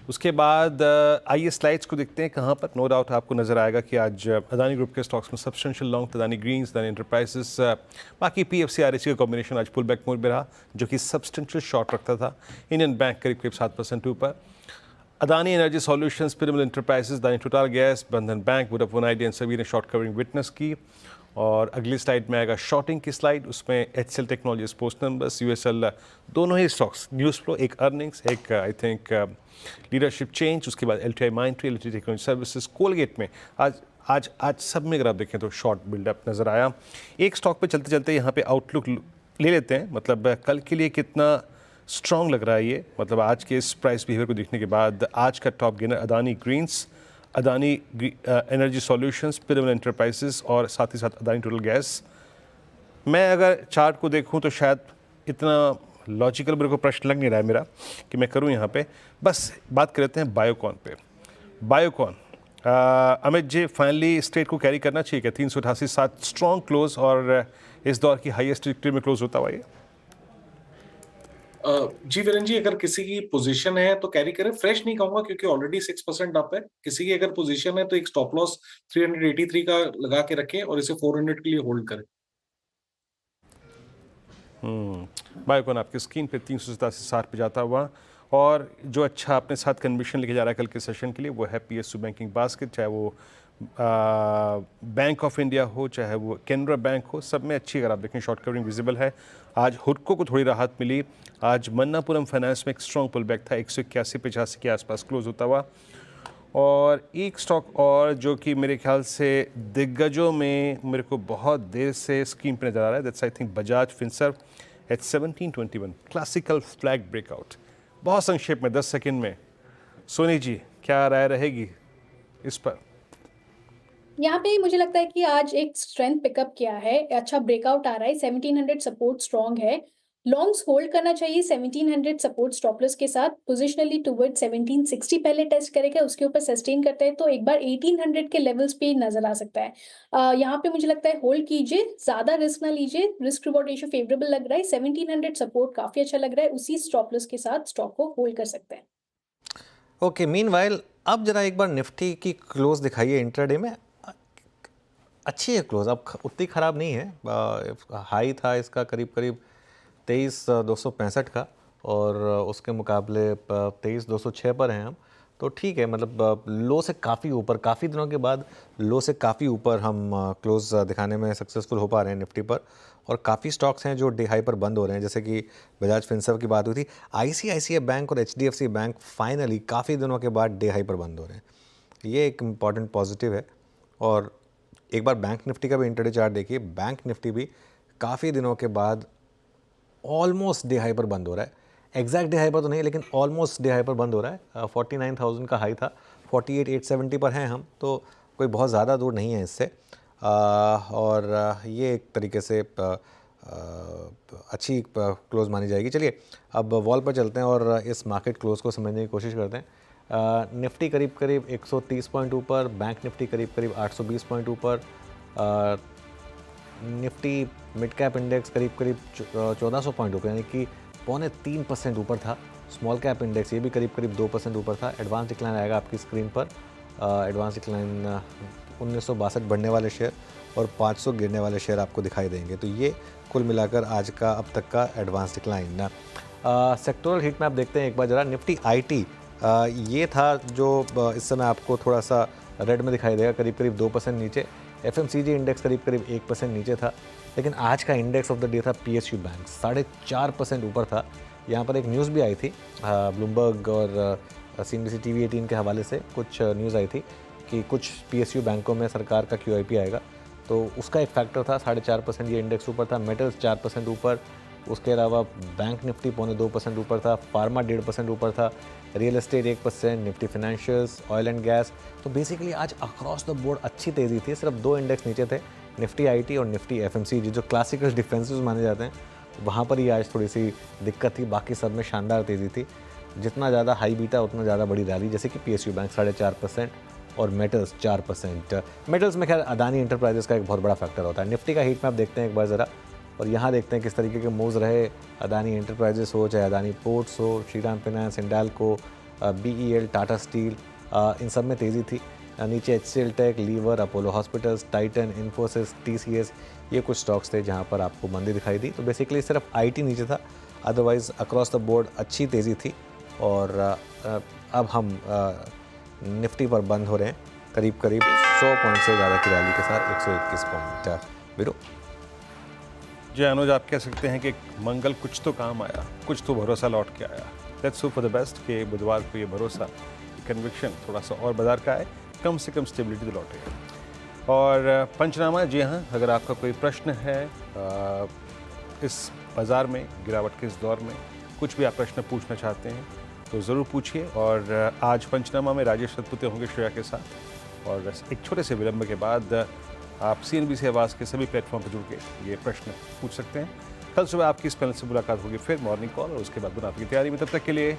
उसके बाद आइए स्लाइड्स को देखते हैं कहाँ पर। नो डाउट आपको नज़र आएगा कि आज अदानी ग्रुप के स्टॉक्स में substantial long, Adani Greens, Adani Enterprises, बाकी PFC REC का कॉम्बिनेशन आज पुल बैक मोड में रहा, जो कि सब्सटेंशियल शॉर्ट रखता था। इंडियन बैंक करीब 7% ऊपर। Adani Energy Solutions, Piramal enterprises, Adani total gas, बंधन बैंक, वोडाफोन आइडिया, इन सभी ने शॉर्ट कवरिंग विटनेस की। और अगली स्लाइड में आएगा शॉर्टिंग की स्लाइड, उसमें HCL technologies post numbers, USL, दोनों ही स्टॉक्स न्यूज़ फ्लो, एक अर्निंग्स, एक आई थिंक लीडरशिप चेंज, उसके बाद LTI माइंट्री, LTI technology services. Colgate में आज सब में अगर आप देखें तो शॉर्ट बिल्डअप नज़र आया। एक स्टॉक पे चलते चलते यहाँ पे आउटलुक ले लेते हैं, मतलब कल के लिए कितना स्ट्रॉन्ग लग रहा है ये, मतलब आज के इस प्राइस बिहेवियर को देखने के बाद। आज का top gainer Adani Greens, Adani Energy Solutions, Piramal Enterprises और साथ ही साथ अदानी टोटल गैस। मैं अगर चार्ट को देखूं तो शायद इतना लॉजिकल मेरे को प्रश्न लग नहीं रहा है मेरा कि मैं करूं यहाँ पे। बस बात करते हैं बायोकॉन पे। Biocon Amit ji, finally straight को कैरी करना चाहिए क्या? 388 7 स्ट्रॉन्ग क्लोज और इस दौर की हाईएस्ट विक्ट्री में क्लोज होता हुआ ये। जी वीरेन जी, अगर किसी की पोजीशन है तो कैरी करें। फ्रेश नहीं कहूंगा क्योंकि ऑलरेडी 6% अप है। किसी की अगर पोजीशन है तो एक स्टॉप लॉस 383 का लगा के रखें और इसे 400 के लिए होल्ड करें। बायोकॉन आपकी स्क्रीन पे 387 60 पे जाता हुआ, और जो अच्छा अपने साथ कन्विक्शन लेके जा रहा है कल के सेशन के लिए वो है PSU बैंकिंग बास्केट। चाहे वो बैंक ऑफ इंडिया हो, चाहे वो कैनरा बैंक हो, सब में अच्छी अगर आप देखें शॉर्ट कवरिंग विजिबल है। आज हुडको को थोड़ी राहत मिली। आज मन्नापुरम फाइनेंस में एक स्ट्रॉन्ग पुल बैक था, 181-85 के आसपास क्लोज होता हुआ। और एक स्टॉक और जो कि मेरे ख्याल से दिग्गजों में मेरे को बहुत देर से स्क्रीन पर नजर आ रहा है, that's I think Bajaj Finserv at 1721, classical flag breakout. बहुत संक्षेप में 10 सेकंड में सोनी जी क्या राय रहेगी इस पर? यहाँ पे मुझे लगता है कि आज एक स्ट्रेंथ पिकअप किया है, अच्छा ब्रेकआउट आ रहा है। 1700 सपोर्ट स्ट्रॉन्ग है, लॉन्ग्स होल्ड करना चाहिए 1700 सपोर्ट स्टॉपलॉस के साथ। पोजिशनली टुवर्ड 1760 पहले टेस्ट करेगा, उसके ऊपर सस्टेन करता है तो एक बार 1800 के लेवल्स पे नजर आ सकता है। यहाँ पे मुझे लगता है होल्ड कीजिए, ज्यादा रिस्क ना लीजिए, रिस्क रिवॉर्ड रेशियो फेवरेबल लग रहा है। 1700 सपोर्ट काफी अच्छा लग रहा है, उसी स्टॉपलॉस के साथ स्टॉक को होल्ड कर सकते हैं। ओके, मीनवाइल अब जरा एक बार निफ्टी की क्लोज दिखाइए इंट्राडे में। अच्छी है क्लोज, अब उतनी ख़राब नहीं है। हाई था इसका करीब 23,265 का और उसके मुकाबले 23,206 पर हैं हम, तो ठीक है। मतलब लो से काफ़ी ऊपर, काफ़ी दिनों के बाद लो से काफ़ी ऊपर हम क्लोज दिखाने में सक्सेसफुल हो पा रहे हैं निफ्टी पर। और काफ़ी स्टॉक्स हैं जो डे हाई पर बंद हो रहे हैं, जैसे कि बजाज फिनसर्व की बात हुई थी। ICICI बैंक और HDFC बैंक फाइनली काफ़ी दिनों के बाद डे हाई पर बंद हो रहे हैं। ये एक इम्पॉर्टेंट पॉजिटिव है। और एक बार बैंक निफ्टी का भी इंटरडे चार्ट देखिए, बैंक निफ्टी भी काफ़ी दिनों के बाद ऑलमोस्ट डे हाई पर बंद हो रहा है। एग्जैक्ट डे हाई पर तो नहीं, लेकिन ऑलमोस्ट डे हाई पर बंद हो रहा है। 49,000 का हाई था, 48,870 पर हैं हम, तो कोई बहुत ज़्यादा दूर नहीं है इससे। और ये एक तरीके से अच्छी क्लोज मानी जाएगी। चलिए अब वॉल पर चलते हैं और इस मार्केट क्लोज को समझने की कोशिश करते हैं। निफ्टी करीब करीब 130 पॉइंट ऊपर, बैंक निफ्टी करीब करीब 820 पॉइंट ऊपर, निफ्टी मिड कैप इंडेक्स करीब करीब 1400 पॉइंट ऊपर, यानी कि 3.25% ऊपर था। स्मॉल कैप इंडेक्स ये भी करीब करीब 2% ऊपर था। एडवांस डिक्लाइन आएगा आपकी स्क्रीन पर। एडवांस डिक्लाइन 1962 बढ़ने वाले शेयर और 500 गिरने वाले शेयर आपको दिखाई देंगे। तो ये कुल मिलाकर आज का अब तक का advance decline. Sectoral heat map देखते हैं एक बार ज़रा। निफ्टी आईटी ये था जो इस समय आपको थोड़ा सा रेड में दिखाई देगा, करीब करीब 2% नीचे। एफएमसीजी इंडेक्स करीब करीब 1% नीचे था। लेकिन आज का इंडेक्स ऑफ द डे था पीएसयू बैंक, 4.5% ऊपर था। यहाँ पर एक न्यूज़ भी आई थी, ब्लूमबर्ग और CNBC TV 18 के हवाले से कुछ न्यूज़ आई थी कि कुछ पीएसयू बैंकों में सरकार का QIP आएगा, तो उसका एक फैक्टर था। 4.5% ये इंडेक्स ऊपर था। मेटल्स 4% ऊपर, उसके अलावा बैंक निफ्टी 2.25% ऊपर था। फार्मा 1.5% ऊपर था। Real estate 1%, Nifty financials, oil and gas. तो बेसिकली आज अक्रॉस द बोर्ड अच्छी तेज़ी थी। सिर्फ 2 इंडेक्स नीचे थे, निफ्टी आईटी और निफ्टी एफएमसीजी, जो क्लासिकल डिफेंसिव माने जाते हैं, वहाँ पर ही आज थोड़ी सी दिक्कत थी। बाकी सब में शानदार तेज़ी थी। जितना ज़्यादा हाई बीटा उतना ज़्यादा बड़ी रैली, जैसे कि पीएसयू बैंक 4.5% और मेटल्स 4%। मेटल्स में खैर अदानी एंटरप्राइजेस का एक बहुत बड़ा फैक्टर होता है। निफ्टी का हीट मैप देखते हैं एक बार ज़रा, और यहाँ देखते हैं किस तरीके के मूव्स रहे। अदानी एंटरप्राइजेस हो, चाहे अदानी पोर्ट्स हो, Shriram finance, Hindalco, BEL, Tata steel, इन सब में तेज़ी थी। नीचे HCL tech, Lever, Apollo hospitals, Titan, Infosys, TCS, ये कुछ स्टॉक्स थे जहाँ पर आपको मंदी दिखाई दी। तो बेसिकली सिर्फ IT नीचे था, अदरवाइज़ अक्रॉस द बोर्ड अच्छी तेज़ी थी। और अब हम निफ्टी पर बंद हो रहे हैं करीब करीब 100 पॉइंट से ज़्यादा की रैली के साथ, 121 पॉइंट। वीरू जी अनुज, आप कह सकते हैं कि मंगल कुछ तो काम आया, कुछ तो भरोसा लौट के आया। Let's hope for the best कि बुधवार को ये भरोसा, कन्विक्शन थोड़ा सा और बाजार का है, कम से कम स्टेबिलिटी तो लौटेगा। और पंचनामा, जी हाँ, अगर आपका कोई प्रश्न है इस बाज़ार में गिरावट के इस दौर में, कुछ भी आप प्रश्न पूछना चाहते हैं तो ज़रूर पूछिए। और आज पंचनामा में राजेश सतपुते होंगे श्रेया के साथ, और एक छोटे से विलंब के बाद आप CNBC आवाज़ के सभी प्लेटफॉर्म पर जुड़ के ये प्रश्न पूछ सकते हैं। कल सुबह आपकी इस पैनल से मुलाकात होगी फिर मॉर्निंग कॉल और उसके बाद बुनापी की तैयारी में। तब तक के लिए